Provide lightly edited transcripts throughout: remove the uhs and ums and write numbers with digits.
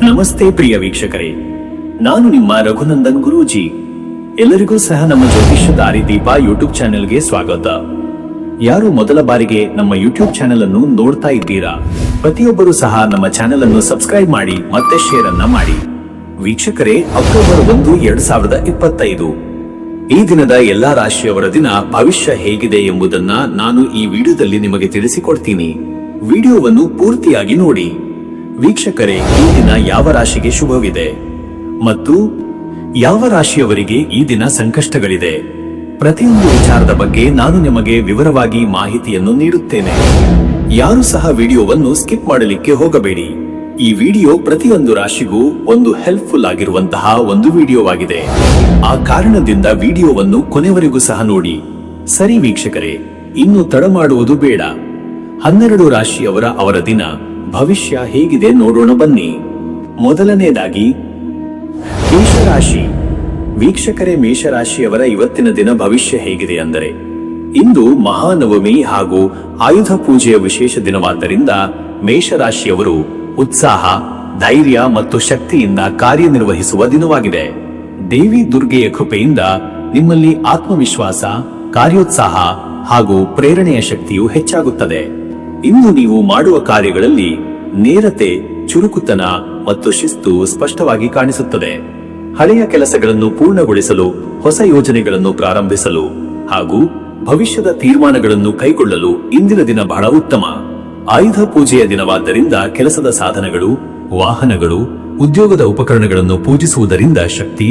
ನಮಸ್ತೆ ಪ್ರಿಯ ವೀಕ್ಷಕರೇ, ನಾನು ನಿಮ್ಮ ರಘುನಂದನ್ ಗುರೂಜಿ. ಎಲ್ಲರಿಗೂ ಸಹ ನಮ್ಮ ಜ್ಯೋತಿಷ್ಯ ದಾರಿ ದೀಪ ಯೂಟ್ಯೂಬ್ ಚಾನೆಲ್ಗೆ ಸ್ವಾಗತ. ಯಾರು ಮೊದಲ ಬಾರಿಗೆ ನಮ್ಮ ಯೂಟ್ಯೂಬ್ ಚಾನೆಲ್ ಅನ್ನು ನೋಡ್ತಾ ಇದ್ದೀರಾ, ಪ್ರತಿಯೊಬ್ಬರು ಸಹ ನಮ್ಮ ಚಾನೆಲ್ ಅನ್ನು ಸಬ್ಸ್ಕ್ರೈಬ್ ಮಾಡಿ ಮತ್ತೆ ಶೇರ್ ಅನ್ನ ಮಾಡಿ. ವೀಕ್ಷಕರೇ, ಅಕ್ಟೋಬರ್ 1, 2025 ಈ ದಿನದ ಎಲ್ಲಾ ರಾಶಿಯವರ ದಿನ ಭವಿಷ್ಯ ಹೇಗಿದೆ ಎಂಬುದನ್ನ ನಾನು ಈ ವಿಡಿಯೋದಲ್ಲಿ ನಿಮಗೆ ತಿಳಿಸಿಕೊಡ್ತೀನಿ. ವಿಡಿಯೋವನ್ನು ಪೂರ್ತಿಯಾಗಿ ನೋಡಿ. ವೀಕ್ಷಕರೇ, ಈ ದಿನ ಯಾವ ರಾಶಿಗೆ ಶುಭವಿದೆ ಮತ್ತು ಯಾವ ರಾಶಿಯವರಿಗೆ ಈ ದಿನ ಸಂಕಷ್ಟಗಳಿದೆ, ಪ್ರತಿಯೊಂದು ವಿಚಾರದ ಬಗ್ಗೆ ನಾನು ನಿಮಗೆ ವಿವರವಾಗಿ ಮಾಹಿತಿಯನ್ನು ನೀಡುತ್ತೇನೆ. ಯಾರು ಸಹ ವಿಡಿಯೋವನ್ನು ಸ್ಕಿಪ್ ಮಾಡಲಿಕ್ಕೆ ಹೋಗಬೇಡಿ. ಈ ವಿಡಿಯೋ ಪ್ರತಿಯೊಂದು ರಾಶಿಗೂ ಒಂದು ಹೆಲ್ಪ್ಫುಲ್ ಆಗಿರುವಂತಹ ಒಂದು ವಿಡಿಯೋವಾಗಿದೆ. ಆ ಕಾರಣದಿಂದ ವಿಡಿಯೋವನ್ನು ಕೊನೆವರೆಗೂ ಸಹ ನೋಡಿ. ಸರಿ ವೀಕ್ಷಕರೇ, ಇನ್ನು ತಡ ಮಾಡುವುದು ಬೇಡ. 12 ರಾಶಿಯವರ ಅವರ ದಿನ ಭವಿಷ್ಯ ಹೇಗಿದೆ ನೋಡೋಣ ಬನ್ನಿ. ಮೊದಲನೇದಾಗಿ ಮೇಷರಾಶಿ. ವೀಕ್ಷಕರೇ, ಮೇಷರಾಶಿಯವರ ಇವತ್ತಿನ ದಿನ ಭವಿಷ್ಯ ಹೇಗಿದೆ ಅಂದರೆ, ಇಂದು ಮಹಾನವಮಿ ಹಾಗೂ ಆಯುಧ ಪೂಜೆಯ ವಿಶೇಷ ದಿನವಾದ್ದರಿಂದ ಮೇಷರಾಶಿಯವರು ಉತ್ಸಾಹ, ಧೈರ್ಯ ಮತ್ತು ಶಕ್ತಿಯಿಂದ ಕಾರ್ಯನಿರ್ವಹಿಸುವ ದಿನವಾಗಿದೆ. ದೇವಿ ದುರ್ಗೆಯ ಕೃಪೆಯಿಂದ ನಿಮ್ಮಲ್ಲಿ ಆತ್ಮವಿಶ್ವಾಸ, ಕಾರ್ಯೋತ್ಸಾಹ ಹಾಗೂ ಪ್ರೇರಣೆಯ ಶಕ್ತಿಯು ಹೆಚ್ಚಾಗುತ್ತದೆ. ಇಂದು ನೀವು ಮಾಡುವ ಕಾರ್ಯಗಳಲ್ಲಿ ನೇರತೆ, ಚುರುಕುತನ ಮತ್ತು ಶಿಸ್ತು ಸ್ಪಷ್ಟವಾಗಿ ಕಾಣಿಸುತ್ತದೆ. ಹಳೆಯ ಕೆಲಸಗಳನ್ನು ಪೂರ್ಣಗೊಳಿಸಲು, ಹೊಸ ಯೋಜನೆಗಳನ್ನು ಪ್ರಾರಂಭಿಸಲು ಹಾಗೂ ಭವಿಷ್ಯದ ತೀರ್ಮಾನಗಳನ್ನು ಕೈಗೊಳ್ಳಲು ಇಂದಿನ ದಿನ ಬಹಳ ಉತ್ತಮ. ಆಯುಧ ಪೂಜೆಯ ದಿನವಾದ್ದರಿಂದ ಕೆಲಸದ ಸಾಧನಗಳು, ವಾಹನಗಳು, ಉದ್ಯೋಗದ ಉಪಕರಣಗಳನ್ನು ಪೂಜಿಸುವುದರಿಂದ ಶಕ್ತಿ,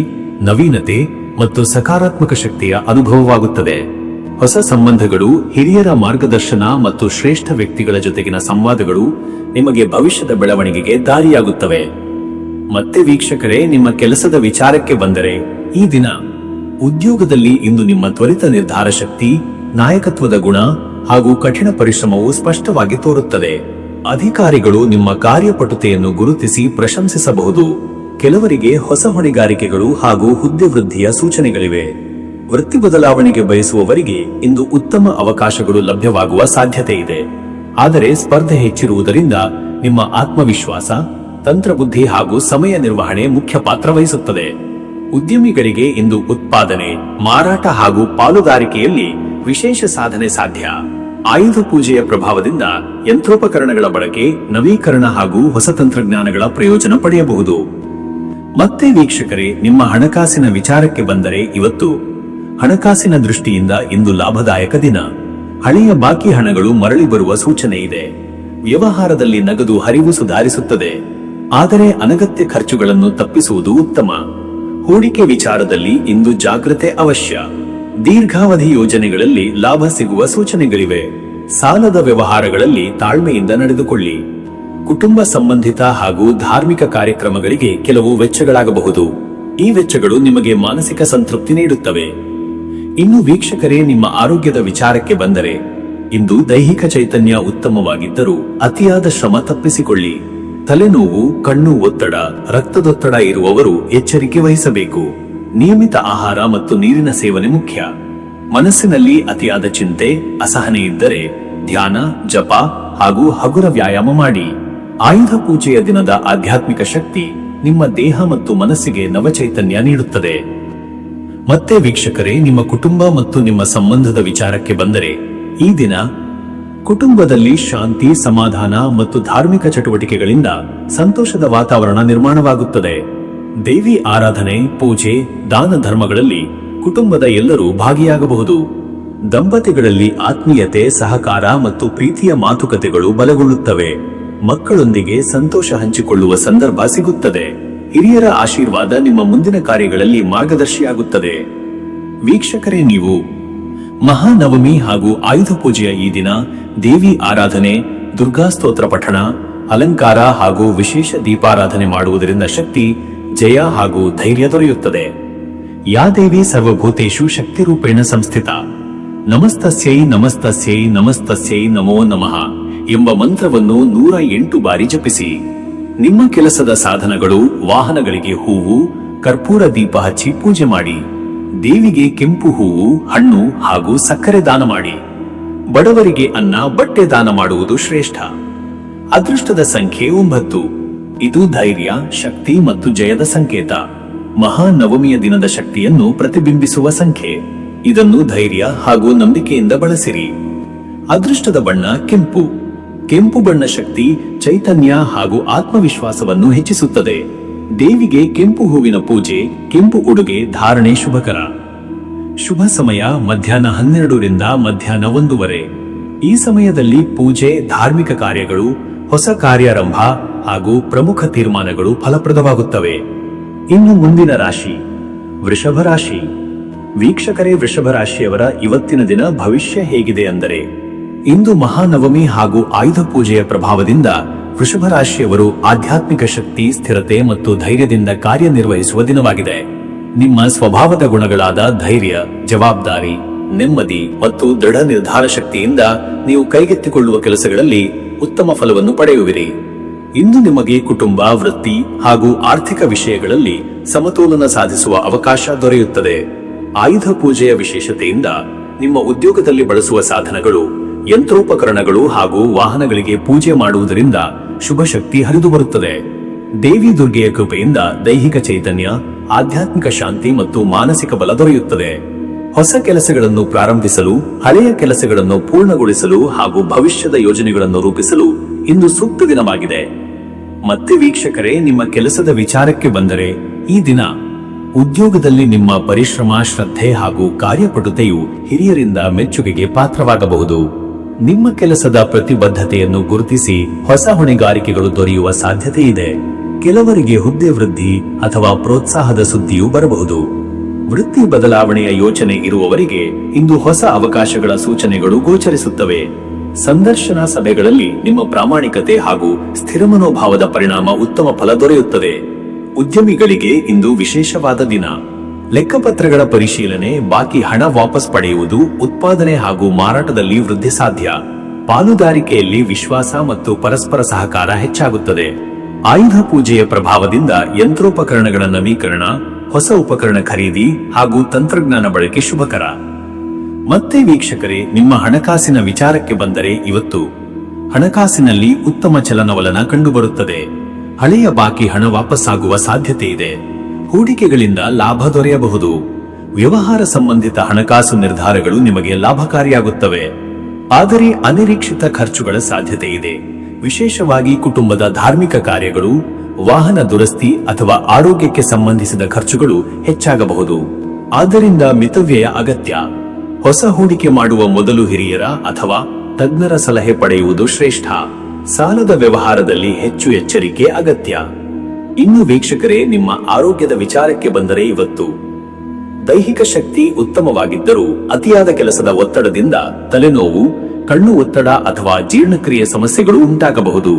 ನವೀನತೆ ಮತ್ತು ಸಕಾರಾತ್ಮಕ ಶಕ್ತಿಯ ಅನುಭವವಾಗುತ್ತದೆ. ಹೊಸ ಸಂಬಂಧಗಳು, ಹಿರಿಯರ ಮಾರ್ಗದರ್ಶನ ಮತ್ತು ಶ್ರೇಷ್ಠ ವ್ಯಕ್ತಿಗಳ ಜೊತೆಗಿನ ಸಂವಾದಗಳು ನಿಮಗೆ ಭವಿಷ್ಯದ ಬೆಳವಣಿಗೆಗೆ ದಾರಿಯಾಗುತ್ತವೆ. ಮತ್ತೆ ವೀಕ್ಷಕರೇ, ನಿಮ್ಮ ಕೆಲಸದ ವಿಚಾರಕ್ಕೆ ಬಂದರೆ, ಈ ದಿನ ಉದ್ಯೋಗದಲ್ಲಿ ಇಂದು ನಿಮ್ಮ ತ್ವರಿತ ನಿರ್ಧಾರ ಶಕ್ತಿ, ನಾಯಕತ್ವದ ಗುಣ ಹಾಗೂ ಕಠಿಣ ಪರಿಶ್ರಮವು ಸ್ಪಷ್ಟವಾಗಿ ತೋರುತ್ತದೆ. ಅಧಿಕಾರಿಗಳು ನಿಮ್ಮ ಕಾರ್ಯಪಟುತೆಯನ್ನು ಗುರುತಿಸಿ ಪ್ರಶಂಸಿಸಬಹುದು. ಕೆಲವರಿಗೆ ಹೊಸ ಹೊಣೆಗಾರಿಕೆಗಳು ಹಾಗೂ ಹುದ್ದೆ ವೃದ್ಧಿಯ ಸೂಚನೆಗಳಿವೆ. ವೃತ್ತಿ ಬದಲಾವಣೆಗೆ ಬಯಸುವವರಿಗೆ ಇಂದು ಉತ್ತಮ ಅವಕಾಶಗಳು ಲಭ್ಯವಾಗುವ ಸಾಧ್ಯತೆ ಇದೆ. ಆದರೆ ಸ್ಪರ್ಧೆ ಹೆಚ್ಚಿರುವುದರಿಂದ ನಿಮ್ಮ ಆತ್ಮವಿಶ್ವಾಸ, ತಂತ್ರಬುದ್ಧಿ ಹಾಗೂ ಸಮಯ ನಿರ್ವಹಣೆ ಮುಖ್ಯ ಪಾತ್ರ ವಹಿಸುತ್ತದೆ. ಉದ್ಯಮಿಗಳಿಗೆ ಇಂದು ಉತ್ಪಾದನೆ, ಮಾರಾಟ ಹಾಗೂ ಪಾಲುದಾರಿಕೆಯಲ್ಲಿ ವಿಶೇಷ ಸಾಧನೆ ಸಾಧ್ಯ. ಆಯುಧ ಪೂಜೆಯ ಪ್ರಭಾವದಿಂದ ಯಂತ್ರೋಪಕರಣಗಳ ಬಳಕೆ, ನವೀಕರಣ ಹಾಗೂ ಹೊಸ ತಂತ್ರಜ್ಞಾನಗಳ ಪ್ರಯೋಜನ ಪಡೆಯಬಹುದು. ಮತ್ತೆ ವೀಕ್ಷಕರೇ, ನಿಮ್ಮ ಹಣಕಾಸಿನ ವಿಚಾರಕ್ಕೆ ಬಂದರೆ, ಇವತ್ತು ಹಣಕಾಸಿನ ದೃಷ್ಟಿಯಿಂದ ಇಂದು ಲಾಭದಾಯಕ ದಿನ. ಹಳೆಯ ಬಾಕಿ ಹಣಗಳು ಮರಳಿ ಬರುವ ಸೂಚನೆ ಇದೆ. ವ್ಯವಹಾರದಲ್ಲಿ ನಗದು ಹರಿವು ಸುಧಾರಿಸುತ್ತದೆ. ಆದರೆ ಅನಗತ್ಯ ಖರ್ಚುಗಳನ್ನು ತಪ್ಪಿಸುವುದು ಉತ್ತಮ. ಹೂಡಿಕೆ ವಿಚಾರದಲ್ಲಿ ಇಂದು ಜಾಗ್ರತೆ ಅವಶ್ಯ. ದೀರ್ಘಾವಧಿ ಯೋಜನೆಗಳಲ್ಲಿ ಲಾಭ ಸಿಗುವ ಸೂಚನೆಗಳಿವೆ. ಸಾಲದ ವ್ಯವಹಾರಗಳಲ್ಲಿ ತಾಳ್ಮೆಯಿಂದ ನಡೆದುಕೊಳ್ಳಿ. ಕುಟುಂಬ ಸಂಬಂಧಿತ ಹಾಗೂ ಧಾರ್ಮಿಕ ಕಾರ್ಯಕ್ರಮಗಳಿಗೆ ಕೆಲವು ವೆಚ್ಚಗಳಾಗಬಹುದು. ಈ ವೆಚ್ಚಗಳು ನಿಮಗೆ ಮಾನಸಿಕ ಸಂತೃಪ್ತಿ ನೀಡುತ್ತವೆ. ಇನ್ನು ವೀಕ್ಷಕರೇ, ನಿಮ್ಮ ಆರೋಗ್ಯದ ವಿಚಾರಕ್ಕೆ ಬಂದರೆ, ಇಂದು ದೈಹಿಕ ಚೈತನ್ಯ ಉತ್ತಮವಾಗಿದ್ದರೂ ಅತಿಯಾದ ಶ್ರಮ ತಪ್ಪಿಸಿಕೊಳ್ಳಿ. ತಲೆನೋವು, ಕಣ್ಣು ಒತ್ತಡ, ರಕ್ತದೊತ್ತಡ ಇರುವವರು ಎಚ್ಚರಿಕೆ ವಹಿಸಬೇಕು. ನಿಯಮಿತ ಆಹಾರ ಮತ್ತು ನೀರಿನ ಸೇವನೆ ಮುಖ್ಯ. ಮನಸ್ಸಿನಲ್ಲಿ ಅತಿಯಾದ ಚಿಂತೆ, ಅಸಹನೆ ಇದ್ದರೆ ಧ್ಯಾನ, ಜಪ ಹಾಗೂ ಹಗುರ ವ್ಯಾಯಾಮ ಮಾಡಿ. ಆಯುಧ ಪೂಜೆಯ ದಿನದ ಆಧ್ಯಾತ್ಮಿಕ ಶಕ್ತಿ ನಿಮ್ಮ ದೇಹ ಮತ್ತು ಮನಸ್ಸಿಗೆ ನವಚೈತನ್ಯ ನೀಡುತ್ತದೆ. ಮತ್ತೆ ವೀಕ್ಷಕರೇ, ನಿಮ್ಮ ಕುಟುಂಬ ಮತ್ತು ನಿಮ್ಮ ಸಂಬಂಧದ ವಿಚಾರಕ್ಕೆ ಬಂದರೆ, ಈ ದಿನ ಕುಟುಂಬದಲ್ಲಿ ಶಾಂತಿ, ಸಮಾಧಾನ ಮತ್ತು ಧಾರ್ಮಿಕ ಚಟುವಟಿಕೆಗಳಿಂದ ಸಂತೋಷದ ವಾತಾವರಣ ನಿರ್ಮಾಣವಾಗುತ್ತದೆ. ದೇವಿ ಆರಾಧನೆ, ಪೂಜೆ, ದಾನ ಧರ್ಮಗಳಲ್ಲಿ ಕುಟುಂಬದ ಎಲ್ಲರೂ ಭಾಗಿಯಾಗಬಹುದು. ದಂಪತಿಗಳಲ್ಲಿ ಆತ್ಮೀಯತೆ, ಸಹಕಾರ ಮತ್ತು ಪ್ರೀತಿಯ ಮಾತುಕತೆಗಳು ಬಲಗೊಳ್ಳುತ್ತವೆ. ಮಕ್ಕಳೊಂದಿಗೆ ಸಂತೋಷ ಹಂಚಿಕೊಳ್ಳುವ ಸಂದರ್ಭ ಸಿಗುತ್ತದೆ. ಹಿರಿಯರ ಆಶೀರ್ವಾದ ನಿಮ್ಮ ಮುಂದಿನ ಕಾರ್ಯಗಳಲ್ಲಿ ಮಾರ್ಗದರ್ಶಿಯಾಗುತ್ತದೆ. ವೀಕ್ಷಕರೇ, ನೀವು ಮಹಾನವಮಿ ಹಾಗೂ ಆಯುಧ ಪೂಜೆಯ ಈ ದಿನ ದೇವಿ ಆರಾಧನೆ, ದುರ್ಗಾ ಸ್ತೋತ್ರ ಪಠಣ, ಅಲಂಕಾರ ಹಾಗೂ ವಿಶೇಷ ದೀಪಾರಾಧನೆ ಮಾಡುವುದರಿಂದ ಶಕ್ತಿ, ಜಯ ಹಾಗೂ ಧೈರ್ಯ ದೊರೆಯುತ್ತದೆ. ಯಾ ದೇವಿ ಸರ್ವಭೂತೇಷು ಶಕ್ತಿರೂಪೇಣ ಸಂಸ್ಥಿತ, ನಮಸ್ತಸ್ಯೈ ನಮಸ್ತಸ್ಯೈ ನಮಸ್ತಸ್ಯೈ ನಮೋ ನಮಃ ಎಂಬ ಮಂತ್ರವನ್ನು 108 ಬಾರಿ ಜಪಿಸಿ. ನಿಮ್ಮ ಕೆಲಸದ ಸಾಧನಗಳು, ವಾಹನಗಳಿಗೆ ಹೂವು, ಕರ್ಪೂರ ದೀಪ ಹಚ್ಚಿ ಪೂಜೆ ಮಾಡಿ. ದೇವಿಗೆ ಕೆಂಪು ಹೂವು, ಹಣ್ಣು ಹಾಗೂ ಸಕ್ಕರೆ ದಾನ ಮಾಡಿ. ಬಡವರಿಗೆ ಅನ್ನ, ಬಟ್ಟೆ ದಾನ ಮಾಡುವುದು ಶ್ರೇಷ್ಠ. ಅದೃಷ್ಟದ ಸಂಖ್ಯೆ 9. ಇದು ಧೈರ್ಯ, ಶಕ್ತಿ ಮತ್ತು ಜಯದ ಸಂಕೇತ. ಮಹಾನವಮಿಯ ದಿನದ ಶಕ್ತಿಯನ್ನು ಪ್ರತಿಬಿಂಬಿಸುವ ಸಂಖ್ಯೆ. ಇದನ್ನು ಧೈರ್ಯ ಹಾಗೂ ನಂಬಿಕೆಯಿಂದ ಬಳಸಿರಿ. ಅದೃಷ್ಟದ ಬಣ್ಣ ಕೆಂಪು. ಕೆಂಪು ಬಣ್ಣ ಶಕ್ತಿ, ಚೈತನ್ಯ ಹಾಗೂ ಆತ್ಮವಿಶ್ವಾಸವನ್ನು ಹೆಚ್ಚಿಸುತ್ತದೆ. ದೇವಿಗೆ ಕೆಂಪು ಹೂವಿನ ಪೂಜೆ, ಕೆಂಪು ಉಡುಗೆ ಧಾರಣೆ ಶುಭಕರ. ಶುಭ ಸಮಯ ಮಧ್ಯಾಹ್ನ 12 ರಿಂದ ಮಧ್ಯಾಹ್ನ 1 ಈ ಸಮಯದಲ್ಲಿ ಪೂಜೆ, ಧಾರ್ಮಿಕ ಕಾರ್ಯಗಳು, ಹೊಸ ಕಾರ್ಯಾರಂಭ ಹಾಗೂ ಪ್ರಮುಖ ತೀರ್ಮಾನಗಳು ಫಲಪ್ರದವಾಗುತ್ತವೆ. ಇನ್ನು ಮುಂದಿನ ರಾಶಿ ವೃಷಭ ರಾಶಿ. ವೀಕ್ಷಕರೇ, ವೃಷಭ ರಾಶಿಯವರ ಇವತ್ತಿನ ದಿನ ಭವಿಷ್ಯ ಹೇಗಿದೆ ಅಂದರೆ, ಇಂದು ಮಹಾನವಮಿ ಹಾಗೂ ಆಯುಧ ಪೂಜೆಯ ಪ್ರಭಾವದಿಂದ ವೃಷಭ ರಾಶಿಯವರು ಆಧ್ಯಾತ್ಮಿಕ ಶಕ್ತಿ, ಸ್ಥಿರತೆ ಮತ್ತು ಧೈರ್ಯದಿಂದ ಕಾರ್ಯನಿರ್ವಹಿಸುವ ದಿನವಾಗಿದೆ. ನಿಮ್ಮ ಸ್ವಭಾವದ ಗುಣಗಳಾದ ಧೈರ್ಯ, ಜವಾಬ್ದಾರಿ, ನೆಮ್ಮದಿ ಮತ್ತು ದೃಢ ನಿರ್ಧಾರ ಶಕ್ತಿಯಿಂದ ನೀವು ಕೈಗೆತ್ತಿಕೊಳ್ಳುವ ಕೆಲಸಗಳಲ್ಲಿ ಉತ್ತಮ ಫಲವನ್ನು ಪಡೆಯುವಿರಿ. ಇಂದು ನಿಮಗೆ ಕುಟುಂಬ, ವೃತ್ತಿ ಹಾಗೂ ಆರ್ಥಿಕ ವಿಷಯಗಳಲ್ಲಿ ಸಮತೋಲನ ಸಾಧಿಸುವ ಅವಕಾಶ ದೊರೆಯುತ್ತದೆ. ಆಯುಧ ಪೂಜೆಯ ವಿಶೇಷತೆಯಿಂದ ನಿಮ್ಮ ಉದ್ಯೋಗದಲ್ಲಿ ಬಳಸುವ ಸಾಧನಗಳು, ಯಂತ್ರೋಪಕರಣಗಳು ಹಾಗೂ ವಾಹನಗಳಿಗೆ ಪೂಜೆ ಮಾಡುವುದರಿಂದ ಶುಭ ಶಕ್ತಿ ಹರಿದು ಬರುತ್ತದೆ. ದೇವಿ ದುರ್ಗೆಯ ಕೃಪೆಯಿಂದ ದೈಹಿಕ ಚೈತನ್ಯ, ಆಧ್ಯಾತ್ಮಿಕ ಶಾಂತಿ ಮತ್ತು ಮಾನಸಿಕ ಬಲ ದೊರೆಯುತ್ತದೆ. ಹೊಸ ಕೆಲಸಗಳನ್ನು ಪ್ರಾರಂಭಿಸಲು, ಹಳೆಯ ಕೆಲಸಗಳನ್ನು ಪೂರ್ಣಗೊಳಿಸಲು ಹಾಗೂ ಭವಿಷ್ಯದ ಯೋಜನೆಗಳನ್ನು ರೂಪಿಸಲು ಇಂದು ಸೂಕ್ತ ದಿನವಾಗಿದೆ. ಮತ್ತೆ ವೀಕ್ಷಕರೇ, ನಿಮ್ಮ ಕೆಲಸದ ವಿಚಾರಕ್ಕೆ ಬಂದರೆ, ಈ ದಿನ ಉದ್ಯೋಗದಲ್ಲಿ ನಿಮ್ಮ ಪರಿಶ್ರಮ, ಶ್ರದ್ಧೆ ಹಾಗೂ ಕಾರ್ಯಪಟುತೆಯು ಹಿರಿಯರಿಂದ ಮೆಚ್ಚುಗೆಗೆ ಪಾತ್ರವಾಗಬಹುದು. ನಿಮ್ಮ ಕೆಲಸದ ಪ್ರತಿಬದ್ಧತೆಯನ್ನು ಗುರುತಿಸಿ ಹೊಸ ಹೊಣೆಗಾರಿಕೆಗಳು ದೊರೆಯುವ ಸಾಧ್ಯತೆ ಇದೆ. ಕೆಲವರಿಗೆ ಹುದ್ದೆ ವೃದ್ಧಿ ಅಥವಾ ಪ್ರೋತ್ಸಾಹದ ಸುದ್ದಿಯೂ ಬರಬಹುದು. ವೃತ್ತಿ ಬದಲಾವಣೆಯ ಯೋಚನೆ ಇರುವವರಿಗೆ ಇಂದು ಹೊಸ ಅವಕಾಶಗಳ ಸೂಚನೆಗಳು ಗೋಚರಿಸುತ್ತವೆ. ಸಂದರ್ಶನ ಸಭೆಗಳಲ್ಲಿ ನಿಮ್ಮ ಪ್ರಾಮಾಣಿಕತೆ ಹಾಗೂ ಸ್ಥಿರ ಮನೋಭಾವದ ಪರಿಣಾಮ ಉತ್ತಮ ಫಲ ದೊರೆಯುತ್ತದೆ. ಉದ್ಯಮಿಗಳಿಗೆ ಇಂದು ವಿಶೇಷವಾದ ದಿನ. ಲೆಕ್ಕಪತ್ರಗಳ ಪರಿಶೀಲನೆ, ಬಾಕಿ ಹಣ ವಾಪಸ್ ಪಡೆಯುವುದು, ಉತ್ಪಾದನೆ ಹಾಗೂ ಮಾರಾಟದಲ್ಲಿ ವೃದ್ಧಿ ಸಾಧ್ಯ. ಪಾಲುದಾರಿಕೆಯಲ್ಲಿ ವಿಶ್ವಾಸ ಮತ್ತು ಪರಸ್ಪರ ಸಹಕಾರ ಹೆಚ್ಚಾಗುತ್ತದೆ. ಆಯುಧ ಪೂಜೆಯ ಪ್ರಭಾವದಿಂದ ಯಂತ್ರೋಪಕರಣಗಳ ನವೀಕರಣ, ಹೊಸ ಉಪಕರಣ ಖರೀದಿ ಹಾಗೂ ತಂತ್ರಜ್ಞಾನ ಬಳಕೆ ಶುಭಕರ. ಮತ್ತೆ ವೀಕ್ಷಕರೇ, ನಿಮ್ಮ ಹಣಕಾಸಿನ ವಿಚಾರಕ್ಕೆ ಬಂದರೆ, ಇವತ್ತು ಹಣಕಾಸಿನಲ್ಲಿ ಉತ್ತಮ ಚಲನವಲನ ಕಂಡುಬರುತ್ತದೆ. ಹಳೆಯ ಬಾಕಿ ಹಣ ವಾಪಸ್ಸಾಗುವ ಸಾಧ್ಯತೆ ಇದೆ. ಹೂಡಿಕೆಗಳಿಂದ ಲಾಭ ದೊರೆಯಬಹುದು. ವ್ಯವಹಾರ ಸಂಬಂಧಿತ ಹಣಕಾಸು ನಿರ್ಧಾರಗಳು ನಿಮಗೆ ಲಾಭಕಾರಿಯಾಗುತ್ತವೆ. ಆದರೆ ಅನಿರೀಕ್ಷಿತ ಖರ್ಚುಗಳ ಸಾಧ್ಯತೆ ಇದೆ. ವಿಶೇಷವಾಗಿ ಕುಟುಂಬದ ಧಾರ್ಮಿಕ ಕಾರ್ಯಗಳು, ವಾಹನ ದುರಸ್ತಿ ಅಥವಾ ಆರೋಗ್ಯಕ್ಕೆ ಸಂಬಂಧಿಸಿದ ಖರ್ಚುಗಳು ಹೆಚ್ಚಾಗಬಹುದು. ಆದ್ದರಿಂದ ಮಿತವ್ಯಯ ಅಗತ್ಯ. ಹೊಸ ಹೂಡಿಕೆ ಮಾಡುವ ಮೊದಲು ಹಿರಿಯರ ಅಥವಾ ತಜ್ಞರ ಸಲಹೆ ಪಡೆಯುವುದು ಶ್ರೇಷ್ಠ. ಸಾಲದ ವ್ಯವಹಾರದಲ್ಲಿ ಹೆಚ್ಚು ಎಚ್ಚರಿಕೆ ಅಗತ್ಯ. ಇನ್ನು ವೀಕ್ಷಕರೇ, ನಿಮ್ಮ ಆರೋಗ್ಯದ ವಿಚಾರಕ್ಕೆ ಬಂದರೆ, ಇವತ್ತು ದೈಹಿಕ ಶಕ್ತಿ ಉತ್ತಮವಾಗಿದ್ದರೂ ಅತಿಯಾದ ಕೆಲಸದ ಒತ್ತಡದಿಂದ ತಲೆನೋವು, ಕಣ್ಣು ಒತ್ತಡ ಅಥವಾ ಜೀರ್ಣಕ್ರಿಯೆ ಸಮಸ್ಯೆಗಳು ಉಂಟಾಗಬಹುದು.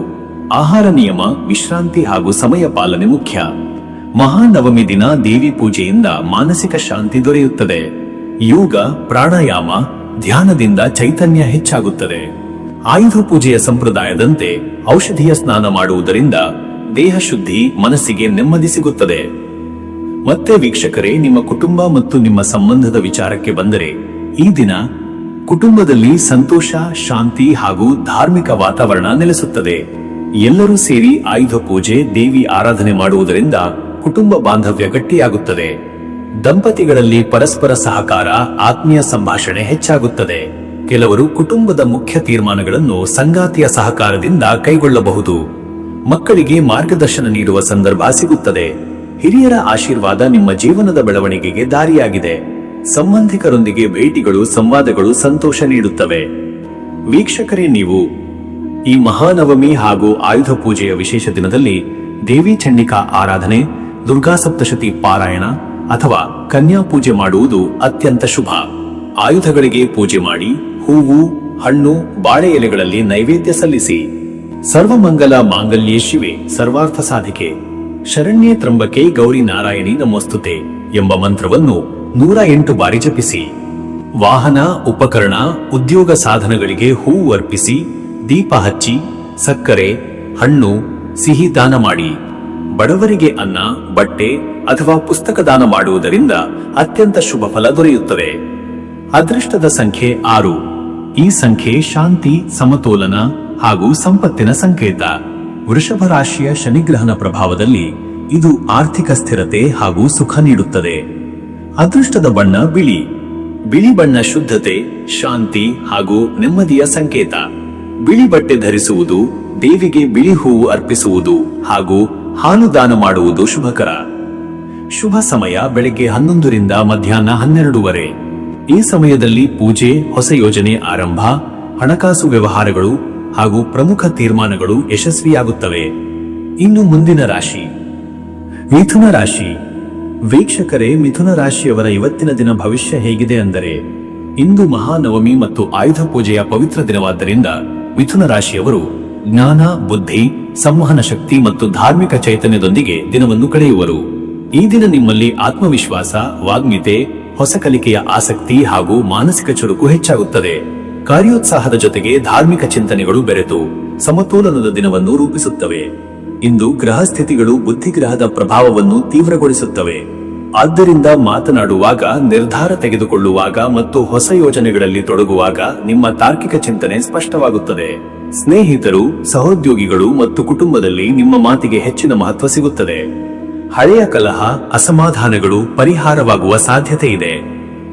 ಆಹಾರ ನಿಯಮ, ವಿಶ್ರಾಂತಿ ಹಾಗೂ ಸಮಯ ಪಾಲನೆ ಮುಖ್ಯ. ಮಹಾನವಮಿ ದಿನ ದೇವಿ ಪೂಜೆಯಿಂದ ಮಾನಸಿಕ ಶಾಂತಿ ದೊರೆಯುತ್ತದೆ. ಯೋಗ, ಪ್ರಾಣಾಯಾಮ, ಧ್ಯಾನದಿಂದ ಚೈತನ್ಯ ಹೆಚ್ಚಾಗುತ್ತದೆ. ಆಯುಧ ಪೂಜೆಯ ಸಂಪ್ರದಾಯದಂತೆ ಔಷಧೀಯ ಸ್ನಾನ ಮಾಡುವುದರಿಂದ ದೇಹ ಶುದ್ಧಿ, ಮನಸ್ಸಿಗೆ ನೆಮ್ಮದಿ ಸಿಗುತ್ತದೆ. ಮತ್ತೆ ವೀಕ್ಷಕರೇ, ನಿಮ್ಮ ಕುಟುಂಬ ಮತ್ತು ನಿಮ್ಮ ಸಂಬಂಧದ ವಿಚಾರಕ್ಕೆ ಬಂದರೆ, ಈ ದಿನ ಕುಟುಂಬದಲ್ಲಿ ಸಂತೋಷ, ಶಾಂತಿ ಹಾಗೂ ಧಾರ್ಮಿಕ ವಾತಾವರಣ ನೆಲೆಸುತ್ತದೆ. ಎಲ್ಲರೂ ಸೇರಿ ಆಯುಧ ಪೂಜೆ, ದೇವಿ ಆರಾಧನೆ ಮಾಡುವುದರಿಂದ ಕುಟುಂಬ ಬಾಂಧವ್ಯ ಗಟ್ಟಿಯಾಗುತ್ತದೆ. ದಂಪತಿಗಳಲ್ಲಿ ಪರಸ್ಪರ ಸಹಕಾರ, ಆತ್ಮೀಯ ಸಂಭಾಷಣೆ ಹೆಚ್ಚಾಗುತ್ತದೆ. ಕೆಲವರು ಕುಟುಂಬದ ಮುಖ್ಯ ತೀರ್ಮಾನಗಳನ್ನು ಸಂಗಾತಿಯ ಸಹಕಾರದಿಂದ ಕೈಗೊಳ್ಳಬಹುದು. ಮಕ್ಕಳಿಗೆ ಮಾರ್ಗದರ್ಶನ ನೀಡುವ ಸಂದರ್ಭ ಸಿಗುತ್ತದೆ. ಹಿರಿಯರ ಆಶೀರ್ವಾದ ನಿಮ್ಮ ಜೀವನದ ಬೆಳವಣಿಗೆಗೆ ದಾರಿಯಾಗಿದೆ. ಸಂಬಂಧಿಕರೊಂದಿಗೆ ಭೇಟಿಗಳು, ಸಂವಾದಗಳು ಸಂತೋಷ ನೀಡುತ್ತವೆ. ವೀಕ್ಷಕರೇ, ನೀವು ಈ ಮಹಾನವಮಿ ಹಾಗೂ ಆಯುಧ ಪೂಜೆಯ ವಿಶೇಷ ದಿನದಲ್ಲಿ ದೇವಿ ಚಂಡಿಕಾ ಆರಾಧನೆ, ದುರ್ಗಾ ಸಪ್ತಶತಿ ಪಾರಾಯಣ ಅಥವಾ ಕನ್ಯಾ ಪೂಜೆ ಮಾಡುವುದು ಅತ್ಯಂತ ಶುಭ. ಆಯುಧಗಳಿಗೆ ಪೂಜೆ ಮಾಡಿ, ಹೂವು, ಹಣ್ಣು, ಬಾಳೆ ಎಲೆಗಳಲ್ಲಿ ನೈವೇದ್ಯ ಸಲ್ಲಿಸಿ. ಸರ್ವಮಂಗಲ ಮಾಂಗಲ್ಯೇ ಶಿವೆ ಸರ್ವಾರ್ಥ ಸಾಧಿಕೆ, ಶರಣ್ಯೇ ತ್ರಂಬಕೆ ಗೌರಿ ನಾರಾಯಣಿ ನಮೋಸ್ತುತೆ ಎಂಬ ಮಂತ್ರವನ್ನು 108 ಬಾರಿ ಜಪಿಸಿ. ವಾಹನ, ಉಪಕರಣ, ಉದ್ಯೋಗ ಸಾಧನಗಳಿಗೆ ಹೂವು ಅರ್ಪಿಸಿ, ದೀಪ ಹಚ್ಚಿ, ಸಕ್ಕರೆ, ಹಣ್ಣು, ಸಿಹಿ ದಾನ ಮಾಡಿ. ಬಡವರಿಗೆ ಅನ್ನ, ಬಟ್ಟೆ ಅಥವಾ ಪುಸ್ತಕ ದಾನ ಮಾಡುವುದರಿಂದ ಅತ್ಯಂತ ಶುಭ ಫಲ ದೊರೆಯುತ್ತದೆ. ಅದೃಷ್ಟದ ಸಂಖ್ಯೆ 6. ಈ ಸಂಖ್ಯೆ ಶಾಂತಿ, ಸಮತೋಲನ ಹಾಗೂ ಸಂಪತ್ತಿನ ಸಂಕೇತ. ವೃಷಭ ರಾಶಿಯ ಶನಿಗ್ರಹನ ಪ್ರಭಾವದಲ್ಲಿ ಇದು ಆರ್ಥಿಕ ಸ್ಥಿರತೆ ಹಾಗೂ ಸುಖ ನೀಡುತ್ತದೆ. ಅದೃಷ್ಟದ ಬಣ್ಣ ಬಿಳಿ. ಬಿಳಿ ಬಣ್ಣ ಶುದ್ಧತೆ, ಶಾಂತಿ ಹಾಗೂ ನೆಮ್ಮದಿಯ ಸಂಕೇತ. ಬಿಳಿ ಬಟ್ಟೆ ಧರಿಸುವುದು, ದೇವಿಗೆ ಬಿಳಿ ಹೂವು ಅರ್ಪಿಸುವುದು ಹಾಗೂ ಹಾಲು ದಾನ ಮಾಡುವುದು ಶುಭಕರ. ಶುಭ ಸಮಯ ಬೆಳಗ್ಗೆ 11 ರಿಂದ ಮಧ್ಯಾಹ್ನ 12:30. ಈ ಸಮಯದಲ್ಲಿ ಪೂಜೆ, ಹೊಸ ಯೋಜನೆ ಆರಂಭ, ಹಣಕಾಸು ವ್ಯವಹಾರಗಳು ಹಾಗೂ ಪ್ರಮುಖ ತೀರ್ಮಾನಗಳು ಯಶಸ್ವಿಯಾಗುತ್ತವೆ. ಇನ್ನು ಮುಂದಿನ ರಾಶಿ ಮಿಥುನ ರಾಶಿ. ವೀಕ್ಷಕರೇ, ಮಿಥುನ ರಾಶಿಯವರ ಇವತ್ತಿನ ದಿನ ಭವಿಷ್ಯ ಹೇಗಿದೆ ಅಂದರೆ, ಇಂದು ಮಹಾನವಮಿ ಮತ್ತು ಆಯುಧ ಪೂಜೆಯ ಪವಿತ್ರ ದಿನವಾದ್ದರಿಂದ ಮಿಥುನ ರಾಶಿಯವರು ಜ್ಞಾನ, ಬುದ್ಧಿ, ಸಂವಹನ ಶಕ್ತಿ ಮತ್ತು ಧಾರ್ಮಿಕ ಚೈತನ್ಯದೊಂದಿಗೆ ದಿನವನ್ನು ಕಳೆಯುವರು. ಈ ದಿನ ನಿಮ್ಮಲ್ಲಿ ಆತ್ಮವಿಶ್ವಾಸ, ವಾಗ್ಮಿತೆ, ಹೊಸ ಕಲಿಕೆಯ ಆಸಕ್ತಿ ಹಾಗೂ ಮಾನಸಿಕ ಚುರುಕು ಹೆಚ್ಚಾಗುತ್ತದೆ. ಕಾರ್ಯೋತ್ಸಾಹದ ಜೊತೆಗೆ ಧಾರ್ಮಿಕ ಚಿಂತನೆಗಳು ಬೆರೆತು ಸಮತೋಲನದ ದಿನವನ್ನು ರೂಪಿಸುತ್ತವೆ. ಇಂದು ಗ್ರಹ ಸ್ಥಿತಿಗಳು ಬುದ್ಧಿಗ್ರಹದ ಪ್ರಭಾವವನ್ನು ತೀವ್ರಗೊಳಿಸುತ್ತವೆ. ಆದ್ದರಿಂದ ಮಾತನಾಡುವಾಗ, ನಿರ್ಧಾರ ತೆಗೆದುಕೊಳ್ಳುವಾಗ ಮತ್ತು ಹೊಸ ಯೋಜನೆಗಳಲ್ಲಿ ತೊಡಗುವಾಗ ನಿಮ್ಮ ತಾರ್ಕಿಕ ಚಿಂತನೆ ಸ್ಪಷ್ಟವಾಗುತ್ತದೆ. ಸ್ನೇಹಿತರು, ಸಹೋದ್ಯೋಗಿಗಳು ಮತ್ತು ಕುಟುಂಬದಲ್ಲಿ ನಿಮ್ಮ ಮಾತಿಗೆ ಹೆಚ್ಚಿನ ಮಹತ್ವ ಸಿಗುತ್ತದೆ. ಹಳೆಯ ಕಲಹ, ಅಸಮಾಧಾನಗಳು ಪರಿಹಾರವಾಗುವ ಸಾಧ್ಯತೆ ಇದೆ.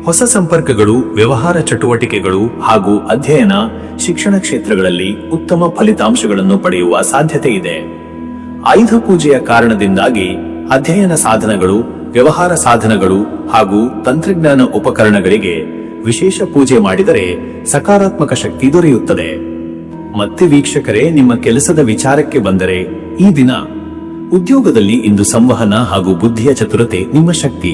ಹೊಸ ಸಂಪರ್ಕಗಳು, ವ್ಯವಹಾರ ಚಟುವಟಿಕೆಗಳು ಹಾಗೂ ಅಧ್ಯಯನ, ಶಿಕ್ಷಣ ಕ್ಷೇತ್ರಗಳಲ್ಲಿ ಉತ್ತಮ ಫಲಿತಾಂಶಗಳನ್ನು ಪಡೆಯುವ ಸಾಧ್ಯತೆ ಇದೆ. ಆಯುಧ ಪೂಜೆಯ ಕಾರಣದಿಂದಾಗಿ ಅಧ್ಯಯನ ಸಾಧನಗಳು, ವ್ಯವಹಾರ ಸಾಧನಗಳು ಹಾಗೂ ತಂತ್ರಜ್ಞಾನ ಉಪಕರಣಗಳಿಗೆ ವಿಶೇಷ ಪೂಜೆ ಮಾಡಿದರೆ ಸಕಾರಾತ್ಮಕ ಶಕ್ತಿ ದೊರೆಯುತ್ತದೆ. ಮತ್ತೆ ವೀಕ್ಷಕರೇ, ನಿಮ್ಮ ಕೆಲಸದ ವಿಚಾರಕ್ಕೆ ಬಂದರೆ, ಈ ದಿನ ಉದ್ಯೋಗದಲ್ಲಿ ಇಂದು ಸಂವಹನ ಹಾಗೂ ಬುದ್ಧಿಯ ಚತುರತೆ ನಿಮ್ಮ ಶಕ್ತಿ.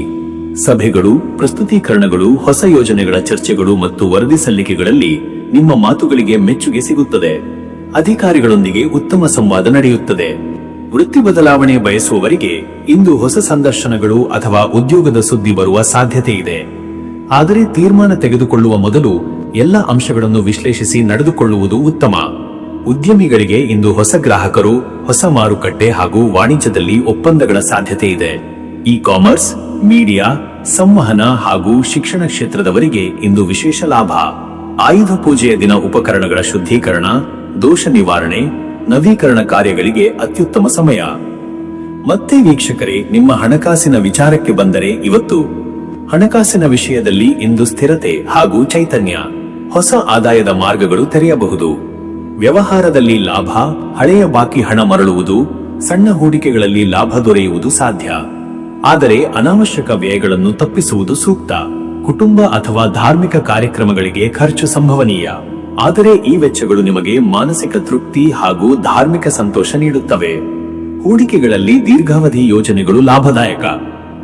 ಸಭೆಗಳು, ಪ್ರಸ್ತುತೀಕರಣಗಳು, ಹೊಸ ಯೋಜನೆಗಳ ಚರ್ಚೆಗಳು ಮತ್ತು ವರದಿ ಸಲ್ಲಿಕೆಗಳಲ್ಲಿ ನಿಮ್ಮ ಮಾತುಗಳಿಗೆ ಮೆಚ್ಚುಗೆ ಸಿಗುತ್ತದೆ. ಅಧಿಕಾರಿಗಳೊಂದಿಗೆ ಉತ್ತಮ ಸಂವಾದ ನಡೆಯುತ್ತದೆ. ವೃತ್ತಿ ಬದಲಾವಣೆ ಬಯಸುವವರಿಗೆ ಇಂದು ಹೊಸ ಸಂದರ್ಶನಗಳು ಅಥವಾ ಉದ್ಯೋಗದ ಸುದ್ದಿ ಬರುವ ಸಾಧ್ಯತೆ ಇದೆ. ಆದರೆ ತೀರ್ಮಾನ ತೆಗೆದುಕೊಳ್ಳುವ ಮೊದಲು ಎಲ್ಲ ಅಂಶಗಳನ್ನು ವಿಶ್ಲೇಷಿಸಿ ನಡೆದುಕೊಳ್ಳುವುದು ಉತ್ತಮ. ಉದ್ಯಮಿಗಳಿಗೆ ಇಂದು ಹೊಸ ಗ್ರಾಹಕರು, ಹೊಸ ಮಾರುಕಟ್ಟೆ ಹಾಗೂ ವಾಣಿಜ್ಯದಲ್ಲಿ ಒಪ್ಪಂದಗಳ ಸಾಧ್ಯತೆ ಇದೆ. ಇ ಕಾಮರ್ಸ್, ಮೀಡಿಯಾ, ಸಂವಹನ ಹಾಗೂ ಶಿಕ್ಷಣ ಕ್ಷೇತ್ರದವರಿಗೆ ಇಂದು ವಿಶೇಷ ಲಾಭ. ಆಯುಧ ಪೂಜೆಯ ದಿನ ಉಪಕರಣಗಳ ಶುದ್ಧೀಕರಣ, ದೋಷ ನಿವಾರಣೆ, ನವೀಕರಣ ಕಾರ್ಯಗಳಿಗೆ ಅತ್ಯುತ್ತಮ ಸಮಯ. ಮತ್ತೆ ವೀಕ್ಷಕರೇ, ನಿಮ್ಮ ಹಣಕಾಸಿನ ವಿಚಾರಕ್ಕೆ ಬಂದರೆ, ಇವತ್ತು ಹಣಕಾಸಿನ ವಿಷಯದಲ್ಲಿ ಇಂದು ಸ್ಥಿರತೆ ಹಾಗೂ ಚೈತನ್ಯ. ಹೊಸ ಆದಾಯದ ಮಾರ್ಗಗಳು ತೆರೆಯಬಹುದು. ವ್ಯವಹಾರದಲ್ಲಿ ಲಾಭ, ಹಳೆಯ ಬಾಕಿ ಹಣ ಮರಳುವುದು, ಸಣ್ಣ ಹೂಡಿಕೆಗಳಲ್ಲಿ ಲಾಭ ದೊರೆಯುವುದು ಸಾಧ್ಯ. ಆದರೆ ಅನಾವಶ್ಯಕ ವ್ಯಯಗಳನ್ನು ತಪ್ಪಿಸುವುದು ಸೂಕ್ತ. ಕುಟುಂಬ ಅಥವಾ ಧಾರ್ಮಿಕ ಕಾರ್ಯಕ್ರಮಗಳಿಗೆ ಖರ್ಚು ಸಂಭವನೀಯ. ಆದರೆ ಈ ವೆಚ್ಚಗಳು ನಿಮಗೆ ಮಾನಸಿಕ ತೃಪ್ತಿ ಹಾಗೂ ಧಾರ್ಮಿಕ ಸಂತೋಷ ನೀಡುತ್ತವೆ. ಹೂಡಿಕೆಗಳಲ್ಲಿ ದೀರ್ಘಾವಧಿ ಯೋಜನೆಗಳು ಲಾಭದಾಯಕ.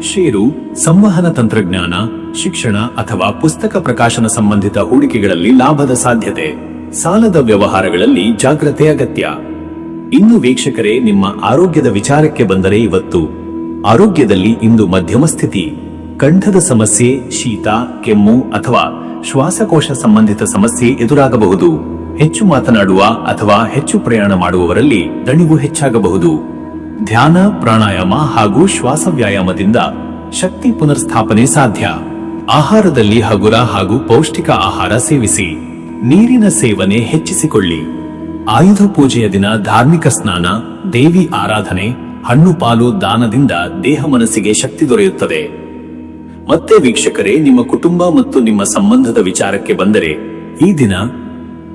ಷೇರು, ಸಂವಹನ ತಂತ್ರಜ್ಞಾನ, ಶಿಕ್ಷಣ ಅಥವಾ ಪುಸ್ತಕ ಪ್ರಕಾಶನ ಸಂಬಂಧಿತ ಹೂಡಿಕೆಗಳಲ್ಲಿ ಲಾಭದ ಸಾಧ್ಯತೆ. ಸಾಲದ ವ್ಯವಹಾರಗಳಲ್ಲಿ ಜಾಗ್ರತೆ ಅಗತ್ಯ. ಇನ್ನು ವೀಕ್ಷಕರೇ, ನಿಮ್ಮ ಆರೋಗ್ಯದ ವಿಚಾರಕ್ಕೆ ಬಂದರೆ, ಇವತ್ತು ಆರೋಗ್ಯದಲ್ಲಿ ಇಂದು ಮಧ್ಯಮ ಸ್ಥಿತಿ. ಕಂಠದ ಸಮಸ್ಯೆ, ಶೀತ, ಕೆಮ್ಮು ಅಥವಾ ಶ್ವಾಸಕೋಶ ಸಂಬಂಧಿತ ಸಮಸ್ಯೆ ಎದುರಾಗಬಹುದು. ಹೆಚ್ಚು ಮಾತನಾಡುವ ಅಥವಾ ಹೆಚ್ಚು ಪ್ರಯಾಣ ಮಾಡುವವರಲ್ಲಿ ದಣಿವು ಹೆಚ್ಚಾಗಬಹುದು. ಧ್ಯಾನ, ಪ್ರಾಣಾಯಾಮ ಹಾಗೂ ಶ್ವಾಸ ವ್ಯಾಯಾಮದಿಂದ ಶಕ್ತಿ ಪುನರ್ಸ್ಥಾಪನೆ ಸಾಧ್ಯ. ಆಹಾರದಲ್ಲಿ ಹಗುರ ಹಾಗೂ ಪೌಷ್ಟಿಕ ಆಹಾರ ಸೇವಿಸಿ. ನೀರಿನ ಸೇವನೆ ಹೆಚ್ಚಿಸಿಕೊಳ್ಳಿ. ಆಯುಧ ಪೂಜೆಯ ದಿನ ಧಾರ್ಮಿಕ ಸ್ನಾನ, ದೇವಿ ಆರಾಧನೆ, ಹಣ್ಣು ಪಾಲು ದಾನದಿಂದ ದೇಹ ಮನಸ್ಸಿಗೆ ಶಕ್ತಿ ದೊರೆಯುತ್ತದೆ. ಮತ್ತೆ ವೀಕ್ಷಕರೇ, ನಿಮ್ಮ ಕುಟುಂಬ ಮತ್ತು ನಿಮ್ಮ ಸಂಬಂಧದ ವಿಚಾರಕ್ಕೆ ಬಂದರೆ, ಈ ದಿನ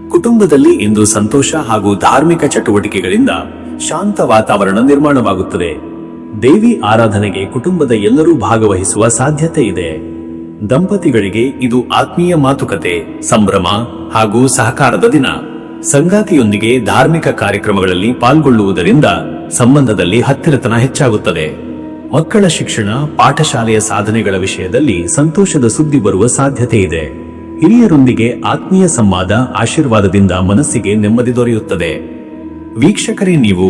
ಕುಟುಂಬದಲ್ಲಿ ಇಂದು ಸಂತೋಷ ಹಾಗೂ ಧಾರ್ಮಿಕ ಚಟುವಟಿಕೆಗಳಿಂದ ಶಾಂತ ವಾತಾವರಣ ನಿರ್ಮಾಣವಾಗುತ್ತದೆ. ದೇವಿ ಆರಾಧನೆಗೆ ಕುಟುಂಬದ ಎಲ್ಲರೂ ಭಾಗವಹಿಸುವ ಸಾಧ್ಯತೆ ಇದೆ. ದಂಪತಿಗಳಿಗೆ ಇದು ಆತ್ಮೀಯ ಮಾತುಕತೆ, ಸಂಭ್ರಮ ಹಾಗೂ ಸಹಕಾರದ ದಿನ. ಸಂಗಾತಿಯೊಂದಿಗೆ ಧಾರ್ಮಿಕ ಕಾರ್ಯಕ್ರಮಗಳಲ್ಲಿ ಪಾಲ್ಗೊಳ್ಳುವುದರಿಂದ ಸಂಬಂಧದಲ್ಲಿ ಹತ್ತಿರತನ ಹೆಚ್ಚಾಗುತ್ತದೆ. ಮಕ್ಕಳ ಶಿಕ್ಷಣ, ಪಾಠಶಾಲೆಯ ಸಾಧನೆಗಳ ವಿಷಯದಲ್ಲಿ ಸಂತೋಷದ ಸುದ್ದಿ ಬರುವ ಸಾಧ್ಯತೆ ಇದೆ. ಹಿರಿಯರೊಂದಿಗೆ ಆತ್ಮೀಯ ಸಂವಾದ, ಆಶೀರ್ವಾದದಿಂದ ಮನಸ್ಸಿಗೆ ನೆಮ್ಮದಿ ದೊರೆಯುತ್ತದೆ. ವೀಕ್ಷಕರೇ, ನೀವು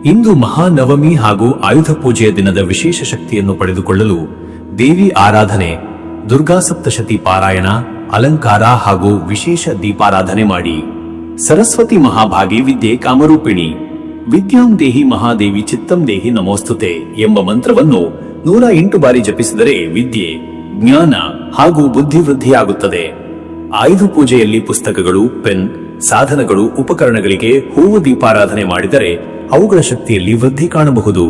ಇಂದು ಮಹಾನವಮಿ ಹಾಗೂ ಆಯುಧ ಪೂಜೆಯ ದಿನದ ವಿಶೇಷ ಶಕ್ತಿಯನ್ನು ಪಡೆದುಕೊಳ್ಳಲು ದೇವಿ ಆರಾಧನೆ, ದುರ್ಗಾ ಸಪ್ತಶತಿ ಪಾರಾಯಣ, ಅಲಂಕಾರ ಹಾಗೂ ವಿಶೇಷ ದೀಪಾರಾಧನೆ ಮಾಡಿ. ಸರಸ್ವತಿ ಮಹಾಭಾಗಿ ವಿದ್ಯೆ ಕಾಮರೂಪಿಣಿ, ವಿದ್ಯಾಂ ದೇಹಿ ಮಹಾದೇವಿ ಚಿತ್ತಂ ದೇಹಿ ನಮೋಸ್ತುತೆ ಎಂಬ ಮಂತ್ರವನ್ನು 108 ಬಾರಿ ಜಪಿಸಿದರೆ ವಿದ್ಯೆ, ಜ್ಞಾನ ಹಾಗೂ ಬುದ್ಧಿವೃದ್ಧಿಯಾಗುತ್ತದೆ. ಆಯುಧ ಪೂಜೆಯಲ್ಲಿ ಪುಸ್ತಕಗಳು, ಪೆನ್, ಸಾಧನಗಳು ಉಪಕರಣಗಳಿಗೆ ಹೂವು ದೀಪಾರಾಧನೆ ಮಾಡಿದರೆ ಅವುಗಳ ಶಕ್ತಿಯಲ್ಲಿ ವೃದ್ಧಿ ಕಾಣಬಹುದು.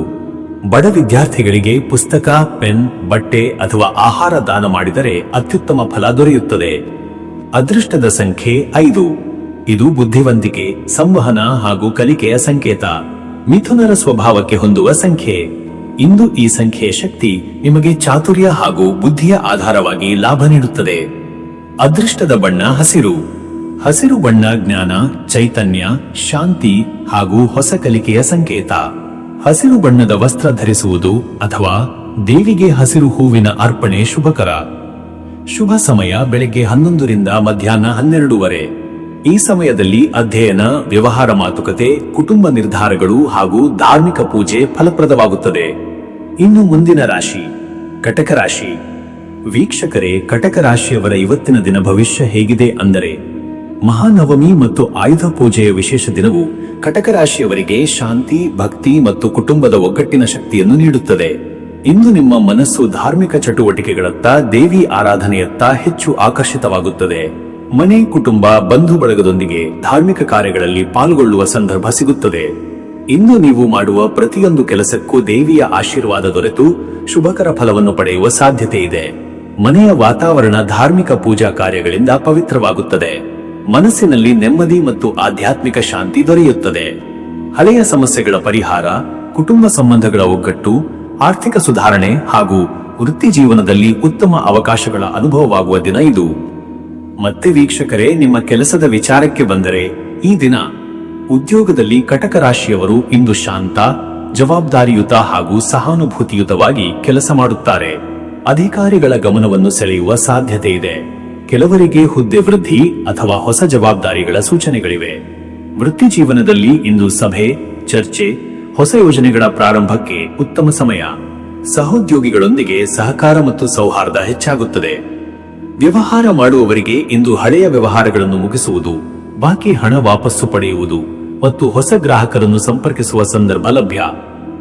ಬಡ ವಿದ್ಯಾರ್ಥಿಗಳಿಗೆ ಪುಸ್ತಕ, ಪೆನ್, ಬಟ್ಟೆ ಅಥವಾ ಆಹಾರ ದಾನ ಮಾಡಿದರೆ ಅತ್ಯುತ್ತಮ ಫಲ ದೊರೆಯುತ್ತದೆ. ಅದೃಷ್ಟದ ಸಂಖ್ಯೆ 5. ಇದು ಬುದ್ಧಿವಂತಿಕೆ, ಸಂವಹನ ಹಾಗೂ ಕಲಿಕೆಯ ಸಂಕೇತ. ಮಿಥುನರ ಸ್ವಭಾವಕ್ಕೆ ಹೊಂದುವ ಸಂಖ್ಯೆ. ಇಂದು ಈ ಸಂಖ್ಯೆಯ ಶಕ್ತಿ ನಿಮಗೆ ಚಾತುರ್ಯ ಹಾಗೂ ಬುದ್ಧಿಯ ಆಧಾರವಾಗಿ ಲಾಭ ನೀಡುತ್ತದೆ. ಅದೃಷ್ಟದ ಬಣ್ಣ ಹಸಿರು. ಹಸಿರು ಬಣ್ಣ ಜ್ಞಾನ, ಚೈತನ್ಯ, ಶಾಂತಿ ಹಾಗೂ ಹೊಸ ಕಲಿಕೆಯ ಸಂಕೇತ. ಹಸಿರು ಬಣ್ಣದ ವಸ್ತ್ರ ಧರಿಸುವುದು ಅಥವಾ ದೇವಿಗೆ ಹಸಿರು ಹೂವಿನ ಅರ್ಪಣೆ ಶುಭಕರ. ಶುಭ ಸಮಯ ಬೆಳಗ್ಗೆ 11 ರಿಂದ ಮಧ್ಯಾಹ್ನ 12:30. ಈ ಸಮಯದಲ್ಲಿ ಅಧ್ಯಯನ, ವ್ಯವಹಾರ ಮಾತುಕತೆ, ಕುಟುಂಬ ನಿರ್ಧಾರಗಳು ಹಾಗೂ ಧಾರ್ಮಿಕ ಪೂಜೆ ಫಲಪ್ರದವಾಗುತ್ತದೆ. ಇನ್ನು ಮುಂದಿನ ರಾಶಿ ಕಟಕ ರಾಶಿ. ವೀಕ್ಷಕರೇ, ಕಟಕ ರಾಶಿಯವರ ಇವತ್ತಿನ ದಿನ ಭವಿಷ್ಯ ಹೇಗಿದೆ ಅಂದರೆ, ಮಹಾನವಮಿ ಮತ್ತು ಆಯುಧ ಪೂಜೆಯ ವಿಶೇಷ ದಿನವು ಕಟಕ ರಾಶಿಯವರಿಗೆ ಶಾಂತಿ, ಭಕ್ತಿ ಮತ್ತು ಕುಟುಂಬದ ಒಗ್ಗಟ್ಟಿನ ಶಕ್ತಿಯನ್ನು ನೀಡುತ್ತದೆ. ಇಂದು ನಿಮ್ಮ ಮನಸ್ಸು ಧಾರ್ಮಿಕ ಚಟುವಟಿಕೆಗಳತ್ತ, ದೇವಿ ಆರಾಧನೆಯತ್ತ ಹೆಚ್ಚು ಆಕರ್ಷಿತವಾಗುತ್ತದೆ. ಮನೆ, ಕುಟುಂಬ, ಬಂಧು ಬಳಗದೊಂದಿಗೆ ಧಾರ್ಮಿಕ ಕಾರ್ಯಗಳಲ್ಲಿ ಪಾಲ್ಗೊಳ್ಳುವ ಸಂದರ್ಭ ಸಿಗುತ್ತದೆ. ಇಂದು ನೀವು ಮಾಡುವ ಪ್ರತಿಯೊಂದು ಕೆಲಸಕ್ಕೂ ದೇವಿಯ ಆಶೀರ್ವಾದ ದೊರೆತು ಶುಭಕರ ಫಲವನ್ನು ಪಡೆಯುವ ಸಾಧ್ಯತೆ ಇದೆ. ಮನೆಯ ವಾತಾವರಣ ಧಾರ್ಮಿಕ ಪೂಜಾ ಕಾರ್ಯಗಳಿಂದ ಪವಿತ್ರವಾಗುತ್ತದೆ. ಮನಸ್ಸಿನಲ್ಲಿ ನೆಮ್ಮದಿ ಮತ್ತು ಆಧ್ಯಾತ್ಮಿಕ ಶಾಂತಿ ದೊರೆಯುತ್ತದೆ. ಹಳೆಯ ಸಮಸ್ಯೆಗಳ ಪರಿಹಾರ, ಕುಟುಂಬ ಸಂಬಂಧಗಳ ಒಗ್ಗಟ್ಟು, ಆರ್ಥಿಕ ಸುಧಾರಣೆ ಹಾಗೂ ವೃತ್ತಿ ಜೀವನದಲ್ಲಿ ಉತ್ತಮ ಅವಕಾಶಗಳ ಅನುಭವವಾಗುವ ದಿನ ಇದು. ಮತ್ತೆ ವೀಕ್ಷಕರೇ, ನಿಮ್ಮ ಕೆಲಸದ ವಿಚಾರಕ್ಕೆ ಬಂದರೆ, ಈ ದಿನ ಉದ್ಯೋಗದಲ್ಲಿ ಕಟಕ ರಾಶಿಯವರು ಇಂದು ಶಾಂತ, ಜವಾಬ್ದಾರಿಯುತ ಹಾಗೂ ಸಹಾನುಭೂತಿಯುತವಾಗಿ ಕೆಲಸ ಮಾಡುತ್ತಾರೆ. ಅಧಿಕಾರಿಗಳ ಗಮನವನ್ನು ಸೆಳೆಯುವ ಸಾಧ್ಯತೆ ಇದೆ. ಕೆಲವರಿಗೆ ಹುದ್ದೆ ವೃದ್ಧಿ ಅಥವಾ ಹೊಸ ಜವಾಬ್ದಾರಿಗಳ ಸೂಚನೆಗಳಿವೆ. ವೃತ್ತಿ ಜೀವನದಲ್ಲಿ ಇಂದು ಸಭೆ, ಚರ್ಚೆ, ಹೊಸ ಯೋಜನೆಗಳ ಪ್ರಾರಂಭಕ್ಕೆ ಉತ್ತಮ ಸಮಯ. ಸಹೋದ್ಯೋಗಿಗಳೊಂದಿಗೆ ಸಹಕಾರ ಮತ್ತು ಸೌಹಾರ್ದ ಹೆಚ್ಚಾಗುತ್ತದೆ. ವ್ಯವಹಾರ ಮಾಡುವವರಿಗೆ ಇಂದು ಹಳೆಯ ವ್ಯವಹಾರಗಳನ್ನು ಮುಗಿಸುವುದು, ಬಾಕಿ ಹಣ ವಾಪಸ್ಸು ಪಡೆಯುವುದು ಮತ್ತು ಹೊಸ ಗ್ರಾಹಕರನ್ನು ಸಂಪರ್ಕಿಸುವ ಸಂದರ್ಭ ಲಭ್ಯ.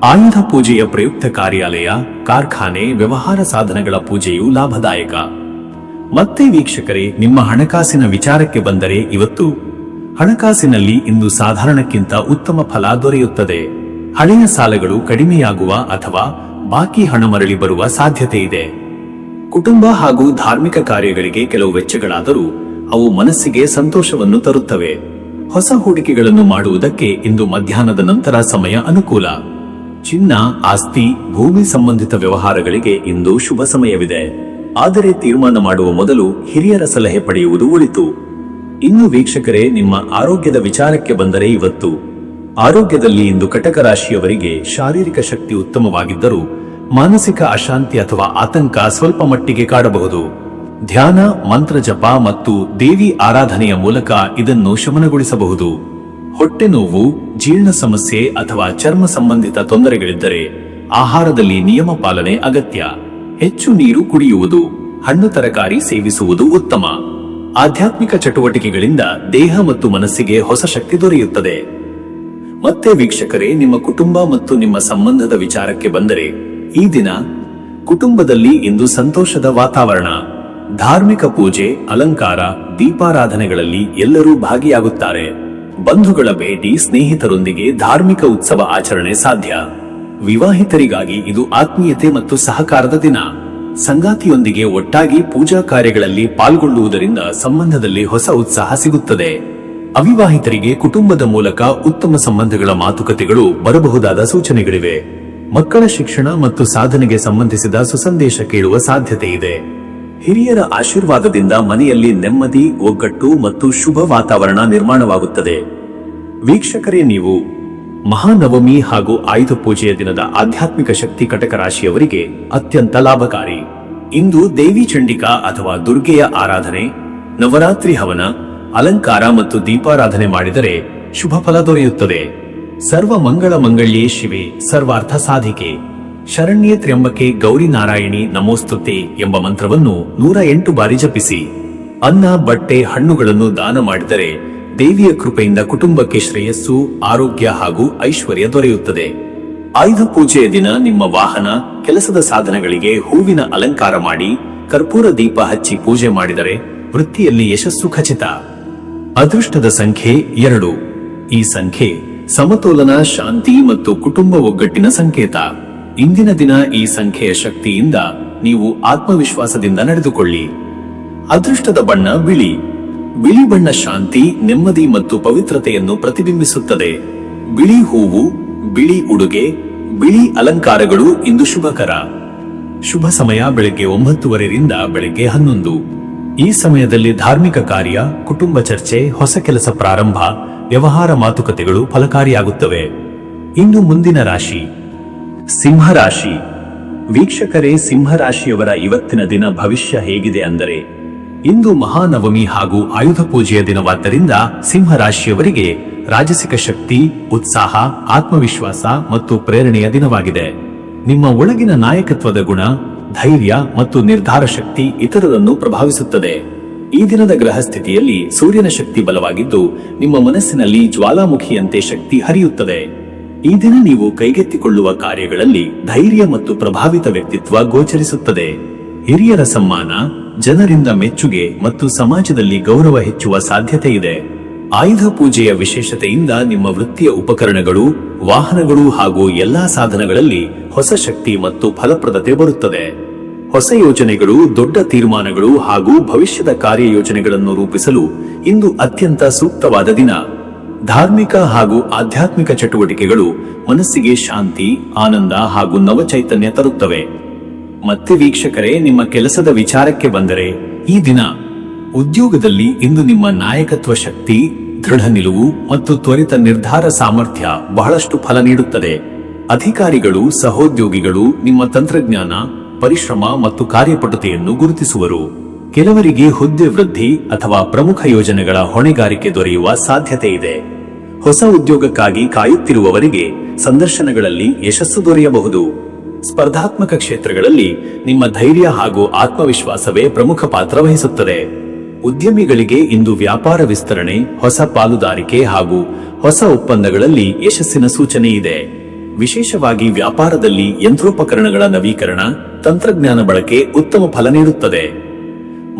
ಆಯುಧ ಪೂಜೆಯ ಪ್ರಯುಕ್ತ ಕಾರ್ಯಾಲಯ, ಕಾರ್ಖಾನೆ, ವ್ಯವಹಾರ ಸಾಧನಗಳ ಪೂಜೆಯು ಲಾಭದಾಯಕ. ಮತ್ತೆ ವೀಕ್ಷಕರೇ, ನಿಮ್ಮ ಹಣಕಾಸಿನ ವಿಚಾರಕ್ಕೆ ಬಂದರೆ, ಇವತ್ತು ಹಣಕಾಸಿನಲ್ಲಿ ಇಂದು ಸಾಧಾರಣಕ್ಕಿಂತ ಉತ್ತಮ ಫಲ ದೊರೆಯುತ್ತದೆ. ಹಳೆಯ ಸಾಲಗಳು ಕಡಿಮೆಯಾಗುವ ಅಥವಾ ಬಾಕಿ ಹಣ ಮರಳಿ ಬರುವ ಸಾಧ್ಯತೆ ಇದೆ. ಕುಟುಂಬ ಹಾಗೂ ಧಾರ್ಮಿಕ ಕಾರ್ಯಗಳಿಗೆ ಕೆಲವು ವೆಚ್ಚಗಳಾದರೂ ಅವು ಮನಸ್ಸಿಗೆ ಸಂತೋಷವನ್ನು ತರುತ್ತವೆ. ಹೊಸ ಹೂಡಿಕೆಗಳನ್ನು ಮಾಡುವುದಕ್ಕೆ ಇಂದು ಮಧ್ಯಾಹ್ನದ ನಂತರ ಸಮಯ ಅನುಕೂಲ. ಚಿನ್ನ, ಆಸ್ತಿ, ಭೂಮಿ ಸಂಬಂಧಿತ ವ್ಯವಹಾರಗಳಿಗೆ ಇಂದು ಶುಭ ಸಮಯವಿದೆ. ಆದರೆ ತೀರ್ಮಾನ ಮಾಡುವ ಮೊದಲು ಹಿರಿಯರ ಸಲಹೆ ಪಡೆಯುವುದು ಒಳಿತು. ಇನ್ನು ವೀಕ್ಷಕರೇ, ನಿಮ್ಮ ಆರೋಗ್ಯದ ವಿಚಾರಕ್ಕೆ ಬಂದರೆ, ಇವತ್ತು ಆರೋಗ್ಯದಲ್ಲಿ ಇಂದು ಕಟಕ ರಾಶಿಯವರಿಗೆ ಶಾರೀರಿಕ ಶಕ್ತಿ ಉತ್ತಮವಾಗಿದ್ದರೂ ಮಾನಸಿಕ ಅಶಾಂತಿ ಅಥವಾ ಆತಂಕ ಸ್ವಲ್ಪ ಮಟ್ಟಿಗೆ ಕಾಡಬಹುದು. ಧ್ಯಾನ, ಮಂತ್ರ ಜಪ ಮತ್ತು ದೇವಿ ಆರಾಧನೆಯ ಮೂಲಕ ಇದನ್ನು ಶಮನಗೊಳಿಸಬಹುದು. ಹೊಟ್ಟೆ ನೋವು, ಜೀರ್ಣ ಸಮಸ್ಯೆ ಅಥವಾ ಚರ್ಮ ಸಂಬಂಧಿತ ತೊಂದರೆಗಳಿದ್ದರೆ ಆಹಾರದಲ್ಲಿ ನಿಯಮ ಪಾಲನೆ ಅಗತ್ಯ. ಹೆಚ್ಚು ನೀರು ಕುಡಿಯುವುದು, ಹಣ್ಣು ತರಕಾರಿ ಸೇವಿಸುವುದು ಉತ್ತಮ. ಆಧ್ಯಾತ್ಮಿಕ ಚಟುವಟಿಕೆಗಳಿಂದ ದೇಹ ಮತ್ತು ಮನಸ್ಸಿಗೆ ಹೊಸ ಶಕ್ತಿ ದೊರೆಯುತ್ತದೆ. ಮತ್ತೆ ವೀಕ್ಷಕರೇ, ನಿಮ್ಮ ಕುಟುಂಬ ಮತ್ತು ನಿಮ್ಮ ಸಂಬಂಧದ ವಿಚಾರಕ್ಕೆ ಬಂದರೆ, ಈ ದಿನ ಕುಟುಂಬದಲ್ಲಿ ಇಂದು ಸಂತೋಷದ ವಾತಾವರಣ. ಧಾರ್ಮಿಕ ಪೂಜೆ, ಅಲಂಕಾರ, ದೀಪಾರಾಧನೆಗಳಲ್ಲಿ ಎಲ್ಲರೂ ಭಾಗಿಯಾಗುತ್ತಾರೆ. ಬಂಧುಗಳ ಭೇಟಿ, ಸ್ನೇಹಿತರೊಂದಿಗೆ ಧಾರ್ಮಿಕ ಉತ್ಸವ ಆಚರಣೆ ಸಾಧ್ಯ. ವಿವಾಹಿತರಿಗಾಗಿ ಇದು ಆತ್ಮೀಯತೆ ಮತ್ತು ಸಹಕಾರದ ದಿನ. ಸಂಗಾತಿಯೊಂದಿಗೆ ಒಟ್ಟಾಗಿ ಪೂಜಾ ಕಾರ್ಯಗಳಲ್ಲಿ ಪಾಲ್ಗೊಳ್ಳುವುದರಿಂದ ಸಂಬಂಧದಲ್ಲಿ ಹೊಸ ಉತ್ಸಾಹ ಸಿಗುತ್ತದೆ. ಅವಿವಾಹಿತರಿಗೆ ಕುಟುಂಬದ ಮೂಲಕ ಉತ್ತಮ ಸಂಬಂಧಗಳ ಮಾತುಕತೆಗಳು ಬರಬಹುದಾದ ಸೂಚನೆಗಳಿವೆ. ಮಕ್ಕಳ ಶಿಕ್ಷಣ ಮತ್ತು ಸಾಧನೆಗೆ ಸಂಬಂಧಿಸಿದ ಸುಸಂದೇಶ ಕೇಳುವ ಸಾಧ್ಯತೆ ಇದೆ. ಹಿರಿಯರ ಆಶೀರ್ವಾದದಿಂದ ಮನೆಯಲ್ಲಿ ನೆಮ್ಮದಿ, ಒಗ್ಗಟ್ಟು ಮತ್ತು ಶುಭ ವಾತಾವರಣ ನಿರ್ಮಾಣವಾಗುತ್ತದೆ. ವೀಕ್ಷಕರೇ, ನೀವು ಮಹಾನವಮಿ ಹಾಗೂ ಆಯುಧ ಪೂಜೆಯ ದಿನದ ಆಧ್ಯಾತ್ಮಿಕ ಶಕ್ತಿ ಕಟಕ ರಾಶಿಯವರಿಗೆ ಅತ್ಯಂತ ಲಾಭಕಾರಿ. ಇಂದು ದೇವಿ ಚಂಡಿಕಾ ಅಥವಾ ದುರ್ಗೆಯ ಆರಾಧನೆ, ನವರಾತ್ರಿ ಹವನ, ಅಲಂಕಾರ ಮತ್ತು ದೀಪಾರಾಧನೆ ಮಾಡಿದರೆ ಶುಭ ಫಲ ದೊರೆಯುತ್ತದೆ. ಸರ್ವ ಮಂಗಳ ಮಂಗಳ್ಯೇ ಶಿವೆ ಸರ್ವಾರ್ಥ ಸಾಧಿಕೆ, ಶರಣ್ಯೇ ತ್ರ್ಯಂಬಕೆ ಗೌರಿ ನಾರಾಯಣಿ ನಮೋಸ್ತುತೆ ಎಂಬ ಮಂತ್ರವನ್ನು 108 ಬಾರಿ ಜಪಿಸಿ. ಅನ್ನ, ಬಟ್ಟೆ, ಹಣ್ಣುಗಳನ್ನು ದಾನ ಮಾಡಿದರೆ ದೇವಿಯ ಕೃಪೆಯಿಂದ ಕುಟುಂಬಕ್ಕೆ ಶ್ರೇಯಸ್ಸು, ಆರೋಗ್ಯ ಹಾಗೂ ಐಶ್ವರ್ಯ ದೊರೆಯುತ್ತದೆ. ಆಯುಧ ಪೂಜೆಯ ದಿನ ನಿಮ್ಮ ವಾಹನ, ಕೆಲಸದ ಸಾಧನಗಳಿಗೆ ಹೂವಿನ ಅಲಂಕಾರ ಮಾಡಿ ಕರ್ಪೂರ ದೀಪ ಹಚ್ಚಿ ಪೂಜೆ ಮಾಡಿದರೆ ವೃತ್ತಿಯಲ್ಲಿ ಯಶಸ್ಸು ಖಚಿತ. ಅದೃಷ್ಟದ ಸಂಖ್ಯೆ 2. ಈ ಸಂಖ್ಯೆ ಸಮತೋಲನ, ಶಾಂತಿ ಮತ್ತು ಕುಟುಂಬ ಒಗ್ಗಟ್ಟಿನ ಸಂಕೇತ. ಇಂದಿನ ದಿನ ಈ ಸಂಖ್ಯೆಯ ಶಕ್ತಿಯಿಂದ ನೀವು ಆತ್ಮವಿಶ್ವಾಸದಿಂದ ನಡೆದುಕೊಳ್ಳಿ. ಅದೃಷ್ಟದ ಬಣ್ಣ ಬಿಳಿ. ಬಿಳಿ ಬಣ್ಣ ಶಾಂತಿ, ನೆಮ್ಮದಿ ಮತ್ತು ಪವಿತ್ರತೆಯನ್ನು ಪ್ರತಿಬಿಂಬಿಸುತ್ತದೆ. ಬಿಳಿ ಹೂವು, ಬಿಳಿ ಉಡುಗೆ, ಬಿಳಿ ಅಲಂಕಾರಗಳು ಇಂದು ಶುಭಕರ. ಶುಭ ಸಮಯ ಬೆಳಗ್ಗೆ 9:30 ರಿಂದ ಬೆಳಗ್ಗೆ 11. ಈ ಸಮಯದಲ್ಲಿ ಧಾರ್ಮಿಕ ಕಾರ್ಯ, ಕುಟುಂಬ ಚರ್ಚೆ, ಹೊಸ ಕೆಲಸ ಪ್ರಾರಂಭ, ವ್ಯವಹಾರ ಮಾತುಕತೆಗಳು ಫಲಕಾರಿಯಾಗುತ್ತವೆ. ಇನ್ನು ಮುಂದಿನ ರಾಶಿ ಸಿಂಹರಾಶಿ. ವೀಕ್ಷಕರೇ, ಸಿಂಹರಾಶಿಯವರ ಇವತ್ತಿನ ದಿನ ಭವಿಷ್ಯ ಹೇಗಿದೆ ಅಂದರೆ, ಇಂದು ಮಹಾನವಮಿ ಹಾಗೂ ಆಯುಧ ಪೂಜೆಯ ದಿನವಾದ್ದರಿಂದ ಸಿಂಹರಾಶಿಯವರಿಗೆ ರಾಜಸಿಕ ಶಕ್ತಿ, ಉತ್ಸಾಹ, ಆತ್ಮವಿಶ್ವಾಸ ಮತ್ತು ಪ್ರೇರಣೆಯ ದಿನವಾಗಿದೆ. ನಿಮ್ಮ ಒಳಗಿನ ನಾಯಕತ್ವದ ಗುಣ, ಧೈರ್ಯ ಮತ್ತು ನಿರ್ಧಾರ ಶಕ್ತಿ ಇತರರನ್ನು ಪ್ರಭಾವಿಸುತ್ತದೆ. ಈ ದಿನದ ಗ್ರಹ ಸ್ಥಿತಿಯಲ್ಲಿ ಸೂರ್ಯನ ಶಕ್ತಿ ಬಲವಾಗಿದ್ದು ನಿಮ್ಮ ಮನಸ್ಸಿನಲ್ಲಿ ಜ್ವಾಲಾಮುಖಿಯಂತೆ ಶಕ್ತಿ ಹರಿಯುತ್ತದೆ. ಈ ದಿನ ನೀವು ಕೈಗೆತ್ತಿಕೊಳ್ಳುವ ಕಾರ್ಯಗಳಲ್ಲಿ ಧೈರ್ಯ ಮತ್ತು ಪ್ರಭಾವಿತ ವ್ಯಕ್ತಿತ್ವ ಗೋಚರಿಸುತ್ತದೆ. ಹಿರಿಯರ ಸಮ್ಮಾನ, ಜನರಿಂದ ಮೆಚ್ಚುಗೆ ಮತ್ತು ಸಮಾಜದಲ್ಲಿ ಗೌರವ ಹೆಚ್ಚುವ ಸಾಧ್ಯತೆ ಇದೆ. ಆಯುಧ ಪೂಜೆಯ ವಿಶೇಷತೆಯಿಂದ ನಿಮ್ಮ ವೃತ್ತಿಯ ಉಪಕರಣಗಳು, ವಾಹನಗಳು ಹಾಗೂ ಎಲ್ಲಾ ಸಾಧನಗಳಲ್ಲಿ ಹೊಸ ಶಕ್ತಿ ಮತ್ತು ಫಲಪ್ರದತೆ ಬರುತ್ತದೆ. ಹೊಸ ಯೋಜನೆಗಳು, ದೊಡ್ಡ ತೀರ್ಮಾನಗಳು ಹಾಗೂ ಭವಿಷ್ಯದ ಕಾರ್ಯಯೋಜನೆಗಳನ್ನು ರೂಪಿಸಲು ಇಂದು ಅತ್ಯಂತ ಸೂಕ್ತವಾದ ದಿನ. ಧಾರ್ಮಿಕ ಹಾಗೂ ಆಧ್ಯಾತ್ಮಿಕ ಚಟುವಟಿಕೆಗಳು ಮನಸ್ಸಿಗೆ ಶಾಂತಿ, ಆನಂದ ಹಾಗೂ ನವಚೈತನ್ಯ ತರುತ್ತವೆ. ಮತ್ತೆ ವೀಕ್ಷಕರೇ, ನಿಮ್ಮ ಕೆಲಸದ ವಿಚಾರಕ್ಕೆ ಬಂದರೆ, ಈ ದಿನ ಉದ್ಯೋಗದಲ್ಲಿ ಇಂದು ನಿಮ್ಮ ನಾಯಕತ್ವ ಶಕ್ತಿ, ದೃಢ ನಿಲುವು ಮತ್ತು ತ್ವರಿತ ನಿರ್ಧಾರ ಸಾಮರ್ಥ್ಯ ಬಹಳಷ್ಟು ಫಲ ನೀಡುತ್ತದೆ. ಅಧಿಕಾರಿಗಳು, ಸಹೋದ್ಯೋಗಿಗಳು ನಿಮ್ಮ ತಂತ್ರಜ್ಞಾನ, ಪರಿಶ್ರಮ ಮತ್ತು ಕಾರ್ಯಪಟುತೆಯನ್ನು ಗುರುತಿಸುವರು. ಕೆಲವರಿಗೆ ಹುದ್ದೆ ವೃದ್ಧಿ ಅಥವಾ ಪ್ರಮುಖ ಯೋಜನೆಗಳ ಹೊಣೆಗಾರಿಕೆ ದೊರೆಯುವ ಸಾಧ್ಯತೆ ಇದೆ. ಹೊಸ ಉದ್ಯೋಗಕ್ಕಾಗಿ ಕಾಯುತ್ತಿರುವವರಿಗೆ ಸಂದರ್ಶನಗಳಲ್ಲಿ ಯಶಸ್ಸು ದೊರೆಯಬಹುದು. ಸ್ಪರ್ಧಾತ್ಮಕ ಕ್ಷೇತ್ರಗಳಲ್ಲಿ ನಿಮ್ಮ ಧೈರ್ಯ ಹಾಗೂ ಆತ್ಮವಿಶ್ವಾಸವೇ ಪ್ರಮುಖ ಪಾತ್ರ ವಹಿಸುತ್ತದೆ. ಉದ್ಯಮಿಗಳಿಗೆ ಇಂದು ವ್ಯಾಪಾರ ವಿಸ್ತರಣೆ, ಹೊಸ ಪಾಲುದಾರಿಕೆ ಹಾಗೂ ಹೊಸ ಒಪ್ಪಂದಗಳಲ್ಲಿ ಯಶಸ್ಸಿನ ಸೂಚನೆ ಇದೆ. ವಿಶೇಷವಾಗಿ ವ್ಯಾಪಾರದಲ್ಲಿ ಯಂತ್ರೋಪಕರಣಗಳ ನವೀಕರಣ, ತಂತ್ರಜ್ಞಾನ ಬಳಕೆ ಉತ್ತಮ ಫಲ ನೀಡುತ್ತದೆ.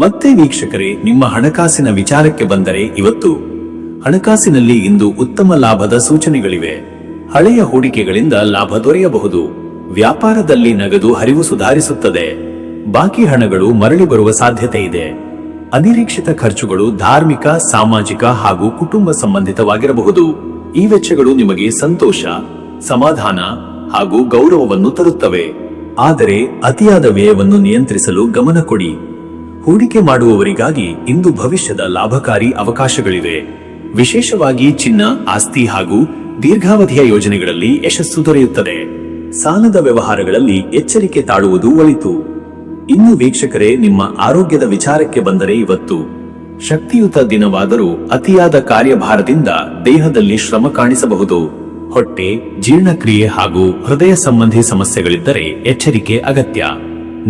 ಮತ್ತೆ ವೀಕ್ಷಕರೇ, ನಿಮ್ಮ ಹಣಕಾಸಿನ ವಿಚಾರಕ್ಕೆ ಬಂದರೆ, ಇವತ್ತು ಹಣಕಾಸಿನಲ್ಲಿ ಇಂದು ಉತ್ತಮ ಲಾಭದ ಸೂಚನೆಗಳಿವೆ. ಹಳೆಯ ಹೂಡಿಕೆಗಳಿಂದ ಲಾಭ ದೊರೆಯಬಹುದು. ವ್ಯಾಪಾರದಲ್ಲಿ ನಗದು ಹರಿವು ಸುಧಾರಿಸುತ್ತದೆ. ಬಾಕಿ ಹಣಗಳು ಮರಳಿ ಬರುವ ಸಾಧ್ಯತೆ ಇದೆ. ಅನಿರೀಕ್ಷಿತ ಖರ್ಚುಗಳು ಧಾರ್ಮಿಕ, ಸಾಮಾಜಿಕ ಹಾಗೂ ಕುಟುಂಬ ಸಂಬಂಧಿತವಾಗಿರಬಹುದು. ಈ ವೆಚ್ಚಗಳು ನಿಮಗೆ ಸಂತೋಷ, ಸಮಾಧಾನ ಹಾಗೂ ಗೌರವವನ್ನು ತರುತ್ತವೆ. ಆದರೆ ಅತಿಯಾದ ವ್ಯಯವನ್ನು ನಿಯಂತ್ರಿಸಲು ಗಮನ ಕೊಡಿ. ಹೂಡಿಕೆ ಮಾಡುವವರಿಗಾಗಿ ಇಂದು ಭವಿಷ್ಯದ ಲಾಭಕಾರಿ ಅವಕಾಶಗಳಿವೆ. ವಿಶೇಷವಾಗಿ ಚಿನ್ನ, ಆಸ್ತಿ ಹಾಗೂ ದೀರ್ಘಾವಧಿಯ ಯೋಜನೆಗಳಲ್ಲಿ ಯಶಸ್ಸು ದೊರೆಯುತ್ತದೆ. ಸಾಲದ ವ್ಯವಹಾರಗಳಲ್ಲಿ ಎಚ್ಚರಿಕೆ ತಾಳುವುದು ಒಳಿತು. ಇನ್ನು ವೀಕ್ಷಕರೇ, ನಿಮ್ಮ ಆರೋಗ್ಯದ ವಿಚಾರಕ್ಕೆ ಬಂದರೆ, ಇವತ್ತು ಶಕ್ತಿಯುತ ದಿನವಾದರೂ ಅತಿಯಾದ ಕಾರ್ಯಭಾರದಿಂದ ದೇಹದಲ್ಲಿ ಶ್ರಮ ಕಾಣಿಸಬಹುದು. ಹೊಟ್ಟೆ, ಜೀರ್ಣಕ್ರಿಯೆ ಹಾಗೂ ಹೃದಯ ಸಂಬಂಧಿ ಸಮಸ್ಯೆಗಳಿದ್ದರೆ ಎಚ್ಚರಿಕೆ ಅಗತ್ಯ.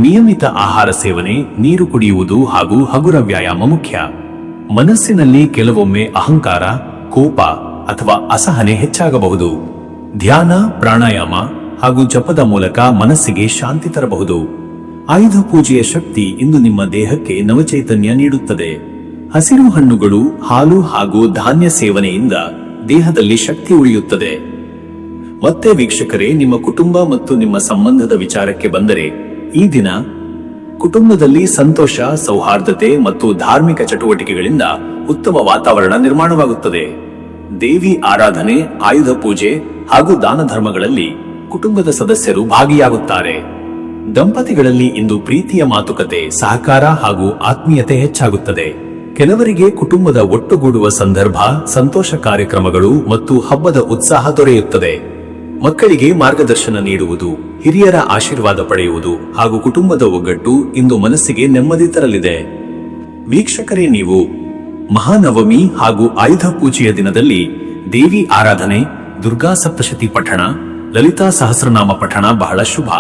ನಿಯಮಿತ ಆಹಾರ ಸೇವನೆ, ನೀರು ಕುಡಿಯುವುದು ಹಾಗೂ ಹಗುರ ವ್ಯಾಯಾಮ ಮುಖ್ಯ. ಮನಸ್ಸಿನಲ್ಲಿ ಕೆಲವೊಮ್ಮೆ ಅಹಂಕಾರ, ಕೋಪ ಅಥವಾ ಅಸಹನೆ ಹೆಚ್ಚಾಗಬಹುದು. ಧ್ಯಾನ, ಪ್ರಾಣಾಯಾಮ ಹಾಗೂ ಜಪದ ಮೂಲಕ ಮನಸ್ಸಿಗೆ ಶಾಂತಿ ತರಬಹುದು. ಆಯುಧ ಪೂಜೆಯ ಶಕ್ತಿ ಇಂದು ನಿಮ್ಮ ದೇಹಕ್ಕೆ ನವಚೈತನ್ಯ ನೀಡುತ್ತದೆ. ಹಸಿರು ಹಣ್ಣುಗಳು, ಹಾಲು ಹಾಗೂ ಧಾನ್ಯ ಸೇವನೆಯಿಂದ ದೇಹದಲ್ಲಿ ಶಕ್ತಿ ಉಳಿಯುತ್ತದೆ. ಮತ್ತೆ ವೀಕ್ಷಕರೇ, ನಿಮ್ಮ ಕುಟುಂಬ ಮತ್ತು ನಿಮ್ಮ ಸಂಬಂಧದ ವಿಚಾರಕ್ಕೆ ಬಂದರೆ, ಈ ದಿನ ಕುಟುಂಬದಲ್ಲಿ ಸಂತೋಷ, ಸೌಹಾರ್ದತೆ ಮತ್ತು ಧಾರ್ಮಿಕ ಚಟುವಟಿಕೆಗಳಿಂದ ಉತ್ತಮ ವಾತಾವರಣ ನಿರ್ಮಾಣವಾಗುತ್ತದೆ. ದೇವಿ ಆರಾಧನೆ, ಆಯುಧ ಪೂಜೆ ಹಾಗೂ ದಾನ ಧರ್ಮಗಳಲ್ಲಿ ಕುಟುಂಬದ ಸದಸ್ಯರು ಭಾಗಿಯಾಗುತ್ತಾರೆ. ದಂಪತಿಗಳಲ್ಲಿ ಇಂದು ಪ್ರೀತಿಯ ಮಾತುಕತೆ, ಸಹಕಾರ ಹಾಗೂ ಆತ್ಮೀಯತೆ ಹೆಚ್ಚಾಗುತ್ತದೆ. ಕೆಲವರಿಗೆ ಕುಟುಂಬದ ಒಟ್ಟುಗೂಡುವ ಸಂದರ್ಭ, ಸಂತೋಷ ಕಾರ್ಯಕ್ರಮಗಳು ಮತ್ತು ಹಬ್ಬದ ಉತ್ಸಾಹ ದೊರೆಯುತ್ತದೆ. ಮಕ್ಕಳಿಗೆ ಮಾರ್ಗದರ್ಶನ ನೀಡುವುದು, ಹಿರಿಯರ ಆಶೀರ್ವಾದ ಪಡೆಯುವುದು ಹಾಗೂ ಕುಟುಂಬದ ಒಗ್ಗಟ್ಟು ಇಂದು ಮನಸ್ಸಿಗೆ ನೆಮ್ಮದಿ ತರಲಿದೆ. ವೀಕ್ಷಕರೇ, ನೀವು ಮಹಾನವಮಿ ಹಾಗೂ ಆಯುಧ ಪೂಜೆಯ ದಿನದಲ್ಲಿ ದೇವಿ ಆರಾಧನೆ, ದುರ್ಗಾ ಸಪ್ತಶತಿ ಪಠಣ, ಲಲಿತಾ ಸಹಸ್ರನಾಮ ಪಠಣ ಬಹಳ ಶುಭ.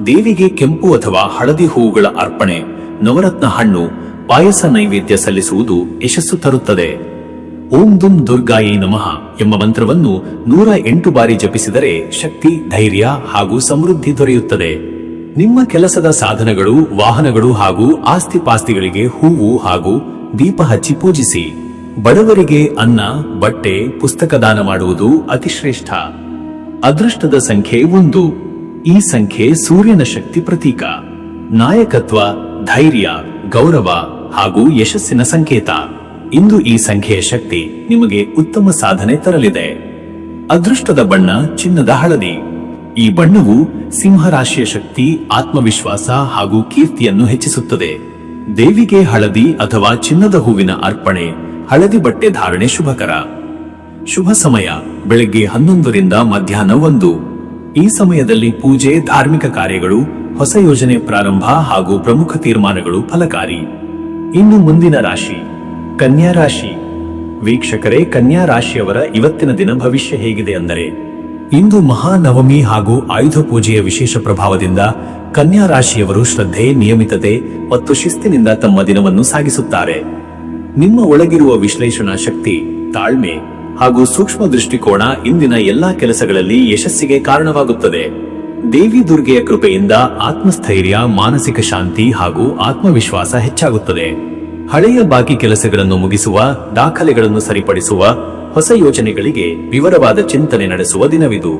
ದೇವಿಗೆ ಕೆಂಪು ಅಥವಾ ಹಳದಿ ಹೂವುಗಳ ಅರ್ಪಣೆ, ನವರತ್ನ ಹಣ್ಣು, ಪಾಯಸ ನೈವೇದ್ಯ ಸಲ್ಲಿಸುವುದು ಯಶಸ್ಸು ತರುತ್ತದೆ. ಓಂ ದುಂ ದುರ್ಗಾಯೈ ನಮಃ ಎಂಬ ಮಂತ್ರವನ್ನು 108 ಬಾರಿ ಜಪಿಸಿದರೆ ಶಕ್ತಿ, ಧೈರ್ಯ ಹಾಗೂ ಸಮೃದ್ಧಿ ದೊರೆಯುತ್ತದೆ. ನಿಮ್ಮ ಕೆಲಸದ ಸಾಧನಗಳು, ವಾಹನಗಳು ಹಾಗೂ ಆಸ್ತಿ ಪಾಸ್ತಿಗಳಿಗೆ ಹೂವು ಹಾಗೂ ದೀಪ ಹಚ್ಚಿ ಪೂಜಿಸಿ. ಬಡವರಿಗೆ ಅನ್ನ, ಬಟ್ಟೆ, ಪುಸ್ತಕ ದಾನ ಮಾಡುವುದು ಅತಿ ಶ್ರೇಷ್ಠ. ಅದೃಷ್ಟದ ಸಂಖ್ಯೆ 1. ಈ ಸಂಖ್ಯೆ ಸೂರ್ಯನ ಶಕ್ತಿ ಪ್ರತೀಕ. ನಾಯಕತ್ವ, ಧೈರ್ಯ, ಗೌರವ ಹಾಗೂ ಯಶಸ್ಸಿನ ಸಂಕೇತ. ಇಂದು ಈ ಸಂಖ್ಯೆಯ ಶಕ್ತಿ ನಿಮಗೆ ಉತ್ತಮ ಸಾಧನೆ ತರಲಿದೆ. ಅದೃಷ್ಟದ ಬಣ್ಣ ಚಿನ್ನದ ಹಳದಿ. ಈ ಬಣ್ಣವು ಸಿಂಹರಾಶಿಯ ಶಕ್ತಿ, ಆತ್ಮವಿಶ್ವಾಸ ಹಾಗೂ ಕೀರ್ತಿಯನ್ನು ಹೆಚ್ಚಿಸುತ್ತದೆ. ದೇವಿಗೆ ಹಳದಿ ಅಥವಾ ಚಿನ್ನದ ಹೂವಿನ ಅರ್ಪಣೆ, ಹಳದಿ ಬಟ್ಟೆ ಧಾರಣೆ ಶುಭಕರ. ಶುಭ ಸಮಯ ಬೆಳಗ್ಗೆ 11 ರಿಂದ ಮಧ್ಯಾಹ್ನ 1. ಈ ಸಮಯದಲ್ಲಿ ಪೂಜೆ, ಧಾರ್ಮಿಕ ಕಾರ್ಯಗಳು, ಹೊಸ ಯೋಜನೆ ಪ್ರಾರಂಭ ಹಾಗೂ ಪ್ರಮುಖ ತೀರ್ಮಾನಗಳು ಫಲಕಾರಿ. ಇನ್ನು ಮುಂದಿನ ರಾಶಿ ಕನ್ಯಾ ರಾಶಿ. ವೀಕ್ಷಕರೇ, ಕನ್ಯಾ ರಾಶಿಯವರ ಇವತ್ತಿನ ದಿನ ಭವಿಷ್ಯ ಹೇಗಿದೆ ಅಂದರೆ, ಇಂದು ಮಹಾನವಮಿ ಹಾಗೂ ಆಯುಧ ಪೂಜೆಯ ವಿಶೇಷ ಪ್ರಭಾವದಿಂದ ಕನ್ಯಾ ರಾಶಿಯವರು ಶ್ರದ್ಧೆ, ನಿಯಮಿತತೆ ಮತ್ತು ಶಿಸ್ತಿನಿಂದ ತಮ್ಮ ದಿನವನ್ನು ಸಾಗಿಸುತ್ತಾರೆ. ನಿಮ್ಮ ಒಳಗಿರುವ ವಿಶ್ಲೇಷಣಾ ಶಕ್ತಿ, ತಾಳ್ಮೆ ಹಾಗೂ ಸೂಕ್ಷ್ಮ ದೃಷ್ಟಿಕೋನ ಇಂದಿನ ಎಲ್ಲಾ ಕೆಲಸಗಳಲ್ಲಿ ಯಶಸ್ಸಿಗೆ ಕಾರಣವಾಗುತ್ತದೆ. ದೇವಿ ದುರ್ಗೆಯ ಕೃಪೆಯಿಂದ ಆತ್ಮಸ್ಥೈರ್ಯ, ಮಾನಸಿಕ ಶಾಂತಿ ಹಾಗೂ ಆತ್ಮವಿಶ್ವಾಸ ಹೆಚ್ಚಾಗುತ್ತದೆ. ಹಳೆಯ ಬಾಕಿ ಕೆಲಸಗಳನ್ನು ಮುಗಿಸುವ, ದಾಖಲೆಗಳನ್ನು ಸರಿಪಡಿಸುವ, ಹೊಸ ಯೋಜನೆಗಳಿಗೆ ವಿವರವಾದ ಚಿಂತನೆ ನಡೆಸುವ ದಿನವಿದು.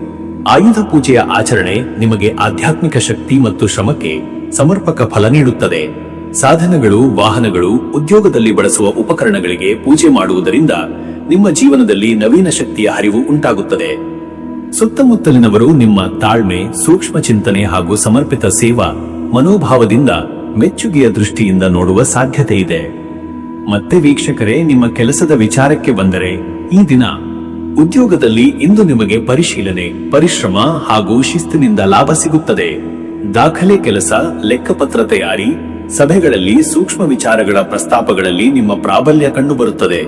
ಆಯುಧ ಪೂಜೆಯ ಆಚರಣೆ ನಿಮಗೆ ಆಧ್ಯಾತ್ಮಿಕ ಶಕ್ತಿ ಮತ್ತು ಶ್ರಮಕ್ಕೆ ಸಮರ್ಪಕ ಫಲ ನೀಡುತ್ತದೆ. ಸಾಧನಗಳು, ವಾಹನಗಳು, ಉದ್ಯೋಗದಲ್ಲಿ ಬಳಸುವ ಉಪಕರಣಗಳಿಗೆ ಪೂಜೆ ಮಾಡುವುದರಿಂದ ನಿಮ್ಮ ಜೀವನದಲ್ಲಿ ನವೀನ ಶಕ್ತಿಯ ಹರಿವು ಉಂಟಾಗುತ್ತದೆ. ಸುತ್ತಮುತ್ತಲಿನವರು ನಿಮ್ಮ ತಾಳ್ಮೆ, ಸೂಕ್ಷ್ಮ ಚಿಂತನೆ ಹಾಗೂ ಸಮರ್ಪಿತ ಸೇವಾ ಮನೋಭಾವದಿಂದ ಮೆಚ್ಚುಗೆಯ ದೃಷ್ಟಿಯಿಂದ ನೋಡುವ ಸಾಧ್ಯತೆ ಇದೆ. ಮತ್ತೆ ವೀಕ್ಷಕರೇ, ನಿಮ್ಮ ಕೆಲಸದ ವಿಚಾರಕ್ಕೆ ಬಂದರೆ, ಈ ದಿನ ಉದ್ಯೋಗದಲ್ಲಿ ಇಂದು ನಿಮಗೆ ಪರಿಶೀಲನೆ, ಪರಿಶ್ರಮ ಹಾಗೂ ಶಿಸ್ತಿನಿಂದ ಲಾಭ ಸಿಗುತ್ತದೆ. ದಾಖಲೆ ಕೆಲಸ, ಲೆಕ್ಕಪತ್ರ ತಯಾರಿ, ಸಭೆಗಳಲ್ಲಿ ಸೂಕ್ಷ್ಮ ವಿಚಾರಗಳ ಪ್ರಸ್ತಾಪಗಳಲ್ಲಿ ನಿಮ್ಮ ಪ್ರಾಬಲ್ಯ ಕಂಡುಬರುತ್ತದೆ.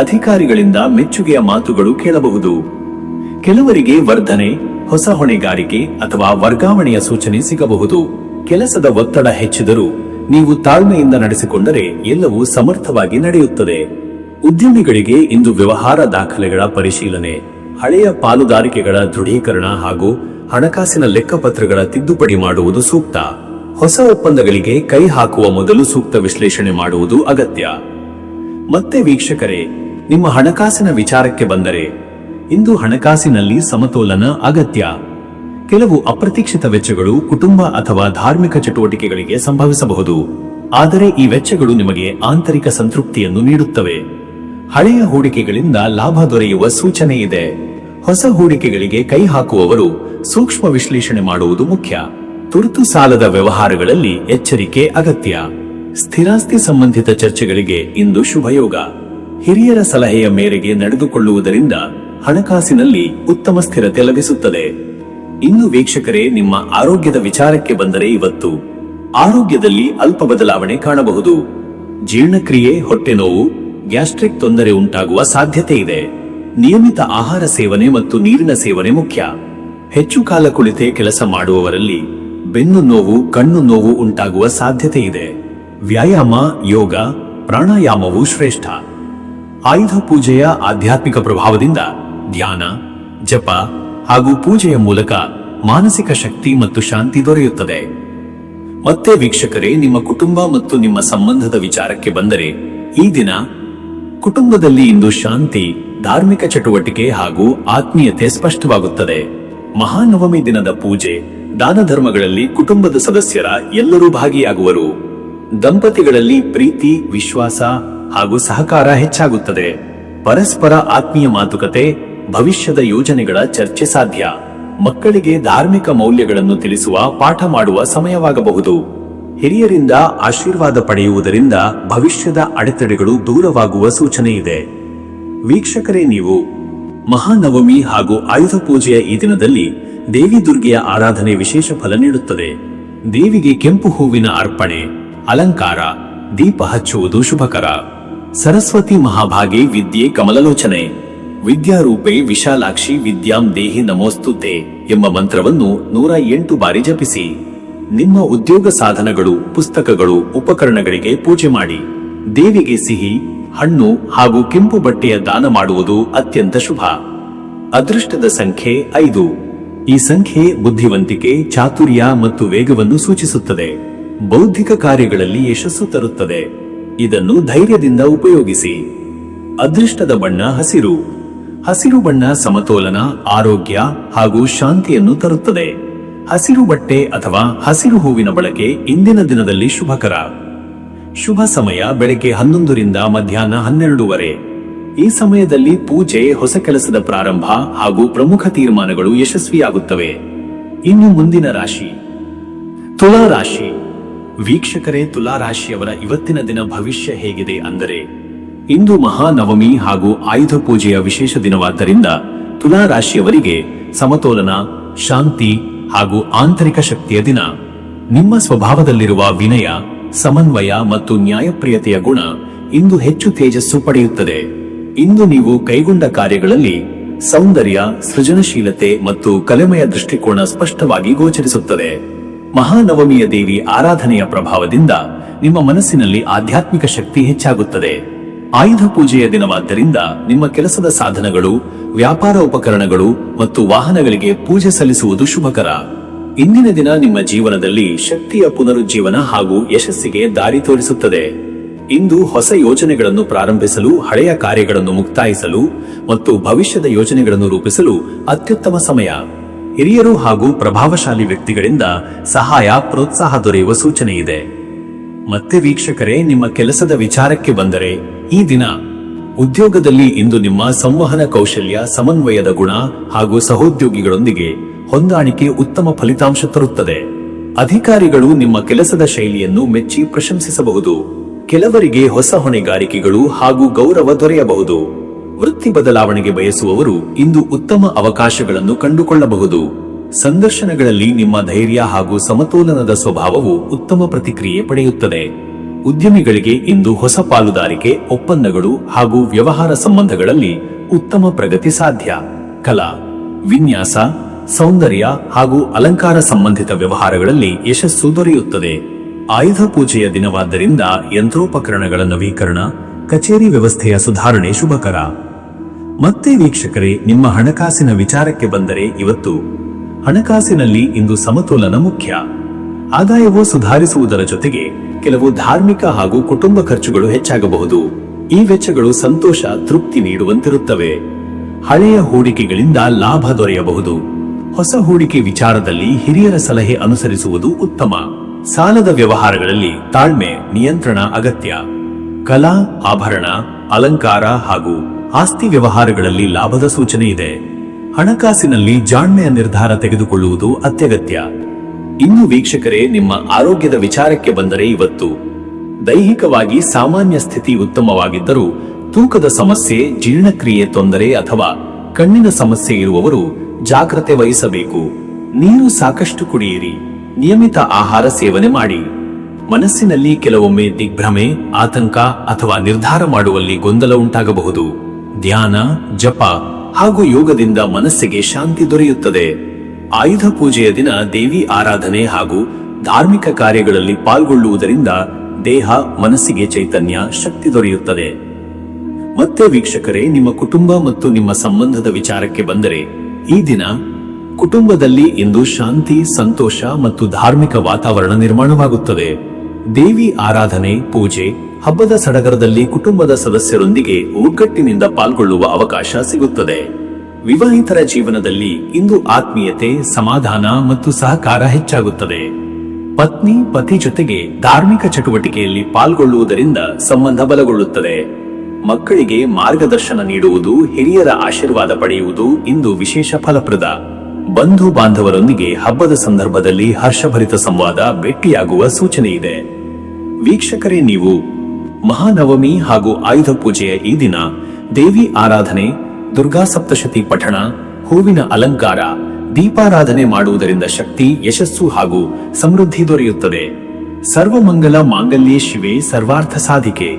ಅಧಿಕಾರಿಗಳಿಂದ ಮೆಚ್ಚುಗೆಯ ಮಾತುಗಳು ಕೇಳಬಹುದು. ಕೆಲವರಿಗೆ ವರ್ಧನೆ, ಹೊಸ ಹೊಣೆಗಾರಿಕೆ ಅಥವಾ ವರ್ಗಾವಣೆಯ ಸೂಚನೆ ಸಿಗಬಹುದು. ಕೆಲಸದ ಒತ್ತಡ ಹೆಚ್ಚಿದರೂ ನೀವು ತಾಳ್ಮೆಯಿಂದ ನಡೆಸಿಕೊಂಡರೆ ಎಲ್ಲವೂ ಸಮರ್ಥವಾಗಿ ನಡೆಯುತ್ತದೆ. ಉದ್ಯಮಿಗಳಿಗೆ ಇಂದು ವ್ಯವಹಾರ ದಾಖಲೆಗಳ ಪರಿಶೀಲನೆ, ಹಳೆಯ ಪಾಲುದಾರಿಕೆಗಳ ದೃಢೀಕರಣ ಹಾಗೂ ಹಣಕಾಸಿನ ಲೆಕ್ಕಪತ್ರಗಳ ತಿದ್ದುಪಡಿ ಮಾಡುವುದು ಸೂಕ್ತ. ಹೊಸ ಒಪ್ಪಂದಗಳಿಗೆ ಕೈ ಹಾಕುವ ಮೊದಲು ಸೂಕ್ತ ವಿಶ್ಲೇಷಣೆ ಮಾಡುವುದು ಅಗತ್ಯ. ಮತ್ತೆ ವೀಕ್ಷಕರೇ, ನಿಮ್ಮ ಹಣಕಾಸಿನ ವಿಚಾರಕ್ಕೆ ಬಂದರೆ, ಇಂದು ಹಣಕಾಸಿನಲ್ಲಿ ಸಮತೋಲನ ಅಗತ್ಯ. ಕೆಲವು ಅಪ್ರತೀಕ್ಷಿತ ವೆಚ್ಚಗಳು ಕುಟುಂಬ ಅಥವಾ ಧಾರ್ಮಿಕ ಚಟುವಟಿಕೆಗಳಿಗೆ ಸಂಭವಿಸಬಹುದು, ಆದರೆ ಈ ವೆಚ್ಚಗಳು ನಿಮಗೆ ಆಂತರಿಕ ಸಂತೃಪ್ತಿಯನ್ನು ನೀಡುತ್ತವೆ. ಹಳೆಯ ಹೂಡಿಕೆಗಳಿಂದ ಲಾಭ ದೊರೆಯುವ ಸೂಚನೆ ಇದೆ. ಹೊಸ ಹೂಡಿಕೆಗಳಿಗೆ ಕೈ ಹಾಕುವವರು ಸೂಕ್ಷ್ಮ ವಿಶ್ಲೇಷಣೆ ಮಾಡುವುದು ಮುಖ್ಯ. ತುರ್ತು ಸಾಲದ ವ್ಯವಹಾರಗಳಲ್ಲಿ ಎಚ್ಚರಿಕೆ ಅಗತ್ಯ. ಸ್ಥಿರಾಸ್ತಿ ಸಂಬಂಧಿತ ಚರ್ಚೆಗಳಿಗೆ ಇಂದು ಶುಭಯೋಗ. ಹಿರಿಯರ ಸಲಹೆಯ ಮೇರೆಗೆ ನಡೆದುಕೊಳ್ಳುವುದರಿಂದ ಹಣಕಾಸಿನಲ್ಲಿ ಉತ್ತಮ ಸ್ಥಿರತೆ ಲಭಿಸುತ್ತದೆ. ಇನ್ನು ವೀಕ್ಷಕರೇ, ನಿಮ್ಮ ಆರೋಗ್ಯದ ವಿಚಾರಕ್ಕೆ ಬಂದರೆ ಇವತ್ತು ಆರೋಗ್ಯದಲ್ಲಿ ಅಲ್ಪ ಬದಲಾವಣೆ ಕಾಣಬಹುದು. ಜೀರ್ಣಕ್ರಿಯೆ, ಹೊಟ್ಟೆ ನೋವು, ಗ್ಯಾಸ್ಟ್ರಿಕ್ ತೊಂದರೆ ಉಂಟಾಗುವ ಸಾಧ್ಯತೆ ಇದೆ. ನಿಯಮಿತ ಆಹಾರ ಸೇವನೆ ಮತ್ತು ನೀರಿನ ಸೇವನೆ ಮುಖ್ಯ. ಹೆಚ್ಚು ಕಾಲ ಕುಳಿತೇ ಕೆಲಸ ಮಾಡುವವರಲ್ಲಿ ಬೆನ್ನು ನೋವು, ಕಣ್ಣು ನೋವು ಉಂಟಾಗುವ ಸಾಧ್ಯತೆ ಇದೆ. ವ್ಯಾಯಾಮ, ಯೋಗ, ಪ್ರಾಣಾಯಾಮವು ಶ್ರೇಷ್ಠ. ಆಯುಧ ಪೂಜೆಯ ಆಧ್ಯಾತ್ಮಿಕ ಪ್ರಭಾವದಿಂದ ಧ್ಯಾನ, ಜಪ ಹಾಗೂ ಪೂಜೆಯ ಮೂಲಕ ಮಾನಸಿಕ ಶಕ್ತಿ ಮತ್ತು ಶಾಂತಿ ದೊರೆಯುತ್ತದೆ. ಮತ್ತೆ ವೀಕ್ಷಕರೇ, ನಿಮ್ಮ ಕುಟುಂಬ ಮತ್ತು ನಿಮ್ಮ ಸಂಬಂಧದ ವಿಚಾರಕ್ಕೆ ಬಂದರೆ, ಈ ದಿನ ಕುಟುಂಬದಲ್ಲಿ ಇಂದು ಶಾಂತಿ, ಧಾರ್ಮಿಕ ಚಟುವಟಿಕೆ ಹಾಗೂ ಆತ್ಮೀಯತೆ ಸ್ಪಷ್ಟವಾಗುತ್ತದೆ. ಮಹಾನವಮಿ ದಿನದ ಪೂಜೆ, ದಾನ ಧರ್ಮಗಳಲ್ಲಿ ಕುಟುಂಬದ ಸದಸ್ಯರ ಎಲ್ಲರೂ ಭಾಗಿಯಾಗುವರು. ದಂಪತಿಗಳಲ್ಲಿ ಪ್ರೀತಿ, ವಿಶ್ವಾಸ ಹಾಗೂ ಸಹಕಾರ ಹೆಚ್ಚಾಗುತ್ತದೆ. ಪರಸ್ಪರ ಆತ್ಮೀಯ ಮಾತುಕತೆ, ಭವಿಷ್ಯದ ಯೋಜನೆಗಳ ಚರ್ಚೆ ಸಾಧ್ಯ. ಮಕ್ಕಳಿಗೆ ಧಾರ್ಮಿಕ ಮೌಲ್ಯಗಳನ್ನು ತಿಳಿಸುವ ಪಾಠ ಮಾಡುವ ಸಮಯವಾಗಬಹುದು. ಹಿರಿಯರಿಂದ ಆಶೀರ್ವಾದ ಪಡೆಯುವುದರಿಂದ ಭವಿಷ್ಯದ ಅಡೆತಡೆಗಳು ದೂರವಾಗುವ ಸೂಚನೆ ಇದೆ. ವೀಕ್ಷಕರೇ, ನೀವು ಮಹಾನವಮಿ ಹಾಗೂ ಆಯುಧ ಪೂಜೆಯ ಈ ದಿನದಲ್ಲಿ ದೇವಿ ದುರ್ಗೆಯ ಆರಾಧನೆ ವಿಶೇಷ ಫಲ ನೀಡುತ್ತದೆ. ದೇವಿಗೆ ಕೆಂಪು ಹೂವಿನ ಅರ್ಪಣೆ, ಅಲಂಕಾರ, ದೀಪ ಹಚ್ಚುವುದು ಶುಭಕರ. ಸರಸ್ವತಿ ಮಹಾಭಾಗೆ ವಿದ್ಯೆ ಕಮಲಲೋಚನೆ, ವಿದ್ಯಾರೂಪೆ ವಿಶಾಲಾಕ್ಷಿ ವಿದ್ಯಾಂ ದೇಹಿ ನಮೋಸ್ತುತೆ ಎಂಬ ಮಂತ್ರವನ್ನು 108 ಬಾರಿ ಜಪಿಸಿ. ನಿಮ್ಮ ಉದ್ಯೋಗ ಸಾಧನಗಳು, ಪುಸ್ತಕಗಳು, ಉಪಕರಣಗಳಿಗೆ ಪೂಜೆ ಮಾಡಿ. ದೇವಿಗೆ ಸಿಹಿ, ಹಣ್ಣು ಹಾಗೂ ಕೆಂಪು ಬಟ್ಟೆಯ ದಾನ ಮಾಡುವುದು ಅತ್ಯಂತ ಶುಭ. ಅದೃಷ್ಟದ ಸಂಖ್ಯೆ 5. ಈ ಸಂಖ್ಯೆ ಬುದ್ಧಿವಂತಿಕೆ, ಚಾತುರ್ಯ ಮತ್ತು ವೇಗವನ್ನು ಸೂಚಿಸುತ್ತದೆ. ಬೌದ್ಧಿಕ ಕಾರ್ಯಗಳಲ್ಲಿ ಯಶಸ್ಸು ತರುತ್ತದೆ. ಇದನ್ನು ಧೈರ್ಯದಿಂದ ಉಪಯೋಗಿಸಿ. ಅದೃಷ್ಟದ ಬಣ್ಣ ಹಸಿರು. ಹಸಿರು ಬಣ್ಣ ಸಮತೋಲನ, ಆರೋಗ್ಯ ಹಾಗೂ ಶಾಂತಿಯನ್ನು ತರುತ್ತದೆ. ಹಸಿರು ಬಟ್ಟೆ ಅಥವಾ ಹಸಿರು ಹೂವಿನ ಬಳಕೆ ಇಂದಿನ ದಿನದಲ್ಲಿ ಶುಭಕರ. ಶುಭ ಸಮಯ ಬೆಳಗ್ಗೆ 11 ರಿಂದ ಮಧ್ಯಾಹ್ನ 12:15. ಈ ಸಮಯದಲ್ಲಿ ಪೂಜೆ, ಹೊಸ ಕೆಲಸದ ಪ್ರಾರಂಭ ಹಾಗೂ ಪ್ರಮುಖ ತೀರ್ಮಾನಗಳು ಯಶಸ್ವಿಯಾಗುತ್ತವೆ. ಇನ್ನು ಮುಂದಿನ ರಾಶಿ ತುಲಾ ರಾಶಿ. ವೀಕ್ಷಕರೇ, ತುಲಾ ರಾಶಿಯವರ ಇವತ್ತಿನ ದಿನ ಭವಿಷ್ಯ ಹೇಗಿದೆ ಅಂದರೆ, ಇಂದು ಮಹಾನವಮಿ ಹಾಗೂ ಆಯುಧ ಪೂಜೆಯ ವಿಶೇಷ ದಿನವಾದ್ದರಿಂದ ತುಲಾ ರಾಶಿಯವರಿಗೆ ಸಮತೋಲನ, ಶಾಂತಿ ಹಾಗೂ ಆಂತರಿಕ ಶಕ್ತಿಯ ದಿನ. ನಿಮ್ಮ ಸ್ವಭಾವದಲ್ಲಿರುವ ವಿನಯ, ಸಮನ್ವಯ ಮತ್ತು ನ್ಯಾಯಪ್ರಿಯತೆಯ ಗುಣ ಇಂದು ಹೆಚ್ಚು ತೇಜಸ್ಸು ಪಡೆಯುತ್ತದೆ. ಇಂದು ನೀವು ಕೈಗೊಂಡ ಕಾರ್ಯಗಳಲ್ಲಿ ಸೌಂದರ್ಯ, ಸೃಜನಶೀಲತೆ ಮತ್ತು ಕಲೆಮಯ ದೃಷ್ಟಿಕೋನ ಸ್ಪಷ್ಟವಾಗಿ ಗೋಚರಿಸುತ್ತದೆ. ಮಹಾನವಮಿಯ ದೇವಿ ಆರಾಧನೆಯ ಪ್ರಭಾವದಿಂದ ನಿಮ್ಮ ಮನಸ್ಸಿನಲ್ಲಿ ಆಧ್ಯಾತ್ಮಿಕ ಶಕ್ತಿ ಹೆಚ್ಚಾಗುತ್ತದೆ. ಆಯುಧ ಪೂಜೆಯ ದಿನವಾದ್ದರಿಂದ ನಿಮ್ಮ ಕೆಲಸದ ಸಾಧನಗಳು, ವ್ಯಾಪಾರ ಉಪಕರಣಗಳು ಮತ್ತು ವಾಹನಗಳಿಗೆ ಪೂಜೆ ಸಲ್ಲಿಸುವುದು ಶುಭಕರ. ಇಂದಿನ ದಿನ ನಿಮ್ಮ ಜೀವನದಲ್ಲಿ ಶಕ್ತಿಯ ಪುನರುಜ್ಜೀವನ ಹಾಗೂ ಯಶಸ್ಸಿಗೆ ದಾರಿ ತೋರಿಸುತ್ತದೆ. ಇಂದು ಹೊಸ ಯೋಜನೆಗಳನ್ನು ಪ್ರಾರಂಭಿಸಲು, ಹಳೆಯ ಕಾರ್ಯಗಳನ್ನು ಮುಕ್ತಾಯಿಸಲು ಮತ್ತು ಭವಿಷ್ಯದ ಯೋಜನೆಗಳನ್ನು ರೂಪಿಸಲು ಅತ್ಯುತ್ತಮ ಸಮಯ. ಹಿರಿಯರು ಹಾಗೂ ಪ್ರಭಾವಶಾಲಿ ವ್ಯಕ್ತಿಗಳಿಂದ ಸಹಾಯ, ಪ್ರೋತ್ಸಾಹ ದೊರೆಯುವ ಸೂಚನೆ ಇದೆ. ಮತ್ತೆ ವೀಕ್ಷಕರೇ, ನಿಮ್ಮ ಕೆಲಸದ ವಿಚಾರಕ್ಕೆ ಬಂದರೆ, ಈ ದಿನ ಉದ್ಯೋಗದಲ್ಲಿ ಇಂದು ನಿಮ್ಮ ಸಂವಹನ ಕೌಶಲ್ಯ, ಸಮನ್ವಯದ ಗುಣ ಹಾಗೂ ಸಹೋದ್ಯೋಗಿಗಳೊಂದಿಗೆ ಹೊಂದಾಣಿಕೆ ಉತ್ತಮ ಫಲಿತಾಂಶ ತರುತ್ತದೆ. ಅಧಿಕಾರಿಗಳು ನಿಮ್ಮ ಕೆಲಸದ ಶೈಲಿಯನ್ನು ಮೆಚ್ಚಿ ಪ್ರಶಂಸಿಸಬಹುದು. ಕೆಲವರಿಗೆ ಹೊಸ ಹೊಣೆಗಾರಿಕೆಗಳು ಹಾಗೂ ಗೌರವ ದೊರೆಯಬಹುದು. ವೃತ್ತಿ ಬದಲಾವಣೆಗೆ ಬಯಸುವವರು ಇಂದು ಉತ್ತಮ ಅವಕಾಶಗಳನ್ನು ಕಂಡುಕೊಳ್ಳಬಹುದು. ಸಂದರ್ಶನಗಳಲ್ಲಿ ನಿಮ್ಮ ಧೈರ್ಯ ಹಾಗೂ ಸಮತೋಲನದ ಸ್ವಭಾವವು ಉತ್ತಮ ಪ್ರತಿಕ್ರಿಯೆ ಪಡೆಯುತ್ತದೆ. ಉದ್ಯಮಿಗಳಿಗೆ ಇಂದು ಹೊಸ ಪಾಲುದಾರಿಕೆ, ಒಪ್ಪಂದಗಳು ಹಾಗೂ ವ್ಯವಹಾರ ಸಂಬಂಧಗಳಲ್ಲಿ ಉತ್ತಮ ಪ್ರಗತಿ ಸಾಧ್ಯ. ಕಲಾ, ವಿನ್ಯಾಸ, ಸೌಂದರ್ಯ ಹಾಗೂ ಅಲಂಕಾರ ಸಂಬಂಧಿತ ವ್ಯವಹಾರಗಳಲ್ಲಿ ಯಶಸ್ಸು ದೊರೆಯುತ್ತದೆ. ಆಯುಧ ಪೂಜೆಯ ದಿನವಾದ್ದರಿಂದ ಯಂತ್ರೋಪಕರಣಗಳ ನವೀಕರಣ, ಕಚೇರಿ ವ್ಯವಸ್ಥೆಯ ಸುಧಾರಣೆ ಶುಭಕರ. ಮತ್ತೆ ವೀಕ್ಷಕರೇ, ನಿಮ್ಮ ಹಣಕಾಸಿನ ವಿಚಾರಕ್ಕೆ ಬಂದರೆ, ಇವತ್ತು ಹಣಕಾಸಿನಲ್ಲಿ ಇಂದು ಸಮತೋಲನ ಮುಖ್ಯ. ಆದಾಯವು ಸುಧಾರಿಸುವುದರ ಜೊತೆಗೆ ಕೆಲವು ಧಾರ್ಮಿಕ ಹಾಗೂ ಕುಟುಂಬ ಖರ್ಚುಗಳು ಹೆಚ್ಚಾಗಬಹುದು. ಈ ವೆಚ್ಚಗಳು ಸಂತೋಷ, ತೃಪ್ತಿ ನೀಡುವಂತಿರುತ್ತವೆ. ಹಳೆಯ ಹೂಡಿಕೆಗಳಿಂದ ಲಾಭ ದೊರೆಯಬಹುದು. ಹೊಸ ಹೂಡಿಕೆ ವಿಚಾರದಲ್ಲಿ ಹಿರಿಯರ ಸಲಹೆ ಅನುಸರಿಸುವುದು ಉತ್ತಮ. ಸಾಲದ ವ್ಯವಹಾರಗಳಲ್ಲಿ ತಾಳ್ಮೆ, ನಿಯಂತ್ರಣ ಅಗತ್ಯ. ಕಲಾ, ಆಭರಣ, ಅಲಂಕಾರ ಹಾಗೂ ಆಸ್ತಿ ವ್ಯವಹಾರಗಳಲ್ಲಿ ಲಾಭದ ಸೂಚನೆ ಇದೆ. ಹಣಕಾಸಿನಲ್ಲಿ ಜಾಣ್ಮೆಯ ನಿರ್ಧಾರ ತೆಗೆದುಕೊಳ್ಳುವುದು ಅತ್ಯಗತ್ಯ. ಇನ್ನು ವೀಕ್ಷಕರೇ, ನಿಮ್ಮ ಆರೋಗ್ಯದ ವಿಚಾರಕ್ಕೆ ಬಂದರೆ, ಇವತ್ತು ದೈಹಿಕವಾಗಿ ಸಾಮಾನ್ಯ ಸ್ಥಿತಿ ಉತ್ತಮವಾಗಿದ್ದರೂ ತೂಕದ ಸಮಸ್ಯೆ, ಜೀರ್ಣಕ್ರಿಯೆ ತೊಂದರೆ ಅಥವಾ ಕಣ್ಣಿನ ಸಮಸ್ಯೆ ಇರುವವರು ಜಾಗ್ರತೆ ವಹಿಸಬೇಕು. ನೀರು ಸಾಕಷ್ಟು ಕುಡಿಯಿರಿ. ನಿಯಮಿತ ಆಹಾರ ಸೇವನೆ ಮಾಡಿ. ಮನಸ್ಸಿನಲ್ಲಿ ಕೆಲವೊಮ್ಮೆ ದಿಗ್ಭ್ರಮೆ, ಆತಂಕ ಅಥವಾ ನಿರ್ಧಾರ ಮಾಡುವಲ್ಲಿ ಗೊಂದಲ ಉಂಟಾಗಬಹುದು. ಧ್ಯಾನ, ಜಪ ಹಾಗೂ ಯೋಗದಿಂದ ಮನಸ್ಸಿಗೆ ಶಾಂತಿ ದೊರೆಯುತ್ತದೆ. ಆಯುಧ ಪೂಜೆಯ ದಿನ ದೇವಿ ಆರಾಧನೆ ಹಾಗೂ ಧಾರ್ಮಿಕ ಕಾರ್ಯಗಳಲ್ಲಿ ಪಾಲ್ಗೊಳ್ಳುವುದರಿಂದ ದೇಹ, ಮನಸ್ಸಿಗೆ ಚೈತನ್ಯ, ಶಕ್ತಿ ದೊರೆಯುತ್ತದೆ. ಮತ್ತೆ ವೀಕ್ಷಕರೇ, ನಿಮ್ಮ ಕುಟುಂಬ ಮತ್ತು ನಿಮ್ಮ ಸಂಬಂಧದ ವಿಚಾರಕ್ಕೆ ಬಂದರೆ, ಈ ದಿನ ಕುಟುಂಬದಲ್ಲಿ ಇಂದು ಶಾಂತಿ, ಸಂತೋಷ ಮತ್ತು ಧಾರ್ಮಿಕ ವಾತಾವರಣ ನಿರ್ಮಾಣವಾಗುತ್ತದೆ. ದೇವಿ ಆರಾಧನೆ, ಪೂಜೆ, ಹಬ್ಬದ ಸಡಗರದಲ್ಲಿ ಕುಟುಂಬದ ಸದಸ್ಯರೊಂದಿಗೆ ಒಗ್ಗಟ್ಟಿನಿಂದ ಪಾಲ್ಗೊಳ್ಳುವ ಅವಕಾಶ ಸಿಗುತ್ತದೆ. ವಿವಾಹಿತರ ಜೀವನದಲ್ಲಿ ಇಂದು ಆತ್ಮೀಯತೆ, ಸಮಾಧಾನ ಮತ್ತು ಸಹಕಾರ ಹೆಚ್ಚಾಗುತ್ತದೆ. ಪತ್ನಿ, ಪತಿ ಜೊತೆಗೆ ಧಾರ್ಮಿಕ ಚಟುವಟಿಕೆಯಲ್ಲಿ ಪಾಲ್ಗೊಳ್ಳುವುದರಿಂದ ಸಂಬಂಧ ಬಲಗೊಳ್ಳುತ್ತದೆ. ಮಕ್ಕಳಿಗೆ ಮಾರ್ಗದರ್ಶನ ನೀಡುವುದು, ಹಿರಿಯರ ಆಶೀರ್ವಾದ ಪಡೆಯುವುದು ಇಂದು ವಿಶೇಷ ಫಲಪ್ರದ. ಬಂಧು ಬಾಂಧವರೊಂದಿಗೆ ಹಬ್ಬದ ಸಂದರ್ಭದಲ್ಲಿ ಹರ್ಷಭರಿತ ಸಂವಾದ, ಭೇಟಿಯಾಗುವ ಸೂಚನೆ ಇದೆ. ವೀಕ್ಷಕರೇ, ನೀವು ಮಹಾನವಮಿ ಹಾಗೂ ಆಯುಧ ಪೂಜೆಯ ಈ ದಿನ ದೇವಿ ಆರಾಧನೆ, ದುರ್ಗಾ ಸಪ್ತಶತಿ ಪಠಣ, ಹೂವಿನ ಅಲಂಕಾರ, ದೀಪಾರಾಧನೆ ಮಾಡುವುದರಿಂದ ಶಕ್ತಿ, ಯಶಸ್ಸು ಹಾಗೂ ಸಮೃದ್ಧಿ ದೊರೆಯುತ್ತದೆ. ಸರ್ವಮಂಗಲ ಮಾಂಗಲ್ಯೆ ಶಿವೆ ಸರ್ವಾರ್ಥ ಸಾಧಿಕೆ,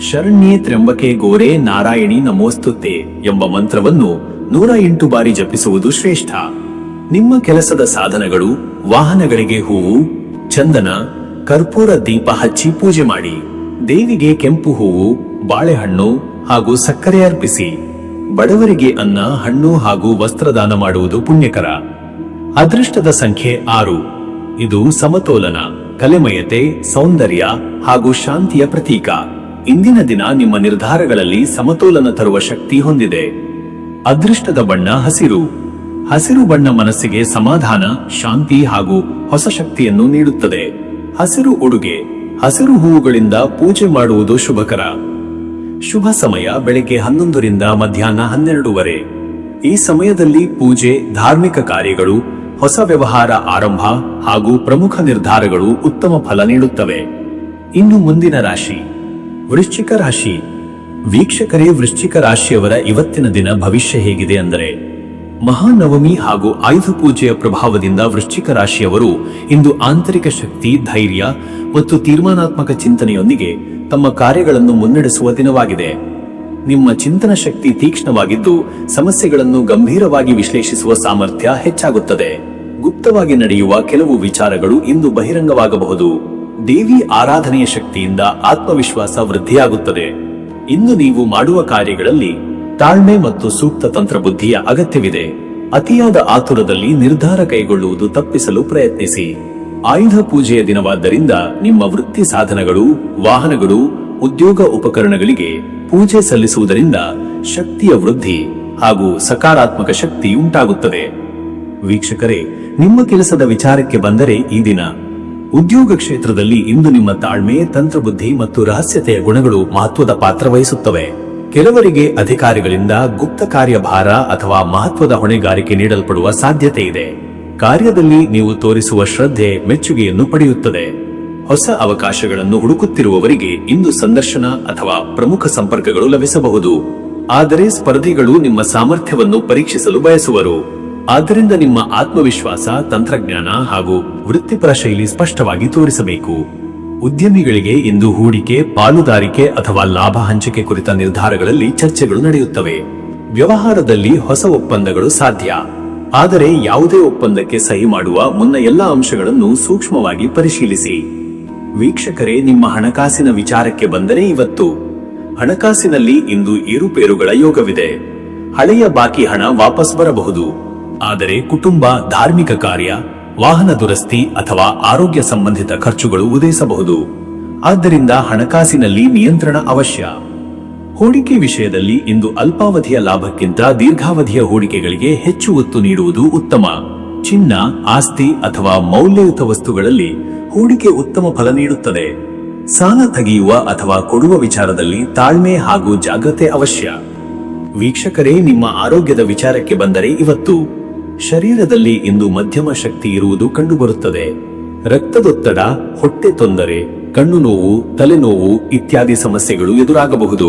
ಶರಣ್ಯೇ ತ್ರ್ಯಂಬಕೆ ಗೋರೆ ನಾರಾಯಣಿ ನಮೋಸ್ತುತೆ ಎಂಬ ಮಂತ್ರವನ್ನು 108 ಬಾರಿ ಜಪಿಸುವುದು ಶ್ರೇಷ್ಠ. ನಿಮ್ಮ ಕೆಲಸದ ಸಾಧನಗಳು, ವಾಹನಗಳಿಗೆ ಹೂವು, ಚಂದನ, ಕರ್ಪೂರ ದೀಪ ಹಚ್ಚಿ ಪೂಜೆ ಮಾಡಿ. ದೇವಿಗೆ ಕೆಂಪು ಹೂವು, ಬಾಳೆಹಣ್ಣು ಹಾಗೂ ಸಕ್ಕರೆ ಅರ್ಪಿಸಿ. ಬಡವರಿಗೆ ಅನ್ನ, ಹಣ್ಣು ಹಾಗೂ ವಸ್ತ್ರದಾನ ಮಾಡುವುದು ಪುಣ್ಯಕರ. ಅದೃಷ್ಟದ ಸಂಖ್ಯೆ 6. ಇದು ಸಮತೋಲನ, ಕಲೆಮಯತೆ, ಸೌಂದರ್ಯ ಹಾಗೂ ಶಾಂತಿಯ ಪ್ರತೀಕ. ಇಂದಿನ ದಿನ ನಿಮ್ಮ ನಿರ್ಧಾರಗಳಲ್ಲಿ ಸಮತೋಲನ ತರುವ ಶಕ್ತಿ ಹೊಂದಿದೆ. ಅದೃಷ್ಟದ ಬಣ್ಣ ಹಸಿರು. ಹಸಿರು ಬಣ್ಣ ಮನಸ್ಸಿಗೆ ಸಮಾಧಾನ, ಶಾಂತಿ ಹಾಗೂ ಹೊಸ ಶಕ್ತಿಯನ್ನು ನೀಡುತ್ತದೆ. ಹಸಿರು ಉಡುಗೆ. ಹಸಿರು ಹೂವುಗಳಿಂದ ಪೂಜೆ ಮಾಡುವುದು ಶುಭಕರ. ಶುಭ ಸಮಯ ಬೆಳಗ್ಗೆ 11 ರಿಂದ ಮಧ್ಯಾಹ್ನ 12 ಈ ಸಮಯದಲ್ಲಿ ಪೂಜೆ, ಧಾರ್ಮಿಕ ಕಾರ್ಯಗಳು, ಹೊಸ ವ್ಯವಹಾರ ಆರಂಭ ಹಾಗೂ ಪ್ರಮುಖ ನಿರ್ಧಾರಗಳು ಉತ್ತಮ ಫಲ ನೀಡುತ್ತವೆ. ಇನ್ನು ಮುಂದಿನ ರಾಶಿ ವೃಶ್ಚಿಕ ರಾಶಿ. ವೀಕ್ಷಕರೇ, ವೃಶ್ಚಿಕ ರಾಶಿಯವರ ಇವತ್ತಿನ ದಿನ ಭವಿಷ್ಯ ಹೇಗಿದೆ ಅಂದರೆ, ಮಹಾನವಮಿ ಹಾಗೂ ಆಯುಧ ಪೂಜೆಯ ಪ್ರಭಾವದಿಂದ ವೃಶ್ಚಿಕ ರಾಶಿಯವರು ಇಂದು ಆಂತರಿಕ ಶಕ್ತಿ, ಧೈರ್ಯ ಮತ್ತು ತೀರ್ಮಾನಾತ್ಮಕ ಚಿಂತನೆಯೊಂದಿಗೆ ತಮ್ಮ ಕಾರ್ಯಗಳನ್ನು ಮುನ್ನಡೆಸುವ ದಿನವಾಗಿದೆ. ನಿಮ್ಮ ಚಿಂತನ ಶಕ್ತಿ ತೀಕ್ಷ್ಣವಾಗಿದ್ದು ಸಮಸ್ಯೆಗಳನ್ನು ಗಂಭೀರವಾಗಿ ವಿಶ್ಲೇಷಿಸುವ ಸಾಮರ್ಥ್ಯ ಹೆಚ್ಚಾಗುತ್ತದೆ. ಗುಪ್ತವಾಗಿ ನಡೆಯುವ ಕೆಲವು ವಿಚಾರಗಳು ಇಂದು ಬಹಿರಂಗವಾಗಬಹುದು. ದೇವಿ ಆರಾಧನೆಯ ಶಕ್ತಿಯಿಂದ ಆತ್ಮವಿಶ್ವಾಸ ವೃದ್ಧಿಯಾಗುತ್ತದೆ. ಇಂದು ನೀವು ಮಾಡುವ ಕಾರ್ಯಗಳಲ್ಲಿ ತಾಳ್ಮೆ ಮತ್ತು ಸೂಕ್ತ ತಂತ್ರಬುದ್ಧಿಯ ಅಗತ್ಯವಿದೆ. ಅತಿಯಾದ ಆತುರದಲ್ಲಿ ನಿರ್ಧಾರ ಕೈಗೊಳ್ಳುವುದು ತಪ್ಪಿಸಲು ಪ್ರಯತ್ನಿಸಿ. ಆಯುಧ ಪೂಜೆಯ ದಿನವಾದ್ದರಿಂದ ನಿಮ್ಮ ವೃತ್ತಿ ಸಾಧನಗಳು, ವಾಹನಗಳು, ಉದ್ಯೋಗ ಉಪಕರಣಗಳಿಗೆ ಪೂಜೆ ಸಲ್ಲಿಸುವುದರಿಂದ ಶಕ್ತಿಯ ವೃದ್ಧಿ ಹಾಗೂ ಸಕಾರಾತ್ಮಕ ಶಕ್ತಿ ಉಂಟಾಗುತ್ತದೆ. ವೀಕ್ಷಕರೇ, ನಿಮ್ಮ ಕೆಲಸದ ವಿಚಾರಕ್ಕೆ ಬಂದರೆ ಈ ದಿನ ಉದ್ಯೋಗ ಕ್ಷೇತ್ರದಲ್ಲಿ ಇಂದು ನಿಮ್ಮ ತಾಳ್ಮೆ, ತಂತ್ರಬುದ್ಧಿ ಮತ್ತು ರಹಸ್ಯತೆಯ ಗುಣಗಳು ಮಹತ್ವದ ಪಾತ್ರ ವಹಿಸುತ್ತವೆ. ಕೆಲವರಿಗೆ ಅಧಿಕಾರಿಗಳಿಂದ ಗುಪ್ತ ಕಾರ್ಯಭಾರ ಅಥವಾ ಮಹತ್ವದ ಹೊಣೆಗಾರಿಕೆ ನೀಡಲ್ಪಡುವ ಸಾಧ್ಯತೆ ಇದೆ. ಕಾರ್ಯದಲ್ಲಿ ನೀವು ತೋರಿಸುವ ಶ್ರದ್ಧೆ ಮೆಚ್ಚುಗೆಯನ್ನು ಪಡೆಯುತ್ತದೆ. ಹೊಸ ಅವಕಾಶಗಳನ್ನು ಹುಡುಕುತ್ತಿರುವವರಿಗೆ ಇಂದು ಸಂದರ್ಶನ ಅಥವಾ ಪ್ರಮುಖ ಸಂಪರ್ಕಗಳು ಲಭಿಸಬಹುದು. ಆದರೆ ಸ್ಪರ್ಧಿಗಳು ನಿಮ್ಮ ಸಾಮರ್ಥ್ಯವನ್ನು ಪರೀಕ್ಷಿಸಲು ಬಯಸುವರು. ಆದ್ದರಿಂದ ನಿಮ್ಮ ಆತ್ಮವಿಶ್ವಾಸ, ತಂತ್ರಜ್ಞಾನ ಹಾಗೂ ವೃತ್ತಿಪರ ಶೈಲಿ ಸ್ಪಷ್ಟವಾಗಿ ತೋರಿಸಬೇಕು. ಉದ್ಯಮಿಗಳಿಗೆ ಇಂದು ಹೂಡಿಕೆ, ಪಾಲುದಾರಿಕೆ ಅಥವಾ ಲಾಭ ಹಂಚಿಕೆ ಕುರಿತ ನಿರ್ಧಾರಗಳಲ್ಲಿ ಚರ್ಚೆಗಳು ನಡೆಯುತ್ತವೆ. ವ್ಯವಹಾರದಲ್ಲಿ ಹೊಸ ಒಪ್ಪಂದಗಳು ಸಾಧ್ಯ. ಆದರೆ ಯಾವುದೇ ಒಪ್ಪಂದಕ್ಕೆ ಸಹಿ ಮಾಡುವ ಮುನ್ನ ಎಲ್ಲಾ ಅಂಶಗಳನ್ನು ಸೂಕ್ಷ್ಮವಾಗಿ ಪರಿಶೀಲಿಸಿ. ವೀಕ್ಷಕರೇ, ನಿಮ್ಮ ಹಣಕಾಸಿನ ವಿಚಾರಕ್ಕೆ ಬಂದರೆ ಇವತ್ತು ಹಣಕಾಸಿನಲ್ಲಿ ಇಂದು ಏರುಪೇರುಗಳ ಯೋಗವಿದೆ. ಹಳೆಯ ಬಾಕಿ ಹಣ ವಾಪಸ್ ಬರಬಹುದು. ಆದರೆ ಕುಟುಂಬ, ಧಾರ್ಮಿಕ ಕಾರ್ಯ, ವಾಹನ ದುರಸ್ತಿ ಅಥವಾ ಆರೋಗ್ಯ ಸಂಬಂಧಿತ ಖರ್ಚುಗಳು ಉದಯಿಸಬಹುದು. ಆದ್ದರಿಂದ ಹಣಕಾಸಿನಲ್ಲಿ ನಿಯಂತ್ರಣ ಅವಶ್ಯ. ಹೂಡಿಕೆ ವಿಷಯದಲ್ಲಿ ಇಂದು ಅಲ್ಪಾವಧಿಯ ಲಾಭಕ್ಕಿಂತ ದೀರ್ಘಾವಧಿಯ ಹೂಡಿಕೆಗಳಿಗೆ ಹೆಚ್ಚು ಒತ್ತು ನೀಡುವುದು ಉತ್ತಮ. ಚಿನ್ನ, ಆಸ್ತಿ ಅಥವಾ ಮೌಲ್ಯಯುತ ವಸ್ತುಗಳಲ್ಲಿ ಹೂಡಿಕೆ ಉತ್ತಮ ಫಲ ನೀಡುತ್ತದೆ. ಸಾಲ ತೆಗೆಯುವ ಅಥವಾ ಕೊಡುವ ವಿಚಾರದಲ್ಲಿ ತಾಳ್ಮೆ ಹಾಗೂ ಜಾಗ್ರತೆ ಅವಶ್ಯ. ವೀಕ್ಷಕರೇ, ನಿಮ್ಮ ಆರೋಗ್ಯದ ವಿಚಾರಕ್ಕೆ ಬಂದರೆ ಇವತ್ತು ಶರೀರದಲ್ಲಿ ಇಂದು ಮಧ್ಯಮ ಶಕ್ತಿ ಇರುವುದು ಕಂಡುಬರುತ್ತದೆ. ರಕ್ತದೊತ್ತಡ, ಹೊಟ್ಟೆ ತೊಂದರೆ, ಕಣ್ಣು ನೋವು, ತಲೆನೋವು ಇತ್ಯಾದಿ ಸಮಸ್ಯೆಗಳು ಎದುರಾಗಬಹುದು.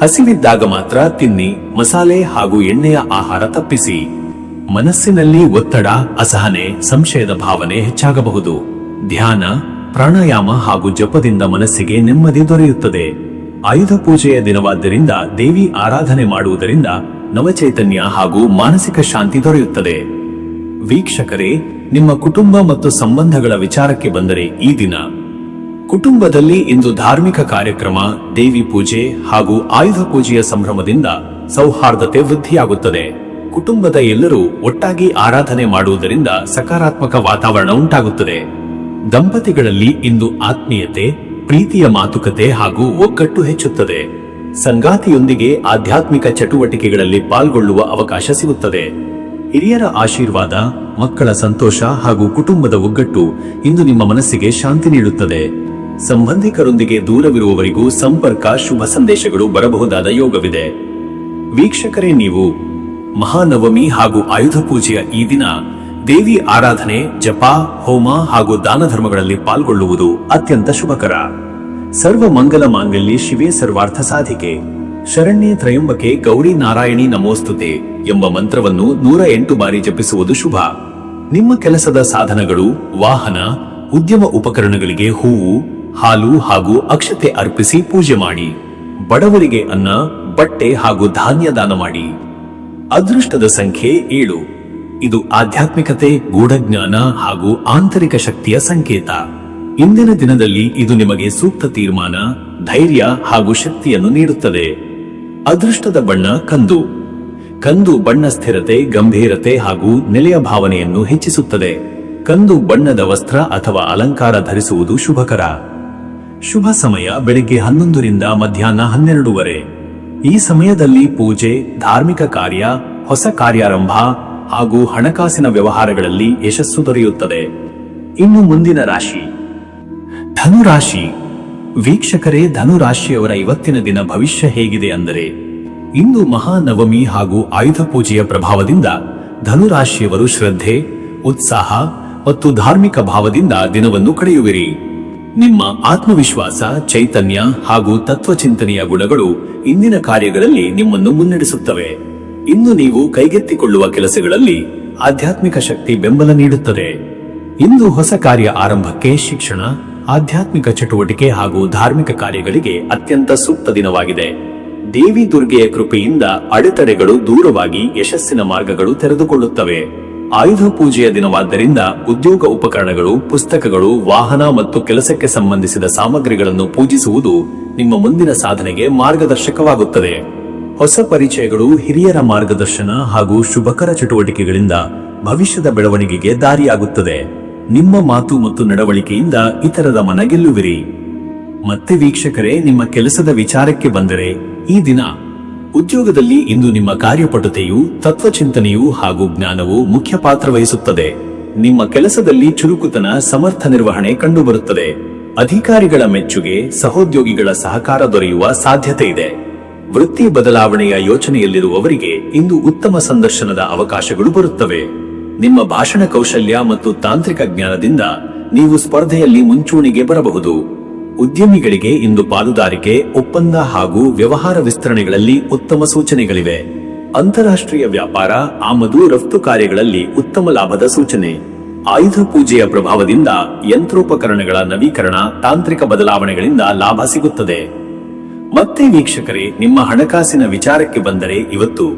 ಹಸಿವಿದ್ದಾಗ ಮಾತ್ರ ತಿನ್ನಿ. ಮಸಾಲೆ ಹಾಗೂ ಎಣ್ಣೆಯ ಆಹಾರ ತಪ್ಪಿಸಿ. ಮನಸ್ಸಿನಲ್ಲಿ ಒತ್ತಡ, ಅಸಹನೆ, ಸಂಶಯದ ಭಾವನೆ ಹೆಚ್ಚಾಗಬಹುದು. ಧ್ಯಾನ, ಪ್ರಾಣಾಯಾಮ ಹಾಗೂ ಜಪದಿಂದ ಮನಸ್ಸಿಗೆ ನೆಮ್ಮದಿ ದೊರೆಯುತ್ತದೆ. ಆಯುಧ ಪೂಜೆಯ ದಿನವಾದ್ದರಿಂದ ದೇವಿ ಆರಾಧನೆ ಮಾಡುವುದರಿಂದ ನವಚೈತನ್ಯ ಹಾಗೂ ಮಾನಸಿಕ ಶಾಂತಿ ದೊರೆಯುತ್ತದೆ. ವೀಕ್ಷಕರೇ, ನಿಮ್ಮ ಕುಟುಂಬ ಮತ್ತು ಸಂಬಂಧಗಳ ವಿಚಾರಕ್ಕೆ ಬಂದರೆ ಈ ದಿನ ಕುಟುಂಬದಲ್ಲಿ ಇಂದು ಧಾರ್ಮಿಕ ಕಾರ್ಯಕ್ರಮ, ದೇವಿ ಪೂಜೆ ಹಾಗೂ ಆಯುಧ ಪೂಜೆಯ ಸಂಭ್ರಮದಿಂದ ಸೌಹಾರ್ದತೆ ವೃದ್ಧಿಯಾಗುತ್ತದೆ. ಕುಟುಂಬದ ಎಲ್ಲರೂ ಒಟ್ಟಾಗಿ ಆರಾಧನೆ ಮಾಡುವುದರಿಂದ ಸಕಾರಾತ್ಮಕ ವಾತಾವರಣ ಉಂಟಾಗುತ್ತದೆ. ದಂಪತಿಗಳಲ್ಲಿ ಇಂದು ಆತ್ಮೀಯತೆ, ಪ್ರೀತಿಯ ಮಾತುಕತೆ ಹಾಗೂ ಒಗ್ಗಟ್ಟು ಹೆಚ್ಚುತ್ತದೆ. ಸಂಗಾತಿಯೊಂದಿಗೆ ಆಧ್ಯಾತ್ಮಿಕ ಚಟುವಟಿಕೆಗಳಲ್ಲಿ ಪಾಲ್ಗೊಳ್ಳುವ ಅವಕಾಶ ಸಿಗುತ್ತದೆ. ಹಿರಿಯರ ಆಶೀರ್ವಾದ, ಮಕ್ಕಳ ಸಂತೋಷ ಹಾಗೂ ಕುಟುಂಬದ ಒಗ್ಗಟ್ಟು ಇಂದು ನಿಮ್ಮ ಮನಸ್ಸಿಗೆ ಶಾಂತಿ ನೀಡುತ್ತದೆ. ಸಂಬಂಧಿಕರೊಂದಿಗೆ ದೂರವಿರುವವರಿಗೂ ಸಂಪರ್ಕ, ಶುಭ ಸಂದೇಶಗಳು ಬರಬಹುದಾದ ಯೋಗವಿದೆ. ವೀಕ್ಷಕರೇ, ನೀವು ಮಹಾನವಮಿ ಹಾಗೂ ಆಯುಧ ಪೂಜೆಯ ಈ ದಿನ ದೇವಿ ಆರಾಧನೆ, ಜಪ, ಹೋಮ ಹಾಗೂ ದಾನ ಧರ್ಮಗಳಲ್ಲಿ ಪಾಲ್ಗೊಳ್ಳುವುದು ಅತ್ಯಂತ ಶುಭಕರ. ಸರ್ವ ಮಂಗಲ ಮಾಂಗಲ್ಯೆ ಶಿವೆ ಸರ್ವಾರ್ಥ ಸಾಧಿಕೆ, ಶರಣ್ಯೇ ತ್ರಯಂಬಕೆ ಗೌರಿ ನಾರಾಯಣಿ ನಮೋಸ್ತುತೆ ಎಂಬ ಮಂತ್ರವನ್ನು 108 ಬಾರಿ ಜಪಿಸುವುದು ಶುಭ. ನಿಮ್ಮ ಕೆಲಸದ ಸಾಧನಗಳು, ವಾಹನ, ಉದ್ಯಮ ಉಪಕರಣಗಳಿಗೆ ಹೂವು, ಹಾಲು ಹಾಗೂ ಅಕ್ಷತೆ ಅರ್ಪಿಸಿ ಪೂಜೆ ಮಾಡಿ. ಬಡವರಿಗೆ ಅನ್ನ, ಬಟ್ಟೆ ಹಾಗೂ ಧಾನ್ಯ ದಾನ ಮಾಡಿ. ಅದೃಷ್ಟದ ಸಂಖ್ಯೆ 7. ಇದು ಆಧ್ಯಾತ್ಮಿಕತೆ, ಗೂಢಜ್ಞಾನ ಹಾಗೂ ಆಂತರಿಕ ಶಕ್ತಿಯ ಸಂಕೇತ. ಇಂದಿನ ದಿನದಲ್ಲಿ ಇದು ನಿಮಗೆ ಸೂಕ್ತ ತೀರ್ಮಾನ, ಧೈರ್ಯ ಹಾಗೂ ಶಕ್ತಿಯನ್ನು ನೀಡುತ್ತದೆ. ಅದೃಷ್ಟದ ಬಣ್ಣ ಕಂದು. ಕಂದು ಬಣ್ಣ ಸ್ಥಿರತೆ, ಗಂಭೀರತೆ ಹಾಗೂ ನೆಲೆಯ ಭಾವನೆಯನ್ನು ಹೆಚ್ಚಿಸುತ್ತದೆ. ಕಂದು ಬಣ್ಣದ ವಸ್ತ್ರ ಅಥವಾ ಅಲಂಕಾರ ಧರಿಸುವುದು ಶುಭಕರ. ಶುಭ ಸಮಯ ಬೆಳಿಗ್ಗೆ 11 ರಿಂದ ಮಧ್ಯಾಹ್ನ 12:30. ಈ ಸಮಯದಲ್ಲಿ ಪೂಜೆ, ಧಾರ್ಮಿಕ ಕಾರ್ಯ, ಹೊಸ ಕಾರ್ಯಾರಂಭ ಹಾಗೂ ಹಣಕಾಸಿನ ವ್ಯವಹಾರಗಳಲ್ಲಿ ಯಶಸ್ಸು ದೊರೆಯುತ್ತದೆ. ಇನ್ನು ಮುಂದಿನ ರಾಶಿ ಧನುರಾಶಿ. ವೀಕ್ಷಕರೇ, ಧನುರಾಶಿಯವರ ಇವತ್ತಿನ ದಿನ ಭವಿಷ್ಯ ಹೇಗಿದೆ ಅಂದರೆ, ಇಂದು ಮಹಾನವಮಿ ಹಾಗೂ ಆಯುಧ ಪೂಜೆಯ ಪ್ರಭಾವದಿಂದ ಧನುರಾಶಿಯವರು ಶ್ರದ್ಧೆ, ಉತ್ಸಾಹ ಮತ್ತು ಧಾರ್ಮಿಕ ಭಾವದಿಂದ ದಿನವನ್ನು ಕಳೆಯುವಿರಿ. ನಿಮ್ಮ ಆತ್ಮವಿಶ್ವಾಸ, ಚೈತನ್ಯ ಹಾಗೂ ತತ್ವಚಿಂತನೆಯ ಗುಣಗಳು ಇಂದಿನ ಕಾರ್ಯಗಳಲ್ಲಿ ನಿಮ್ಮನ್ನು ಮುನ್ನಡೆಸುತ್ತವೆ. ಇಂದು ನೀವು ಕೈಗೆತ್ತಿಕೊಳ್ಳುವ ಕೆಲಸಗಳಲ್ಲಿ ಆಧ್ಯಾತ್ಮಿಕ ಶಕ್ತಿ ಬೆಂಬಲ ನೀಡುತ್ತದೆ. ಇಂದು ಹೊಸ ಕಾರ್ಯ ಆರಂಭಕ್ಕೆ, ಶಿಕ್ಷಣ, ಆಧ್ಯಾತ್ಮಿಕ ಚಟುವಟಿಕೆ ಹಾಗೂ ಧಾರ್ಮಿಕ ಕಾರ್ಯಗಳಿಗೆ ಅತ್ಯಂತ ಸೂಕ್ತ ದಿನವಾಗಿದೆ. ದೇವಿ ದುರ್ಗೆಯ ಕೃಪೆಯಿಂದ ಅಡೆತಡೆಗಳು ದೂರವಾಗಿ ಯಶಸ್ಸಿನ ಮಾರ್ಗಗಳು ತೆರೆದುಕೊಳ್ಳುತ್ತವೆ. ಆಯುಧ ಪೂಜೆಯ ದಿನವಾದ್ದರಿಂದ ಉದ್ಯೋಗ ಉಪಕರಣಗಳು, ಪುಸ್ತಕಗಳು, ವಾಹನ ಮತ್ತು ಕೆಲಸಕ್ಕೆ ಸಂಬಂಧಿಸಿದ ಸಾಮಗ್ರಿಗಳನ್ನು ಪೂಜಿಸುವುದು ನಿಮ್ಮ ಮುಂದಿನ ಸಾಧನೆಗೆ ಮಾರ್ಗದರ್ಶಕವಾಗುತ್ತದೆ. ಹೊಸ ಪರಿಚಯಗಳು, ಹಿರಿಯರ ಮಾರ್ಗದರ್ಶನ ಹಾಗೂ ಶುಭಕರ ಚಟುವಟಿಕೆಗಳಿಂದ ಭವಿಷ್ಯದ ಬೆಳವಣಿಗೆಗೆ ದಾರಿಯಾಗುತ್ತದೆ. ನಿಮ್ಮ ಮಾತು ಮತ್ತು ನಡವಳಿಕೆಯಿಂದ ಇತರರ ಮನ ಗೆಲ್ಲುವಿರಿ. ಮತ್ತೆ ವೀಕ್ಷಕರೇ, ನಿಮ್ಮ ಕೆಲಸದ ವಿಚಾರಕ್ಕೆ ಬಂದರೆ, ಈ ದಿನ ಉದ್ಯೋಗದಲ್ಲಿ ಇಂದು ನಿಮ್ಮ ಕಾರ್ಯಪಟುತೆಯು, ತತ್ವಚಿಂತನೆಯು ಹಾಗೂ ಜ್ಞಾನವು ಮುಖ್ಯ ಪಾತ್ರ ವಹಿಸುತ್ತದೆ. ನಿಮ್ಮ ಕೆಲಸದಲ್ಲಿ ಚುರುಕುತನ, ಸಮರ್ಥ ನಿರ್ವಹಣೆ ಕಂಡುಬರುತ್ತದೆ. ಅಧಿಕಾರಿಗಳ ಮೆಚ್ಚುಗೆ, ಸಹೋದ್ಯೋಗಿಗಳ ಸಹಕಾರ ದೊರೆಯುವ ಸಾಧ್ಯತೆ ಇದೆ. ವೃತ್ತಿ ಬದಲಾವಣೆಯ ಯೋಚನೆಯಲ್ಲಿರುವವರಿಗೆ ಇಂದು ಉತ್ತಮ ಸಂದರ್ಶನದ ಅವಕಾಶಗಳು ಬರುತ್ತವೆ. ನಿಮ್ಮ ಭಾಷಣ ಕೌಶಲ್ಯ ಮತ್ತು ತಾಂತ್ರಿಕ ಜ್ಞಾನದಿಂದ ನೀವು ಸ್ಪರ್ಧೆಯಲ್ಲಿ ಮುಂಚೂಣಿಗೆ ಬರಬಹುದು. ಉದ್ಯಮಿಗಳಿಗೆ ಇಂದು ಪಾಲುದಾರಿಕೆ, ಒಪ್ಪಂದ ಹಾಗೂ ವ್ಯವಹಾರ ವಿಸ್ತರಣೆಗಳಲ್ಲಿ ಉತ್ತಮ ಸೂಚನೆಗಳಿವೆ. ಅಂತಾರಾಷ್ಟ್ರೀಯ ವ್ಯಾಪಾರ, ಆಮದು ರಫ್ತು ಕಾರ್ಯಗಳಲ್ಲಿ ಉತ್ತಮ ಲಾಭದ ಸೂಚನೆ. ಆಯುಧ ಪೂಜೆಯ ಪ್ರಭಾವದಿಂದ ಯಂತ್ರೋಪಕರಣಗಳ ನವೀಕರಣ, ತಾಂತ್ರಿಕ ಬದಲಾವಣೆಗಳಿಂದ ಲಾಭ ಸಿಗುತ್ತದೆ. ಮತ್ತೆ ವೀಕ್ಷಕರೇ, ನಿಮ್ಮ ಹಣಕಾಸಿನ ವಿಚಾರಕ್ಕೆ ಬಂದರೆ, ಇವತ್ತು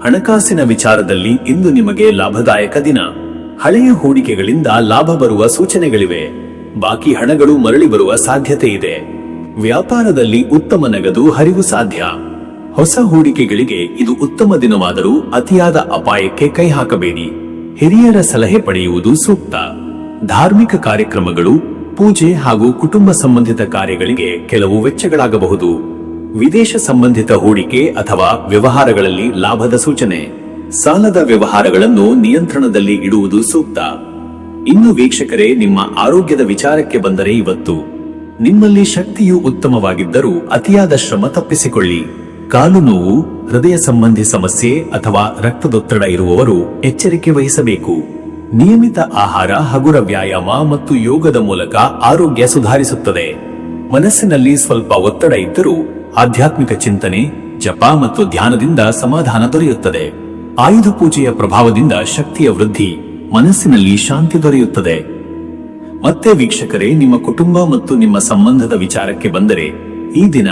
ಹಣಕಾಸಿನ ವಿಚಾರದಲ್ಲಿ ಇಂದು ನಿಮಗೆ ಲಾಭದಾಯಕ ದಿನ. ಹಳೆಯ ಹೂಡಿಕೆಗಳಿಂದ ಲಾಭ ಬರುವ ಸೂಚನೆಗಳಿವೆ. ಬಾಕಿ ಹಣಗಳು ಮರಳಿ ಬರುವ ಸಾಧ್ಯತೆ ಇದೆ. ವ್ಯಾಪಾರದಲ್ಲಿ ಉತ್ತಮ ನಗದು ಹರಿವು ಸಾಧ್ಯ. ಹೊಸ ಹೂಡಿಕೆಗಳಿಗೆ ಇದು ಉತ್ತಮ ದಿನವಾದರೂ ಅತಿಯಾದ ಅಪಾಯಕ್ಕೆ ಕೈ ಹಾಕಬೇಡಿ. ಹಿರಿಯರ ಸಲಹೆ ಪಡೆಯುವುದು ಸೂಕ್ತ. ಧಾರ್ಮಿಕ ಕಾರ್ಯಕ್ರಮಗಳು, ಪೂಜೆ ಹಾಗೂ ಕುಟುಂಬ ಸಂಬಂಧಿತ ಕಾರ್ಯಗಳಿಗೆ ಕೆಲವು ವೆಚ್ಚಗಳಾಗಬಹುದು. ವಿದೇಶ ಸಂಬಂಧಿತ ಹೂಡಿಕೆ ಅಥವಾ ವ್ಯವಹಾರಗಳಲ್ಲಿ ಲಾಭದ ಸೂಚನೆ. ಸಾಲದ ವ್ಯವಹಾರಗಳನ್ನು ನಿಯಂತ್ರಣದಲ್ಲಿ ಇಡುವುದು ಸೂಕ್ತ. ಇನ್ನು ವೀಕ್ಷಕರೇ, ನಿಮ್ಮ ಆರೋಗ್ಯದ ವಿಚಾರಕ್ಕೆ ಬಂದರೆ, ಇವತ್ತು ನಿಮ್ಮಲ್ಲಿ ಶಕ್ತಿಯು ಉತ್ತಮವಾಗಿದ್ದರೂ ಅತಿಯಾದ ಶ್ರಮ ತಪ್ಪಿಸಿಕೊಳ್ಳಿ. ಕಾಲು ನೋವು, ಹೃದಯ ಸಂಬಂಧಿ ಸಮಸ್ಯೆ ಅಥವಾ ರಕ್ತದೊತ್ತಡ ಇರುವವರು ಎಚ್ಚರಿಕೆ ವಹಿಸಬೇಕು. ನಿಯಮಿತ ಆಹಾರ, ಹಗುರ ವ್ಯಾಯಾಮ ಮತ್ತು ಯೋಗದ ಮೂಲಕ ಆರೋಗ್ಯ ಸುಧಾರಿಸುತ್ತದೆ. ಮನಸ್ಸಿನಲ್ಲಿ ಸ್ವಲ್ಪ ಒತ್ತಡ ಇದ್ದರೂ ಆಧ್ಯಾತ್ಮಿಕ ಚಿಂತನೆ, ಜಪ ಮತ್ತು ಧ್ಯಾನದಿಂದ ಸಮಾಧಾನ ದೊರೆಯುತ್ತದೆ. ಆಯುಧ ಪೂಜೆಯ ಪ್ರಭಾವದಿಂದ ಶಕ್ತಿಯ ವೃದ್ಧಿ, ಮನಸ್ಸಿನಲ್ಲಿ ಶಾಂತಿ ದೊರೆಯುತ್ತದೆ. ಮತ್ತೆ ವೀಕ್ಷಕರೇ, ನಿಮ್ಮ ಕುಟುಂಬ ಮತ್ತು ನಿಮ್ಮ ಸಂಬಂಧದ ವಿಚಾರಕ್ಕೆ ಬಂದರೆ, ಈ ದಿನ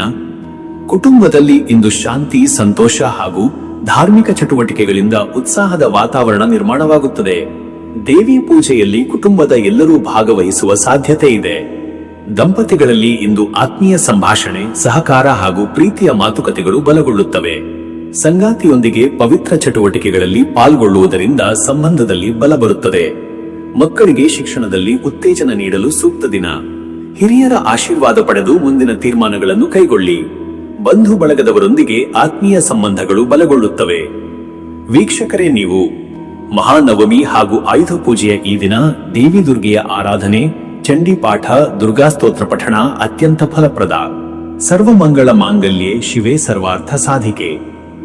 ಕುಟುಂಬದಲ್ಲಿ ಇಂದು ಶಾಂತಿ, ಸಂತೋಷ ಹಾಗೂ ಧಾರ್ಮಿಕ ಚಟುವಟಿಕೆಗಳಿಂದ ಉತ್ಸಾಹದ ವಾತಾವರಣ ನಿರ್ಮಾಣವಾಗುತ್ತದೆ. ದೇವಿ ಪೂಜೆಯಲ್ಲಿ ಕುಟುಂಬದ ಎಲ್ಲರೂ ಭಾಗವಹಿಸುವ ಸಾಧ್ಯತೆ ಇದೆ. ದಂಪತಿಗಳಲ್ಲಿ ಇಂದು ಆತ್ಮೀಯ ಸಂಭಾಷಣೆ, ಸಹಕಾರ ಹಾಗೂ ಪ್ರೀತಿಯ ಮಾತುಕತೆಗಳು ಬಲಗೊಳ್ಳುತ್ತವೆ. ಸಂಗಾತಿಯೊಂದಿಗೆ ಪವಿತ್ರ ಚಟುವಟಿಕೆಗಳಲ್ಲಿ ಪಾಲ್ಗೊಳ್ಳುವುದರಿಂದ ಸಂಬಂಧದಲ್ಲಿ ಬಲ ಬರುತ್ತದೆ. ಮಕ್ಕಳಿಗೆ ಶಿಕ್ಷಣದಲ್ಲಿ ಉತ್ತೇಜನ ನೀಡಲು ಸೂಕ್ತ ದಿನ. ಹಿರಿಯರ ಆಶೀರ್ವಾದ ಪಡೆದು ಮುಂದಿನ ತೀರ್ಮಾನಗಳನ್ನು ಕೈಗೊಳ್ಳಿ. ಬಂಧು ಬಳಗದವರೊಂದಿಗೆ ಆತ್ಮೀಯ ಸಂಬಂಧಗಳು ಬಲಗೊಳ್ಳುತ್ತವೆ. ವೀಕ್ಷಕರೇ, ನೀವು ಮಹಾನವಮಿ ಹಾಗೂ ಆಯುಧ ಪೂಜೆಯ ಈ ದಿನ ದೇವಿ ದುರ್ಗೆಯ ಆರಾಧನೆ, ಚಂಡಿ ಪಾಠ, ದುರ್ಗಾ ಸ್ತೋತ್ರ ಪಠಣ ಅತ್ಯಂತ ಫಲಪ್ರದ. ಸರ್ವಮಂಗಳ ಮಾಂಗಲ್ಯೆ ಶಿವೆ ಸರ್ವಾರ್ಥ ಸಾಧಿಕೆ,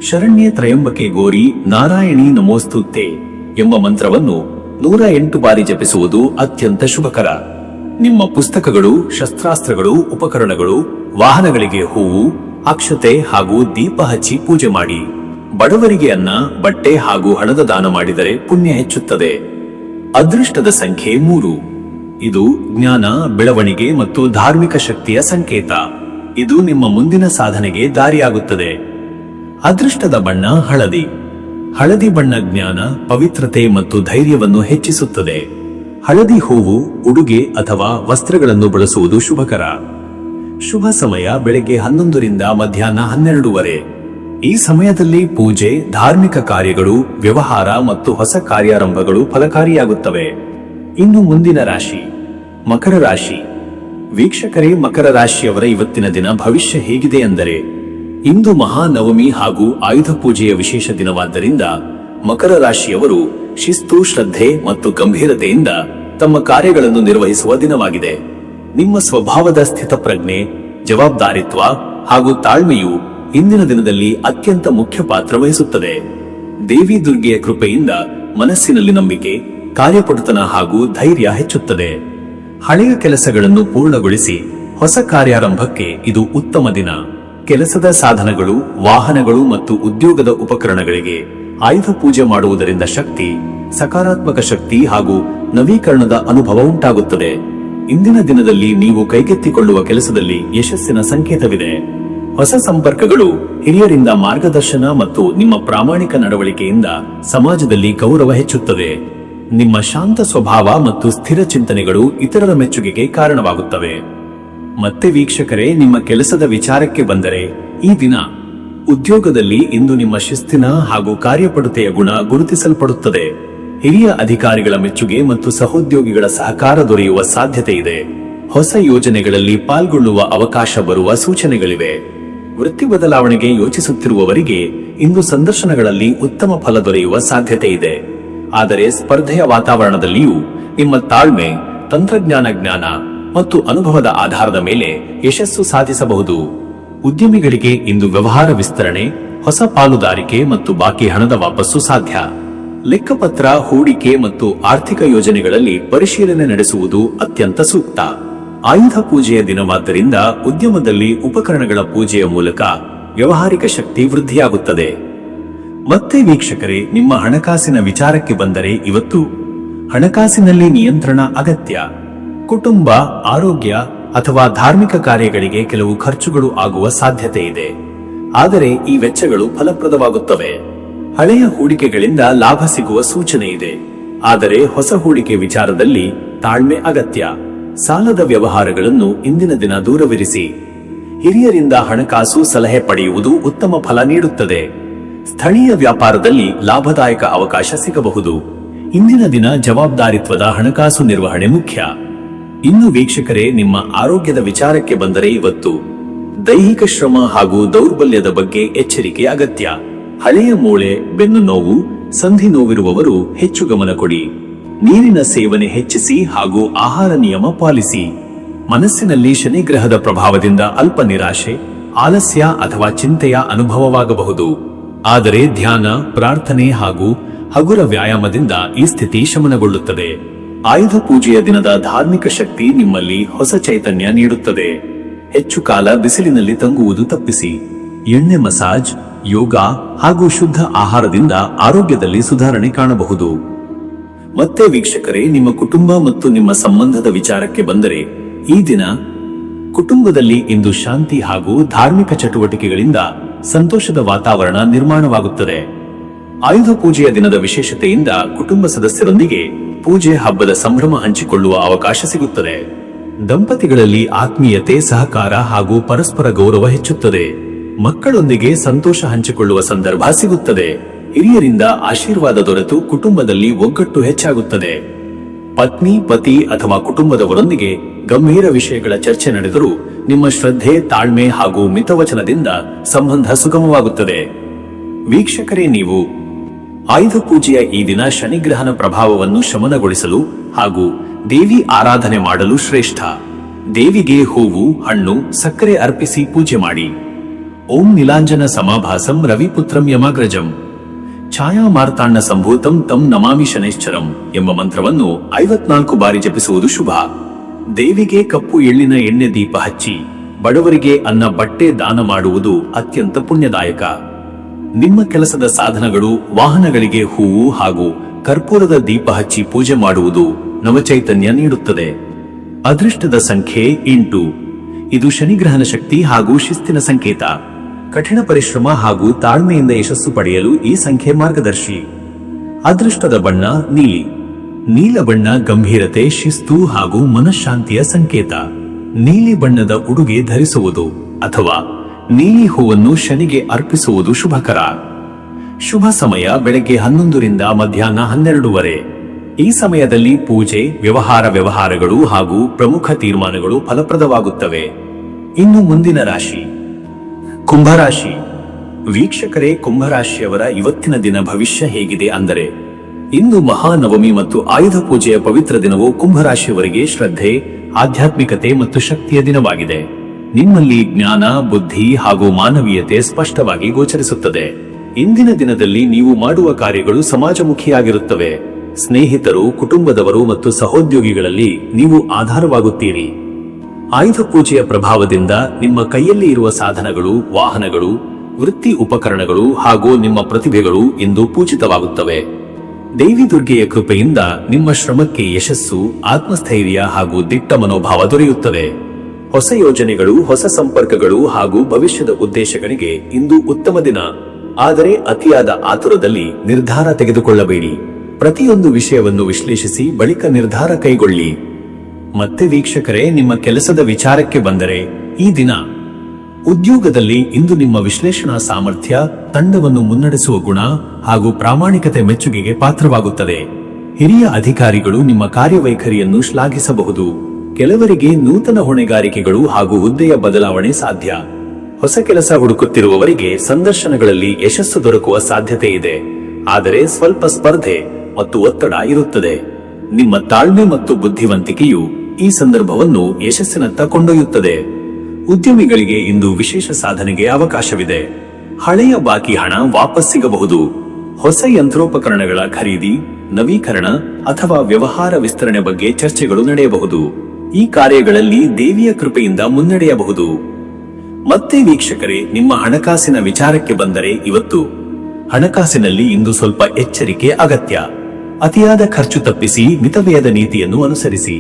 ಶರಣ್ಯೆ ತ್ರಯಂಬಕೆ ಗೌರಿ ನಾರಾಯಣಿ ನಮೋಸ್ತುತೆ ಎಂಬ ಮಂತ್ರವನ್ನು 108 ಬಾರಿ ಜಪಿಸುವುದು ಅತ್ಯಂತ ಶುಭಕರ. ನಿಮ್ಮ ಪುಸ್ತಕಗಳು, ಶಸ್ತ್ರಾಸ್ತ್ರಗಳು, ಉಪಕರಣಗಳು, ವಾಹನಗಳಿಗೆ ಹೂವು, ಅಕ್ಷತೆ ಹಾಗೂ ದೀಪ ಹಚ್ಚಿ ಪೂಜೆ ಮಾಡಿ. ಬಡವರಿಗೆ ಅನ್ನ, ಬಟ್ಟೆ ಹಾಗೂ ಹಣದ ದಾನ ಮಾಡಿದರೆ ಪುಣ್ಯ ಹೆಚ್ಚುತ್ತದೆ. ಅದೃಷ್ಟದ ಸಂಖ್ಯೆ 3. ಇದು ಜ್ಞಾನ, ಬೆಳವಣಿಗೆ ಮತ್ತು ಧಾರ್ಮಿಕ ಶಕ್ತಿಯ ಸಂಕೇತ. ಇದು ನಿಮ್ಮ ಮುಂದಿನ ಸಾಧನೆಗೆ ದಾರಿಯಾಗುತ್ತದೆ. ಅದೃಷ್ಟದ ಬಣ್ಣ ಹಳದಿ. ಹಳದಿ ಬಣ್ಣ ಜ್ಞಾನ, ಪವಿತ್ರತೆ ಮತ್ತು ಧೈರ್ಯವನ್ನು ಹೆಚ್ಚಿಸುತ್ತದೆ. ಹಳದಿ ಹೂವು, ಉಡುಗೆ ಅಥವಾ ವಸ್ತ್ರಗಳನ್ನು ಬಳಸುವುದು ಶುಭಕರ. ಶುಭ ಸಮಯ ಬೆಳಗ್ಗೆ 11 ರಿಂದ ಮಧ್ಯಾಹ್ನ 12:30. ಈ ಸಮಯದಲ್ಲಿ ಪೂಜೆ, ಧಾರ್ಮಿಕ ಕಾರ್ಯಗಳು, ವ್ಯವಹಾರ ಮತ್ತು ಹೊಸ ಕಾರ್ಯಾರಂಭಗಳು ಫಲಕಾರಿಯಾಗುತ್ತವೆ. ಇನ್ನು ಮುಂದಿನ ರಾಶಿ ಮಕರ ರಾಶಿ. ವೀಕ್ಷಕರೇ, ಮಕರ ರಾಶಿಯವರ ಇವತ್ತಿನ ದಿನ ಭವಿಷ್ಯ ಹೇಗಿದೆ ಅಂದರೆ, ಇಂದು ಮಹಾನವಮಿ ಹಾಗೂ ಆಯುಧ ಪೂಜೆಯ ವಿಶೇಷ ದಿನವಾದ್ದರಿಂದ ಮಕರ ರಾಶಿಯವರು ಶಿಸ್ತು, ಶ್ರದ್ಧೆ ಮತ್ತು ಗಂಭೀರತೆಯಿಂದ ತಮ್ಮ ಕಾರ್ಯಗಳನ್ನು ನಿರ್ವಹಿಸುವ ದಿನವಾಗಿದೆ. ನಿಮ್ಮ ಸ್ವಭಾವದ ಸ್ಥಿತಪ್ರಜ್ಞೆ, ಜವಾಬ್ದಾರಿತ್ವ ಹಾಗೂ ತಾಳ್ಮೆಯು ಇಂದಿನ ದಿನದಲ್ಲಿ ಅತ್ಯಂತ ಮುಖ್ಯ ಪಾತ್ರ ವಹಿಸುತ್ತದೆ. ದೇವಿ ದುರ್ಗೆಯ ಕೃಪೆಯಿಂದ ಮನಸ್ಸಿನಲ್ಲಿ ನಂಬಿಕೆ, ಕಾರ್ಯಪಟುತನ ಹಾಗೂ ಧೈರ್ಯ ಹೆಚ್ಚುತ್ತದೆ. ಹಳೆಯ ಕೆಲಸಗಳನ್ನು ಪೂರ್ಣಗೊಳಿಸಿ ಹೊಸ ಕಾರ್ಯಾರಂಭಕ್ಕೆ ಇದು ಉತ್ತಮ ದಿನ. ಕೆಲಸದ ಸಾಧನಗಳು, ವಾಹನಗಳು ಮತ್ತು ಉದ್ಯೋಗದ ಉಪಕರಣಗಳಿಗೆ ಆಯುಧ ಪೂಜೆ ಮಾಡುವುದರಿಂದ ಸಕಾರಾತ್ಮಕ ಶಕ್ತಿ ಹಾಗೂ ನವೀಕರಣದ ಅನುಭವ ಉಂಟಾಗುತ್ತದೆ. ಇಂದಿನ ದಿನದಲ್ಲಿ ನೀವು ಕೈಗೆತ್ತಿಕೊಳ್ಳುವ ಕೆಲಸದಲ್ಲಿ ಯಶಸ್ಸಿನ ಸಂಕೇತವಿದೆ. ಹೊಸ ಸಂಪರ್ಕಗಳು, ಹಿರಿಯರಿಂದ ಮಾರ್ಗದರ್ಶನ ಮತ್ತು ನಿಮ್ಮ ಪ್ರಾಮಾಣಿಕ ನಡವಳಿಕೆಯಿಂದ ಸಮಾಜದಲ್ಲಿ ಗೌರವ ಹೆಚ್ಚುತ್ತದೆ. ನಿಮ್ಮ ಶಾಂತ ಸ್ವಭಾವ ಮತ್ತು ಸ್ಥಿರ ಚಿಂತನೆಗಳು ಇತರರ ಮೆಚ್ಚುಗೆಗೆ ಕಾರಣವಾಗುತ್ತವೆ. ಮತ್ತೆ ವೀಕ್ಷಕರೇ, ನಿಮ್ಮ ಕೆಲಸದ ವಿಚಾರಕ್ಕೆ ಬಂದರೆ, ಈ ದಿನ ಉದ್ಯೋಗದಲ್ಲಿ ಇಂದು ನಿಮ್ಮ ಶಿಸ್ತಿನ ಹಾಗೂ ಕಾರ್ಯಪಟುತೆಯ ಗುಣ ಗುರುತಿಸಲ್ಪಡುತ್ತದೆ. ಹಿರಿಯ ಅಧಿಕಾರಿಗಳ ಮೆಚ್ಚುಗೆ ಮತ್ತು ಸಹೋದ್ಯೋಗಿಗಳ ಸಹಕಾರ ದೊರೆಯುವ ಸಾಧ್ಯತೆ ಇದೆ. ಹೊಸ ಯೋಜನೆಗಳಲ್ಲಿ ಪಾಲ್ಗೊಳ್ಳುವ ಅವಕಾಶ ಬರುವ ಸೂಚನೆಗಳಿವೆ. ವೃತ್ತಿ ಬದಲಾವಣೆಗೆ ಯೋಚಿಸುತ್ತಿರುವವರಿಗೆ ಇಂದು ಸಂದರ್ಶನಗಳಲ್ಲಿ ಉತ್ತಮ ಫಲ ದೊರೆಯುವ ಸಾಧ್ಯತೆ ಇದೆ. ಆದರೆ ಸ್ಪರ್ಧೆಯ ವಾತಾವರಣದಲ್ಲಿಯೂ ನಿಮ್ಮ ತಾಳ್ಮೆ, ತಂತ್ರಜ್ಞಾನ ಜ್ಞಾನ ಮತ್ತು ಅನುಭವದ ಆಧಾರದ ಮೇಲೆ ಯಶಸ್ಸು ಸಾಧಿಸಬಹುದು. ಉದ್ಯಮಿಗಳಿಗೆ ಇಂದು ವ್ಯವಹಾರ ವಿಸ್ತರಣೆ, ಹೊಸ ಪಾಲುದಾರಿಕೆ ಮತ್ತು ಬಾಕಿ ಹಣದ ವಾಪಸ್ಸು ಸಾಧ್ಯ. ಲೆಕ್ಕಪತ್ರ, ಹೂಡಿಕೆ ಮತ್ತು ಆರ್ಥಿಕ ಯೋಜನೆಗಳಲ್ಲಿ ಪರಿಶೀಲನೆ ನಡೆಸುವುದು ಅತ್ಯಂತ ಸೂಕ್ತ. ಆಯುಧ ಪೂಜೆಯ ದಿನವಾದ್ದರಿಂದ ಉದ್ಯಮದಲ್ಲಿ ಉಪಕರಣಗಳ ಪೂಜೆಯ ಮೂಲಕ ವ್ಯಾವಹಾರಿಕ ಶಕ್ತಿ ವೃದ್ಧಿಯಾಗುತ್ತದೆ. ಮತ್ತೆ ವೀಕ್ಷಕರೇ, ನಿಮ್ಮ ಹಣಕಾಸಿನ ವಿಚಾರಕ್ಕೆ ಬಂದರೆ, ಇವತ್ತು ಹಣಕಾಸಿನಲ್ಲಿ ನಿಯಂತ್ರಣ ಅಗತ್ಯ. ಕುಟುಂಬ, ಆರೋಗ್ಯ ಅಥವಾ ಧಾರ್ಮಿಕ ಕಾರ್ಯಗಳಿಗೆ ಕೆಲವು ಖರ್ಚುಗಳು ಆಗುವ ಸಾಧ್ಯತೆ ಇದೆ. ಆದರೆ ಈ ವೆಚ್ಚಗಳು ಫಲಪ್ರದವಾಗುತ್ತವೆ. ಹಳೆಯ ಹೂಡಿಕೆಗಳಿಂದ ಲಾಭ ಸಿಗುವ ಸೂಚನೆ ಇದೆ. ಆದರೆ ಹೊಸ ಹೂಡಿಕೆ ವಿಚಾರದಲ್ಲಿ ತಾಳ್ಮೆ ಅಗತ್ಯ. ಸಾಲದ ವ್ಯವಹಾರಗಳನ್ನು ಇಂದಿನ ದಿನ ದೂರವಿರಿಸಿ. ಹಿರಿಯರಿಂದ ಹಣಕಾಸು ಸಲಹೆ ಪಡೆಯುವುದು ಉತ್ತಮ ಫಲ ನೀಡುತ್ತದೆ. ಸ್ಥಳೀಯ ವ್ಯಾಪಾರದಲ್ಲಿ ಲಾಭದಾಯಕ ಅವಕಾಶ ಸಿಗಬಹುದು. ಇಂದಿನ ದಿನ ಜವಾಬ್ದಾರಿತ್ವದ ಹಣಕಾಸು ನಿರ್ವಹಣೆ ಮುಖ್ಯ. ಇನ್ನು ವೀಕ್ಷಕರೇ, ನಿಮ್ಮ ಆರೋಗ್ಯದ ವಿಚಾರಕ್ಕೆ ಬಂದರೆ, ಇವತ್ತು ದೈಹಿಕ ಶ್ರಮ ಹಾಗೂ ದೌರ್ಬಲ್ಯದ ಬಗ್ಗೆ ಎಚ್ಚರಿಕೆ ಅಗತ್ಯ. ಹಳೆಯ ಮೂಳೆ, ಬೆನ್ನು ನೋವು, ಸಂಧಿ ನೋವಿರುವವರು ಹೆಚ್ಚು ಗಮನ ಕೊಡಿ. ನೀರಿನ ಸೇವನೆ ಹೆಚ್ಚಿಸಿ ಹಾಗೂ ಆಹಾರ ನಿಯಮ ಪಾಲಿಸಿ. ಮನಸ್ಸಿನಲ್ಲಿ ಶನಿಗ್ರಹದ ಪ್ರಭಾವದಿಂದ ಅಲ್ಪ ನಿರಾಶೆ, ಆಲಸ್ಯ ಅಥವಾ ಚಿಂತೆಯ ಅನುಭವವಾಗಬಹುದು. ಆದರೆ ಧ್ಯಾನ, ಪ್ರಾರ್ಥನೆ ಹಾಗೂ ಹಗುರ ವ್ಯಾಯಾಮದಿಂದ ಈ ಸ್ಥಿತಿ ಶಮನಗೊಳ್ಳುತ್ತದೆ. ಆಯುಧ ಪೂಜೆಯ ದಿನದ ಧಾರ್ಮಿಕ ಶಕ್ತಿ ನಿಮ್ಮಲ್ಲಿ ಹೊಸ ಚೈತನ್ಯ ನೀಡುತ್ತದೆ. ಹೆಚ್ಚು ಕಾಲ ಬಿಸಿಲಿನಲ್ಲಿ ತಂಗುವುದು ತಪ್ಪಿಸಿ. ಎಣ್ಣೆ ಮಸಾಜ್, ಯೋಗ ಹಾಗೂ ಶುದ್ಧ ಆಹಾರದಿಂದ ಆರೋಗ್ಯದಲ್ಲಿ ಸುಧಾರಣೆ ಕಾಣಬಹುದು. ಮತ್ತೆ ವೀಕ್ಷಕರೇ, ನಿಮ್ಮ ಕುಟುಂಬ ಮತ್ತು ನಿಮ್ಮ ಸಂಬಂಧದ ವಿಚಾರಕ್ಕೆ ಬಂದರೆ, ಈ ದಿನ ಕುಟುಂಬದಲ್ಲಿ ಇಂದು ಶಾಂತಿ ಹಾಗೂ ಧಾರ್ಮಿಕ ಚಟುವಟಿಕೆಗಳಿಂದ ಸಂತೋಷದ ವಾತಾವರಣ ನಿರ್ಮಾಣವಾಗುತ್ತದೆ. ಆಯುಧ ಪೂಜೆಯ ದಿನದ ವಿಶೇಷತೆಯಿಂದ ಕುಟುಂಬ ಸದಸ್ಯರೊಂದಿಗೆ ಪೂಜೆ, ಹಬ್ಬದ ಸಂಭ್ರಮ ಹಂಚಿಕೊಳ್ಳುವ ಅವಕಾಶ ಸಿಗುತ್ತದೆ. ದಂಪತಿಗಳಲ್ಲಿ ಆತ್ಮೀಯತೆ, ಸಹಕಾರ ಹಾಗೂ ಪರಸ್ಪರ ಗೌರವ ಹೆಚ್ಚುತ್ತದೆ. ಮಕ್ಕಳೊಂದಿಗೆ ಸಂತೋಷ ಹಂಚಿಕೊಳ್ಳುವ ಸಂದರ್ಭ ಸಿಗುತ್ತದೆ. ಹಿರಿಯರಿಂದ ಆಶೀರ್ವಾದ ದೊರೆತು ಕುಟುಂಬದಲ್ಲಿ ಒಗ್ಗಟ್ಟು ಹೆಚ್ಚಾಗುತ್ತದೆ. ಪತ್ನಿ, ಪತಿ ಅಥವಾ ಕುಟುಂಬದವರೊಂದಿಗೆ ಗಂಭೀರ ವಿಷಯಗಳ ಚರ್ಚೆ ನಡೆದರೂ ನಿಮ್ಮ ಶ್ರದ್ಧೆ, ತಾಳ್ಮೆ ಹಾಗೂ ಮಿತವಚನದಿಂದ ಸಂಬಂಧ ಸುಗಮವಾಗುತ್ತದೆ. ವೀಕ್ಷಕರೇ, ನೀವು ಆಯುಧ ಪೂಜೆಯ ಈ ದಿನ ಶನಿಗ್ರಹನ ಪ್ರಭಾವವನ್ನು ಶಮನಗೊಳಿಸಲು ಹಾಗೂ ದೇವಿ ಆರಾಧನೆ ಮಾಡಲು ಶ್ರೇಷ್ಠ. ದೇವಿಗೆ ಹೂವು, ಹಣ್ಣು, ಸಕ್ಕರೆ ಅರ್ಪಿಸಿ ಪೂಜೆ ಮಾಡಿ. ಓಂ ನೀಲಾಂಜನ ಸಮಾಭಾಸಂ ರವಿಪುತ್ರಂ ಯಮಾಗ್ರಜಂ ಛಾಯಾ ಮಾರ್ತಾಂಡ ಸಂಭೂತಂ ತಂ ನಮಾಮಿ ಶನೈಶ್ಚರಂ ಎಂಬ ಮಂತ್ರವನ್ನು 54 ಬಾರಿ ಜಪಿಸುವುದು ಶುಭ. ದೇವಿಗೆ ಕಪ್ಪು ಎಳ್ಳಿನ ಎಣ್ಣೆ ದೀಪ ಹಚ್ಚಿ ಬಡವರಿಗೆ ಅನ್ನ, ಬಟ್ಟೆ ದಾನ ಮಾಡುವುದು ಅತ್ಯಂತ ಪುಣ್ಯದಾಯಕ. ನಿಮ್ಮ ಕೆಲಸದ ಸಾಧನಗಳು, ವಾಹನಗಳಿಗೆ ಹೂವು ಹಾಗೂ ಕರ್ಪೂರದ ದೀಪ ಹಚ್ಚಿ ಪೂಜೆ ಮಾಡುವುದು ನವಚೈತನ್ಯ ನೀಡುತ್ತದೆ. ಅದೃಷ್ಟದ ಸಂಖ್ಯೆ 8. ಇದು ಶನಿಗ್ರಹನ ಶಕ್ತಿ ಹಾಗೂ ಶಿಸ್ತಿನ ಸಂಕೇತ. ಕಠಿಣ ಪರಿಶ್ರಮ ಹಾಗೂ ತಾಳ್ಮೆಯಿಂದ ಯಶಸ್ಸು ಪಡೆಯಲು ಈ ಸಂಖ್ಯೆ ಮಾರ್ಗದರ್ಶಿ. ಅದೃಷ್ಟದ ಬಣ್ಣ ನೀಲಿ. ನೀಲ ಬಣ್ಣ ಗಂಭೀರತೆ, ಶಿಸ್ತು ಹಾಗೂ ಮನಃಶಾಂತಿಯ ಸಂಕೇತ. ನೀಲಿ ಬಣ್ಣದ ಉಡುಗೆ ಧರಿಸುವುದು ಅಥವಾ ನೀಲಿ ಹೂವನ್ನು ಶನಿಗೆ ಅರ್ಪಿಸುವುದು ಶುಭಕರ. ಶುಭ ಸಮಯ ಬೆಳಗ್ಗೆ 11 ರಿಂದ ಮಧ್ಯಾಹ್ನ 12:30. ಈ ಸಮಯದಲ್ಲಿ ಪೂಜೆ, ವ್ಯವಹಾರಗಳು ಹಾಗೂ ಪ್ರಮುಖ ತೀರ್ಮಾನಗಳು ಫಲಪ್ರದವಾಗುತ್ತವೆ. ಇನ್ನು ಮುಂದಿನ ರಾಶಿ ಕುಂಭರಾಶಿ. ವೀಕ್ಷಕರೇ, ಕುಂಭರಾಶಿಯವರ ಇವತ್ತಿನ ದಿನ ಭವಿಷ್ಯ ಹೇಗಿದೆ ಅಂದರೆ, ಇಂದು ಮಹಾನವಮಿ ಮತ್ತು ಆಯುಧ ಪೂಜೆಯ ಪವಿತ್ರ ದಿನವು ಕುಂಭರಾಶಿಯವರಿಗೆ ಶ್ರದ್ಧೆ, ಆಧ್ಯಾತ್ಮಿಕತೆ ಮತ್ತು ಶಕ್ತಿಯ ದಿನವಾಗಿದೆ. ನಿಮ್ಮಲ್ಲಿ ಜ್ಞಾನ, ಬುದ್ಧಿ ಹಾಗೂ ಮಾನವೀಯತೆ ಸ್ಪಷ್ಟವಾಗಿ ಗೋಚರಿಸುತ್ತದೆ. ಇಂದಿನ ದಿನದಲ್ಲಿ ನೀವು ಮಾಡುವ ಕಾರ್ಯಗಳು ಸಮಾಜಮುಖಿಯಾಗಿರುತ್ತವೆ. ಸ್ನೇಹಿತರು, ಕುಟುಂಬದವರು ಮತ್ತು ಸಹೋದ್ಯೋಗಿಗಳಲ್ಲಿ ನೀವು ಆಧಾರವಾಗುತ್ತೀರಿ. ಆಯುಧ ಪೂಜೆಯ ಪ್ರಭಾವದಿಂದ ನಿಮ್ಮ ಕೈಯಲ್ಲಿ ಇರುವ ಸಾಧನಗಳು, ವಾಹನಗಳು, ವೃತ್ತಿ ಉಪಕರಣಗಳು ಹಾಗೂ ನಿಮ್ಮ ಪ್ರತಿಭೆಗಳು ಇಂದು ಪೂಜಿತವಾಗುತ್ತವೆ. ದೇವಿ ದುರ್ಗೆಯ ಕೃಪೆಯಿಂದ ನಿಮ್ಮ ಶ್ರಮಕ್ಕೆ ಯಶಸ್ಸು, ಆತ್ಮಸ್ಥೈರ್ಯ ಹಾಗೂ ದಿಟ್ಟ ಮನೋಭಾವ ದೊರೆಯುತ್ತದೆ. ಹೊಸ ಯೋಜನೆಗಳು, ಹೊಸ ಸಂಪರ್ಕಗಳು ಹಾಗೂ ಭವಿಷ್ಯದ ಉದ್ದೇಶಗಳಿಗೆ ಇಂದು ಉತ್ತಮ ದಿನ. ಆದರೆ ಅತಿಯಾದ ಆತುರದಲ್ಲಿ ನಿರ್ಧಾರ ತೆಗೆದುಕೊಳ್ಳಬೇಡಿ. ಪ್ರತಿಯೊಂದು ವಿಷಯವನ್ನು ವಿಶ್ಲೇಷಿಸಿ ಬಳಿಕ ನಿರ್ಧಾರ ಕೈಗೊಳ್ಳಿ. ಮತ್ತೆ ವೀಕ್ಷಕರೇ, ನಿಮ್ಮ ಕೆಲಸದ ವಿಚಾರಕ್ಕೆ ಬಂದರೆ, ಈ ದಿನ ಉದ್ಯೋಗದಲ್ಲಿ ಇಂದು ನಿಮ್ಮ ವಿಶ್ಲೇಷಣಾ ಸಾಮರ್ಥ್ಯ, ತಂಡವನ್ನು ಮುನ್ನಡೆಸುವ ಗುಣ ಹಾಗೂ ಪ್ರಾಮಾಣಿಕತೆ ಮೆಚ್ಚುಗೆಗೆ ಪಾತ್ರವಾಗುತ್ತದೆ. ಹಿರಿಯ ಅಧಿಕಾರಿಗಳು ನಿಮ್ಮ ಕಾರ್ಯವೈಖರಿಯನ್ನು ಶ್ಲಾಘಿಸಬಹುದು. ಕೆಲವರಿಗೆ ನೂತನ ಹೊಣೆಗಾರಿಕೆಗಳು ಹಾಗೂ ಹುದ್ದೆಯ ಬದಲಾವಣೆ ಸಾಧ್ಯ. ಹೊಸ ಕೆಲಸ ಹುಡುಕುತ್ತಿರುವವರಿಗೆ ಸಂದರ್ಶನಗಳಲ್ಲಿ ಯಶಸ್ಸು ದೊರಕುವ ಸಾಧ್ಯತೆ ಇದೆ. ಆದರೆ ಸ್ವಲ್ಪ ಸ್ಪರ್ಧೆ ಮತ್ತು ಒತ್ತಡ ಇರುತ್ತದೆ. ನಿಮ್ಮ ತಾಳ್ಮೆ ಮತ್ತು ಬುದ್ಧಿವಂತಿಕೆಯು ಈ ಸಂದರ್ಭವನ್ನು ಯಶಸ್ಸಿನತ್ತ ಕೊಂಡೊಯ್ಯುತ್ತದೆ. ಉದ್ಯಮಿಗಳಿಗೆ ಇಂದು ವಿಶೇಷ ಸಾಧನೆಗೆ ಅವಕಾಶವಿದೆ. ಹಳೆಯ ಬಾಕಿ ಹಣ ವಾಪಸ್ ಸಿಗಬಹುದು. ಹೊಸ ಯಂತ್ರೋಪಕರಣಗಳ ಖರೀದಿ, ನವೀಕರಣ ಅಥವಾ ವ್ಯವಹಾರ ವಿಸ್ತರಣೆ ಬಗ್ಗೆ ಚರ್ಚೆಗಳು ನಡೆಯಬಹುದು. ಈ ಕಾರ್ಯಗಳಲ್ಲಿ ದೇವಿಯ ಕೃಪೆಯಿಂದ ಮುನ್ನಡೆಯಬಹುದು. ಮತ್ತೆ ವೀಕ್ಷಕರೇ, ನಿಮ್ಮ ಹಣಕಾಸಿನ ವಿಚಾರಕ್ಕೆ ಬಂದರೆ, ಇವತ್ತು ಹಣಕಾಸಿನಲ್ಲಿ ಇಂದು ಸ್ವಲ್ಪ ಎಚ್ಚರಿಕೆ ಅಗತ್ಯ. ಅತಿಯಾದ ಖರ್ಚು ತಪ್ಪಿಸಿ ಮಿತವ್ಯಯದ ನೀತಿಯನ್ನು ಅನುಸರಿಸಿ.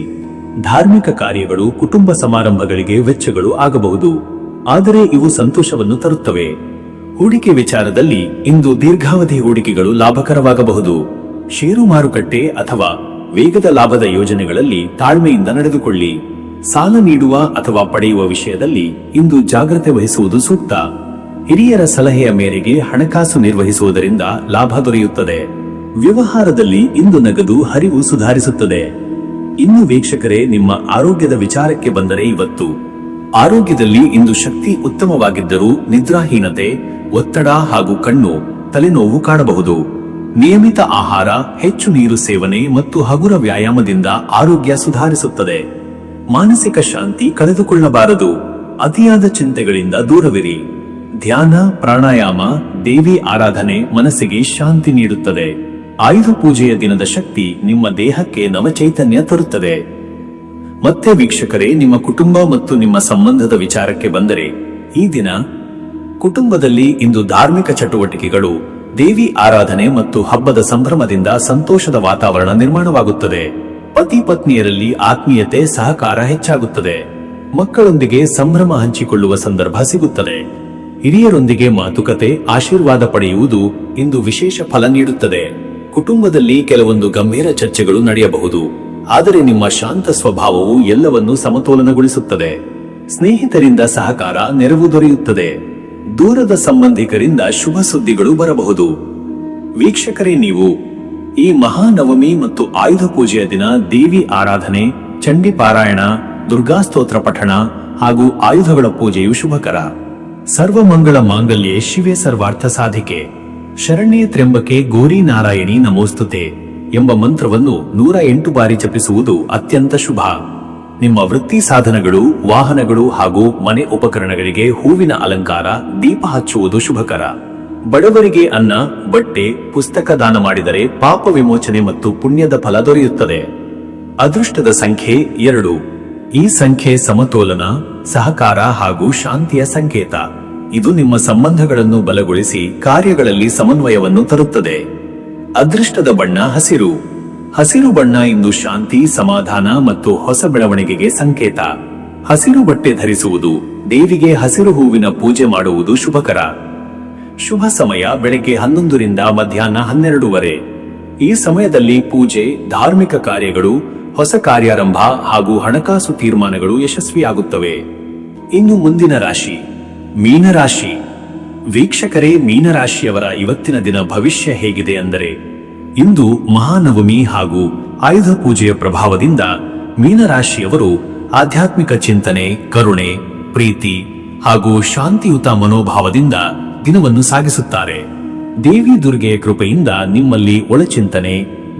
ಧಾರ್ಮಿಕ ಕಾರ್ಯಗಳು, ಕುಟುಂಬ ಸಮಾರಂಭಗಳಿಗೆ ವೆಚ್ಚಗಳು ಆಗಬಹುದು, ಆದರೆ ಇವು ಸಂತೋಷವನ್ನು ತರುತ್ತವೆ. ಹೂಡಿಕೆ ವಿಚಾರದಲ್ಲಿ ಇಂದು ದೀರ್ಘಾವಧಿ ಹೂಡಿಕೆಗಳು ಲಾಭಕರವಾಗಬಹುದು. ಷೇರು ಮಾರುಕಟ್ಟೆ ಅಥವಾ ವೇಗದ ಲಾಭದ ಯೋಜನೆಗಳಲ್ಲಿ ತಾಳ್ಮೆಯಿಂದ ನಡೆದುಕೊಳ್ಳಿ. ಸಾಲ ನೀಡುವ ಅಥವಾ ಪಡೆಯುವ ವಿಷಯದಲ್ಲಿ ಇಂದು ಜಾಗ್ರತೆ ವಹಿಸುವುದು ಸೂಕ್ತ. ಹಿರಿಯರ ಸಲಹೆಯ ಮೇರೆಗೆ ಹಣಕಾಸು ನಿರ್ವಹಿಸುವುದರಿಂದ ಲಾಭ ದೊರೆಯುತ್ತದೆ. ವ್ಯವಹಾರದಲ್ಲಿ ಇಂದು ನಗದು ಹರಿವು ಸುಧಾರಿಸುತ್ತದೆ. ಇನ್ನು ವೀಕ್ಷಕರೇ, ನಿಮ್ಮ ಆರೋಗ್ಯದ ವಿಚಾರಕ್ಕೆ ಬಂದರೆ, ಇವತ್ತು ಆರೋಗ್ಯದಲ್ಲಿ ಇಂದು ಶಕ್ತಿ ಉತ್ತಮವಾಗಿದ್ದರೂ ನಿದ್ರಾಹೀನತೆ, ಒತ್ತಡ ಹಾಗೂ ಕಣ್ಣು, ತಲೆನೋವು ಕಾಣಬಹುದು. ನಿಯಮಿತ ಆಹಾರ, ಹೆಚ್ಚು ನೀರು ಸೇವನೆ ಮತ್ತು ಹಗುರ ವ್ಯಾಯಾಮದಿಂದ ಆರೋಗ್ಯ ಸುಧಾರಿಸುತ್ತದೆ. ಮಾನಸಿಕ ಶಾಂತಿ ಕಳೆದುಕೊಳ್ಳಬಾರದು. ಅತಿಯಾದ ಚಿಂತೆಗಳಿಂದ ದೂರವಿರಿ. ಧ್ಯಾನ, ಪ್ರಾಣಾಯಾಮ, ದೇವಿ ಆರಾಧನೆ ಮನಸ್ಸಿಗೆ ಶಾಂತಿ ನೀಡುತ್ತದೆ. ಆಯುಧ ಪೂಜೆಯ ದಿನದ ಶಕ್ತಿ ನಿಮ್ಮ ದೇಹಕ್ಕೆ ನವಚೈತನ್ಯ ತರುತ್ತದೆ. ಮತ್ತೆ ವೀಕ್ಷಕರೇ, ನಿಮ್ಮ ಕುಟುಂಬ ಮತ್ತು ನಿಮ್ಮ ಸಂಬಂಧದ ವಿಚಾರಕ್ಕೆ ಬಂದರೆ, ಈ ದಿನ ಕುಟುಂಬದಲ್ಲಿ ಇಂದು ಧಾರ್ಮಿಕ ಚಟುವಟಿಕೆಗಳು, ದೇವಿ ಆರಾಧನೆ ಮತ್ತು ಹಬ್ಬದ ಸಂಭ್ರಮದಿಂದ ಸಂತೋಷದ ವಾತಾವರಣ ನಿರ್ಮಾಣವಾಗುತ್ತದೆ. ಪತಿ ಪತ್ನಿಯರಲ್ಲಿ ಆತ್ಮೀಯತೆ, ಸಹಕಾರ ಹೆಚ್ಚಾಗುತ್ತದೆ. ಮಕ್ಕಳೊಂದಿಗೆ ಸಂಭ್ರಮ ಹಂಚಿಕೊಳ್ಳುವ ಸಂದರ್ಭ ಸಿಗುತ್ತದೆ. ಹಿರಿಯರೊಂದಿಗೆ ಮಾತುಕತೆ, ಆಶೀರ್ವಾದ ಪಡೆಯುವುದು ಇಂದು ವಿಶೇಷ ಫಲ ನೀಡುತ್ತದೆ. ಕುಟುಂಬದಲ್ಲಿ ಕೆಲವೊಂದು ಗಂಭೀರ ಚರ್ಚೆಗಳು ನಡೆಯಬಹುದು, ಆದರೆ ನಿಮ್ಮ ಶಾಂತ ಸ್ವಭಾವವು ಎಲ್ಲವನ್ನೂ ಸಮತೋಲನಗೊಳಿಸುತ್ತದೆ. ಸ್ನೇಹಿತರಿಂದ ಸಹಕಾರ, ನೆರವು ದೊರೆಯುತ್ತದೆ. ದೂರದ ಸಂಬಂಧಿಕರಿಂದ ಶುಭ ಸುದ್ದಿಗಳು ಬರಬಹುದು. ವೀಕ್ಷಕರೇ, ನೀವು ಈ ಮಹಾನವಮಿ ಮತ್ತು ಆಯುಧ ಪೂಜೆಯ ದಿನ ದೇವಿ ಆರಾಧನೆ, ಚಂಡಿ ಪಾರಾಯಣ, ದುರ್ಗಾಸ್ತೋತ್ರ ಪಠಣ ಹಾಗೂ ಆಯುಧಗಳ ಪೂಜೆಯು ಶುಭಕರ. ಸರ್ವಮಂಗಳ ಮಾಂಗಲ್ಯೆ ಶಿವೆ ಸರ್ವಾರ್ಥ ಸಾಧಿಕೆ, ಶರಣ್ಯೇ ತ್ರ್ಯಂಬಕೆ ಗೌರಿ ನಾರಾಯಣಿ ನಮೋಸ್ತುತೆ ಎಂಬ ಮಂತ್ರವನ್ನು 108 ಬಾರಿ ಜಪಿಸುವುದು ಅತ್ಯಂತ ಶುಭ. ನಿಮ್ಮ ವೃತ್ತಿ ಸಾಧನಗಳು, ವಾಹನಗಳು ಹಾಗೂ ಮನೆ ಉಪಕರಣಗಳಿಗೆ ಹೂವಿನ ಅಲಂಕಾರ, ದೀಪ ಹಚ್ಚುವುದು ಶುಭಕರ. ಬಡವರಿಗೆ ಅನ್ನ, ಬಟ್ಟೆ, ಪುಸ್ತಕ ದಾನ ಮಾಡಿದರೆ ಪಾಪ ವಿಮೋಚನೆ ಮತ್ತು ಪುಣ್ಯದ ಫಲ ದೊರೆಯುತ್ತದೆ. ಅದೃಷ್ಟದ ಸಂಖ್ಯೆ 2. ಈ ಸಂಖ್ಯೆ ಸಮತೋಲನ, ಸಹಕಾರ ಹಾಗೂ ಶಾಂತಿಯ ಸಂಕೇತ. ಇದು ನಿಮ್ಮ ಸಂಬಂಧಗಳನ್ನು ಬಲಗೊಳಿಸಿ ಕಾರ್ಯಗಳಲ್ಲಿ ಸಮನ್ವಯವನ್ನು ತರುತ್ತದೆ. ಅದೃಷ್ಟದ ಬಣ್ಣ ಹಸಿರು. ಹಸಿರು ಬಣ್ಣ ಇಂದು ಶಾಂತಿ, ಸಮಾಧಾನ ಮತ್ತು ಹೊಸ ಬೆಳವಣಿಗೆಗೆ ಸಂಕೇತ. ಹಸಿರು ಬಟ್ಟೆ ಧರಿಸುವುದು, ದೇವಿಗೆ ಹಸಿರು ಹೂವಿನ ಪೂಜೆ ಮಾಡುವುದು ಶುಭಕರ. ಶುಭ ಸಮಯ ಬೆಳಗ್ಗೆ 11 ರಿಂದ ಮಧ್ಯಾಹ್ನ 12 ಈ ಸಮಯದಲ್ಲಿ ಪೂಜೆ, ಧಾರ್ಮಿಕ ಕಾರ್ಯಗಳು, ಹೊಸ ಕಾರ್ಯಾರಂಭ ಹಾಗೂ ಹಣಕಾಸು ತೀರ್ಮಾನಗಳು ಯಶಸ್ವಿಯಾಗುತ್ತವೆ. ಇನ್ನು ಮುಂದಿನ ರಾಶಿ ಮೀನರಾಶಿ. ವೀಕ್ಷಕರೇ, ಮೀನರಾಶಿಯವರ ಇವತ್ತಿನ ದಿನ ಭವಿಷ್ಯ ಹೇಗಿದೆ ಅಂದರೆ, ಇಂದು ಮಹಾನವಮಿ ಹಾಗೂ ಆಯುಧ ಪೂಜೆಯ ಪ್ರಭಾವದಿಂದ ಮೀನರಾಶಿಯವರು ಆಧ್ಯಾತ್ಮಿಕ ಚಿಂತನೆ, ಕರುಣೆ, ಪ್ರೀತಿ ಹಾಗೂ ಶಾಂತಿಯುತ ಮನೋಭಾವದಿಂದ ದಿನವನ್ನು ಸಾಗಿಸುತ್ತಾರೆ. ದೇವಿ ದುರ್ಗೆಯ ಕೃಪೆಯಿಂದ ನಿಮ್ಮಲ್ಲಿ ಒಳಚಿಂತನೆ,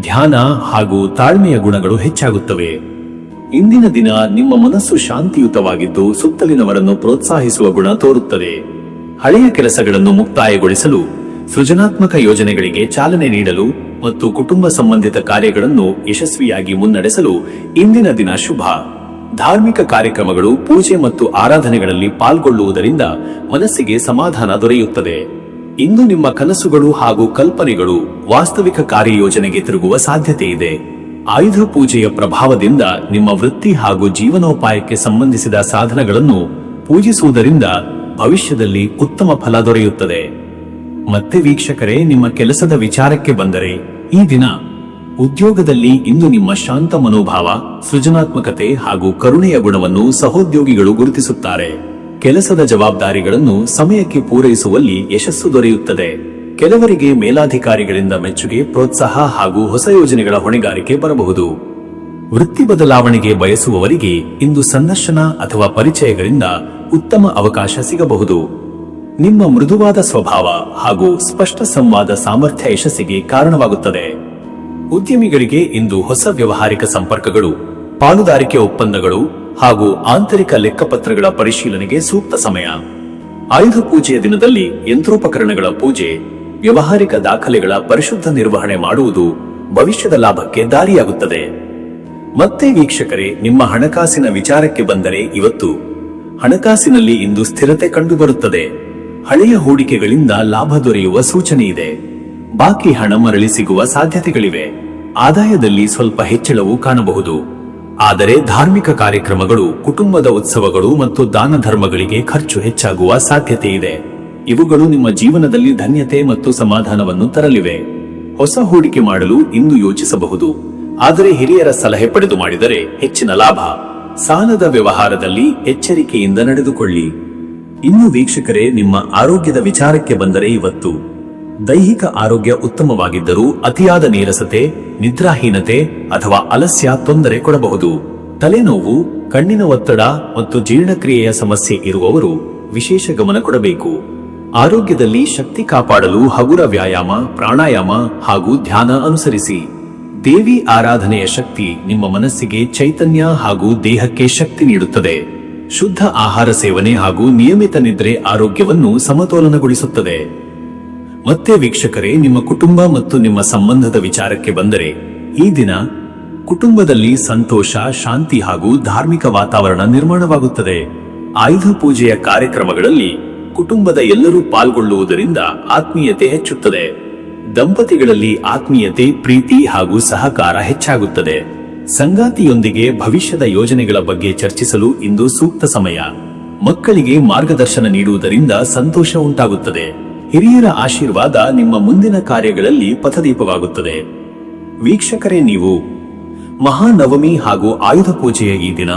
ಧ್ಯಾನ ಹಾಗೂ ತಾಳ್ಮೆಯ ಗುಣಗಳು ಹೆಚ್ಚಾಗುತ್ತವೆ. ಇಂದಿನ ದಿನ ನಿಮ್ಮ ಮನಸ್ಸು ಶಾಂತಿಯುತವಾಗಿದ್ದು ಸುತ್ತಲಿನವರನ್ನು ಪ್ರೋತ್ಸಾಹಿಸುವ ಗುಣ ತೋರುತ್ತದೆ. ಹಳೆಯ ಕೆಲಸಗಳನ್ನು ಮುಕ್ತಾಯಗೊಳಿಸಲು, ಸೃಜನಾತ್ಮಕ ಯೋಜನೆಗಳಿಗೆ ಚಾಲನೆ ನೀಡಲು ಮತ್ತು ಕುಟುಂಬ ಸಂಬಂಧಿತ ಕಾರ್ಯಗಳನ್ನು ಯಶಸ್ವಿಯಾಗಿ ಮುನ್ನಡೆಸಲು ಇಂದಿನ ದಿನ ಶುಭ. ಧಾರ್ಮಿಕ ಕಾರ್ಯಕ್ರಮಗಳು, ಪೂಜೆ ಮತ್ತು ಆರಾಧನೆಗಳಲ್ಲಿ ಪಾಲ್ಗೊಳ್ಳುವುದರಿಂದ ಮನಸ್ಸಿಗೆ ಸಮಾಧಾನ ದೊರೆಯುತ್ತದೆ. ಇಂದು ನಿಮ್ಮ ಕನಸುಗಳು ಹಾಗೂ ಕಲ್ಪನೆಗಳು ವಾಸ್ತವಿಕ ಕಾರ್ಯಯೋಜನೆಗೆ ತಿರುಗುವ ಸಾಧ್ಯತೆ ಇದೆ. ಆಯುಧ ಪೂಜೆಯ ಪ್ರಭಾವದಿಂದ ನಿಮ್ಮ ವೃತ್ತಿ ಹಾಗೂ ಜೀವನೋಪಾಯಕ್ಕೆ ಸಂಬಂಧಿಸಿದ ಸಾಧನಗಳನ್ನು ಪೂಜಿಸುವುದರಿಂದ ಭವಿಷ್ಯದಲ್ಲಿ ಉತ್ತಮ ಫಲ ದೊರೆಯುತ್ತದೆ. ಮತ್ತೆ ವೀಕ್ಷಕರೇ, ನಿಮ್ಮ ಕೆಲಸದ ವಿಚಾರಕ್ಕೆ ಬಂದರೆ ಈ ದಿನ ಉದ್ಯೋಗದಲ್ಲಿ ಇಂದು ನಿಮ್ಮ ಶಾಂತ ಮನೋಭಾವ, ಸೃಜನಾತ್ಮಕತೆ ಹಾಗೂ ಕರುಣೆಯ ಗುಣವನ್ನು ಸಹೋದ್ಯೋಗಿಗಳು ಗುರುತಿಸುತ್ತಾರೆ. ಕೆಲಸದ ಜವಾಬ್ದಾರಿಗಳನ್ನು ಸಮಯಕ್ಕೆ ಪೂರೈಸುವಲ್ಲಿ ಯಶಸ್ಸು ದೊರೆಯುತ್ತದೆ. ಕೆಲವರಿಗೆ ಮೇಲಾಧಿಕಾರಿಗಳಿಂದ ಮೆಚ್ಚುಗೆ, ಪ್ರೋತ್ಸಾಹ ಹಾಗೂ ಹೊಸ ಯೋಜನೆಗಳ ಹೊಣೆಗಾರಿಕೆ ಬರಬಹುದು. ವೃತ್ತಿ ಬದಲಾವಣೆಗೆ ಬಯಸುವವರಿಗೆ ಇಂದು ಸಂದರ್ಶನ ಅಥವಾ ಪರಿಚಯಗಳಿಂದ ಉತ್ತಮ ಅವಕಾಶ ಸಿಗಬಹುದು. ನಿಮ್ಮ ಮೃದುವಾದ ಸ್ವಭಾವ ಹಾಗೂ ಸ್ಪಷ್ಟ ಸಂವಾದ ಸಾಮರ್ಥ್ಯ ಯಶಸ್ಸಿಗೆ ಕಾರಣವಾಗುತ್ತದೆ. ಉದ್ಯಮಿಗಳಿಗೆ ಇಂದು ಹೊಸ ವ್ಯವಹಾರಿಕ ಸಂಪರ್ಕಗಳು, ಪಾಲುದಾರಿಕೆ ಒಪ್ಪಂದಗಳು ಹಾಗೂ ಆಂತರಿಕ ಲೆಕ್ಕಪತ್ರಗಳ ಪರಿಶೀಲನೆಗೆ ಸೂಕ್ತ ಸಮಯ. ಆಯುಧ ಪೂಜೆಯ ದಿನದಲ್ಲಿ ಯಂತ್ರೋಪಕರಣಗಳ ಪೂಜೆ, ವ್ಯವಹಾರಿಕ ದಾಖಲೆಗಳ ಪರಿಶುದ್ಧ ನಿರ್ವಹಣೆ ಮಾಡುವುದು ಭವಿಷ್ಯದ ಲಾಭಕ್ಕೆ ದಾರಿಯಾಗುತ್ತದೆ. ಮತ್ತೆ ವೀಕ್ಷಕರೇ, ನಿಮ್ಮ ಹಣಕಾಸಿನ ವಿಚಾರಕ್ಕೆ ಬಂದರೆ ಇವತ್ತು ಹಣಕಾಸಿನಲ್ಲಿ ಇಂದು ಸ್ಥಿರತೆ ಕಂಡುಬರುತ್ತದೆ. ಹಳೆಯ ಹೂಡಿಕೆಗಳಿಂದ ಲಾಭ ದೊರೆಯುವ ಸೂಚನೆ ಇದೆ. ಬಾಕಿ ಹಣ ಮರಳಿ ಸಿಗುವ ಸಾಧ್ಯತೆಗಳಿವೆ. ಆದಾಯದಲ್ಲಿ ಸ್ವಲ್ಪ ಹೆಚ್ಚಳವು ಕಾಣಬಹುದು. ಆದರೆ ಧಾರ್ಮಿಕ ಕಾರ್ಯಕ್ರಮಗಳು, ಕುಟುಂಬದ ಉತ್ಸವಗಳು ಮತ್ತು ದಾನ ಧರ್ಮಗಳಿಗೆ ಖರ್ಚು ಹೆಚ್ಚಾಗುವ ಸಾಧ್ಯತೆ ಇದೆ. ಇವುಗಳು ನಿಮ್ಮ ಜೀವನದಲ್ಲಿ ಧನ್ಯತೆ ಮತ್ತು ಸಮಾಧಾನವನ್ನು ತರಲಿವೆ. ಹೊಸ ಹೂಡಿಕೆ ಮಾಡಲು ಇಂದು ಯೋಚಿಸಬಹುದು, ಆದರೆ ಹಿರಿಯರ ಸಲಹೆ ಪಡೆದು ಮಾಡಿದರೆ ಹೆಚ್ಚಿನ ಲಾಭ. ಸಾಲದ ವ್ಯವಹಾರದಲ್ಲಿ ಎಚ್ಚರಿಕೆಯಿಂದ ನಡೆದುಕೊಳ್ಳಿ. ಇನ್ನು ವೀಕ್ಷಕರೇ, ನಿಮ್ಮ ಆರೋಗ್ಯದ ವಿಚಾರಕ್ಕೆ ಬಂದರೆ ಇವತ್ತು ದೈಹಿಕ ಆರೋಗ್ಯ ಉತ್ತಮವಾಗಿದ್ದರೂ ಅತಿಯಾದ ನೀರಸತೆ, ನಿದ್ರಾಹೀನತೆ ಅಥವಾ ಆಲಸ್ಯ ತೊಂದರೆ ಕೊಡಬಹುದು. ತಲೆನೋವು, ಕಣ್ಣಿನ ಒತ್ತಡ ಮತ್ತು ಜೀರ್ಣಕ್ರಿಯೆಯ ಸಮಸ್ಯೆ ಇರುವವರು ವಿಶೇಷ ಗಮನ ಕೊಡಬೇಕು. ಆರೋಗ್ಯದಲ್ಲಿ ಶಕ್ತಿ ಕಾಪಾಡಲು ಹಗುರ ವ್ಯಾಯಾಮ, ಪ್ರಾಣಾಯಾಮ ಹಾಗೂ ಧ್ಯಾನ ಅನುಸರಿಸಿ. ದೇವಿ ಆರಾಧನೆಯ ಶಕ್ತಿ ನಿಮ್ಮ ಮನಸ್ಸಿಗೆ ಚೈತನ್ಯ ಹಾಗೂ ದೇಹಕ್ಕೆ ಶಕ್ತಿ ನೀಡುತ್ತದೆ. ಶುದ್ಧ ಆಹಾರ ಸೇವನೆ ಹಾಗೂ ನಿಯಮಿತ ನಿದ್ರೆ ಆರೋಗ್ಯವನ್ನು ಸಮತೋಲನಗೊಳಿಸುತ್ತದೆ. ಮತ್ತೆ ವೀಕ್ಷಕರೇ, ನಿಮ್ಮ ಕುಟುಂಬ ಮತ್ತು ನಿಮ್ಮ ಸಂಬಂಧದ ವಿಚಾರಕ್ಕೆ ಬಂದರೆ ಈ ದಿನ ಕುಟುಂಬದಲ್ಲಿ ಸಂತೋಷ, ಶಾಂತಿ ಹಾಗೂ ಧಾರ್ಮಿಕ ವಾತಾವರಣ ನಿರ್ಮಾಣವಾಗುತ್ತದೆ. ಆಯುಧ ಪೂಜೆಯ ಕಾರ್ಯಕ್ರಮಗಳಲ್ಲಿ ಕುಟುಂಬದ ಎಲ್ಲರೂ ಪಾಲ್ಗೊಳ್ಳುವುದರಿಂದ ಆತ್ಮೀಯತೆ ಹೆಚ್ಚುತ್ತದೆ. ದಂಪತಿಗಳಲ್ಲಿ ಆತ್ಮೀಯತೆ, ಪ್ರೀತಿ ಹಾಗೂ ಸಹಕಾರ ಹೆಚ್ಚಾಗುತ್ತದೆ. ಸಂಗಾತಿಯೊಂದಿಗೆ ಭವಿಷ್ಯದ ಯೋಜನೆಗಳ ಬಗ್ಗೆ ಚರ್ಚಿಸಲು ಇಂದು ಸೂಕ್ತ ಸಮಯ. ಮಕ್ಕಳಿಗೆ ಮಾರ್ಗದರ್ಶನ ನೀಡುವುದರಿಂದ ಸಂತೋಷ ಉಂಟಾಗುತ್ತದೆ. ಹಿರಿಯರ ಆಶೀರ್ವಾದ ನಿಮ್ಮ ಮುಂದಿನ ಕಾರ್ಯಗಳಲ್ಲಿ ಪಥದೀಪವಾಗುತ್ತದೆ. ವೀಕ್ಷಕರೇ, ನೀವು ಮಹಾನವಮಿ ಹಾಗೂ ಆಯುಧ ಪೂಜೆಯ ಈ ದಿನ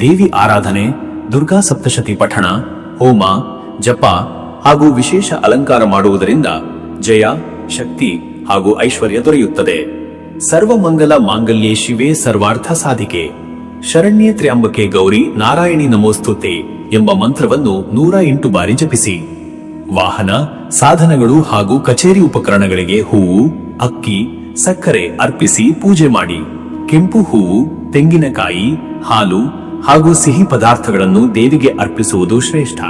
ದೇವಿ ಆರಾಧನೆ, ದುರ್ಗಾ ಸಪ್ತಶತಿ ಪಠಣ, ಹೋಮ, ಜಪ ಹಾಗೂ ವಿಶೇಷ ಅಲಂಕಾರ ಮಾಡುವುದರಿಂದ ಜಯ, ಶಕ್ತಿ ಹಾಗೂ ಐಶ್ವರ್ಯ ದೊರೆಯುತ್ತದೆ. ಸರ್ವಮಂಗಲ ಮಾಂಗಲ್ಯೆ ಶಿವೆ ಸರ್ವಾರ್ಥ ಸಾಧಿಕೆ, ಶರಣ್ಯೇ ತ್ರ್ಯಂಬಕೆ ಗೌರಿ ನಾರಾಯಣಿ ನಮೋಸ್ತುತೆ ಎಂಬ ಮಂತ್ರವನ್ನು 108 ಬಾರಿ ಜಪಿಸಿ. ವಾಹನ, ಸಾಧನಗಳು ಹಾಗೂ ಕಚೇರಿ ಉಪಕರಣಗಳಿಗೆ ಹೂವು, ಅಕ್ಕಿ, ಸಕ್ಕರೆ ಅರ್ಪಿಸಿ ಪೂಜೆ ಮಾಡಿ. ಕೆಂಪು ಹೂವು, ತೆಂಗಿನಕಾಯಿ, ಹಾಲು ಹಾಗೂ ಸಿಹಿ ಪದಾರ್ಥಗಳನ್ನು ದೇವಿಗೆ ಅರ್ಪಿಸುವುದು ಶ್ರೇಷ್ಠ.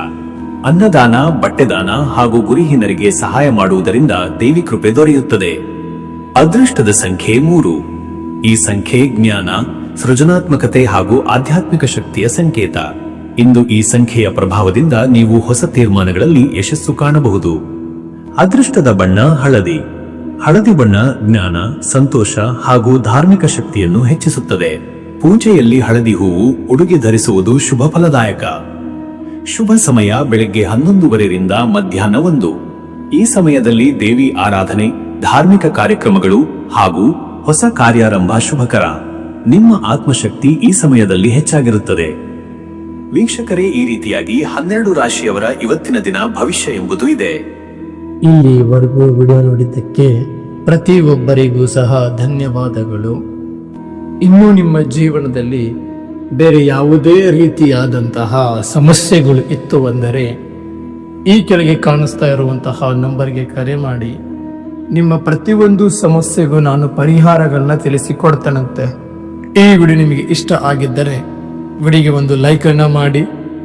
ಅನ್ನದಾನ, ಬಟ್ಟೆದಾನ ಹಾಗೂ ಗುರಿಹೀನರಿಗೆ ಸಹಾಯ ಮಾಡುವುದರಿಂದ ದೇವಿ ಕೃಪೆ ದೊರೆಯುತ್ತದೆ. ಅದೃಷ್ಟದ ಸಂಖ್ಯೆ 3. ಈ ಸಂಖ್ಯೆ ಜ್ಞಾನ, ಸೃಜನಾತ್ಮಕತೆ ಹಾಗೂ ಆಧ್ಯಾತ್ಮಿಕ ಶಕ್ತಿಯ ಸಂಕೇತ. ಇಂದು ಈ ಸಂಖ್ಯೆಯ ಪ್ರಭಾವದಿಂದ ನೀವು ಹೊಸ ತೀರ್ಮಾನಗಳಲ್ಲಿ ಯಶಸ್ಸು ಕಾಣಬಹುದು. ಅದೃಷ್ಟದ ಬಣ್ಣ ಹಳದಿ. ಹಳದಿ ಬಣ್ಣ ಜ್ಞಾನ, ಸಂತೋಷ ಹಾಗೂ ಧಾರ್ಮಿಕ ಶಕ್ತಿಯನ್ನು ಹೆಚ್ಚಿಸುತ್ತದೆ. ಪೂಜೆಯಲ್ಲಿ ಹಳದಿ ಹೂವು ಉಡುಗೆ ಧರಿಸುವುದು ಶುಭ ಫಲದಾಯಕ. ಶುಭ ಸಮಯ ಬೆಳಗ್ಗೆ 11:30ರಿಂದ ಮಧ್ಯಾಹ್ನ 1. ಈ ಸಮಯದಲ್ಲಿ ದೇವಿ ಆರಾಧನೆ, ಧಾರ್ಮಿಕ ಕಾರ್ಯಕ್ರಮಗಳು ಹಾಗೂ ಹೊಸ ಕಾರ್ಯಾರಂಭ ಶುಭಕರ. ನಿಮ್ಮ ಆತ್ಮಶಕ್ತಿ ಈ ಸಮಯದಲ್ಲಿ ಹೆಚ್ಚಾಗಿರುತ್ತದೆ. ವೀಕ್ಷಕರೇ, ಈ ರೀತಿಯಾಗಿ 12 ರಾಶಿಯವರ ಇವತ್ತಿನ ದಿನ ಭವಿಷ್ಯ ಎಂಬುದು ಇದೆ. ಇಲ್ಲಿವರೆಗೂ ವಿಡಿಯೋ ನೋಡಿದ್ದಕ್ಕೆ ಪ್ರತಿಯೊಬ್ಬರಿಗೂ ಸಹ ಧನ್ಯವಾದಗಳು. ಇನ್ನು ನಿಮ್ಮ ಜೀವನದಲ್ಲಿ ಬೇರೆ ಯಾವುದೇ ರೀತಿಯಾದಂತಹ ಸಮಸ್ಯೆಗಳು ಇತ್ತು ಅಂದರೆ ಈ ಕೆಳಗೆ ಕಾಣಿಸ್ತಾ ಇರುವಂತಹ ನಂಬರ್ಗೆ ಕರೆ ಮಾಡಿ ನಿಮ್ಮ ಪ್ರತಿಯೊಂದು ಸಮಸ್ಯೆಗೂ ನಾನು ಪರಿಹಾರಗಳನ್ನ ತಿಳಿಸಿಕೊಡ್ತೇನಂತೆ. ಈ ವಿಡಿಯೋ ನಿಮಗೆ ಇಷ್ಟ ಆಗಿದ್ದರೆ ವಿಡಿಯೋಗೆ ಒಂದು ಲೈಕ್ ಅನ್ನ ಮಾಡಿ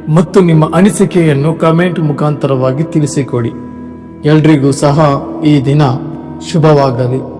ಮತ್ತು ನಿಮ್ಮ ಅನಿಸಿಕೆಯನ್ನು ಕಮೆಂಟ್ ಮುಖಾಂತರವಾಗಿ ತಿಳಿಸಿಕೊಡಿ. ಎಲ್ರಿಗೂ ಸಹ ಈ ದಿನ ಶುಭವಾಗಲಿ.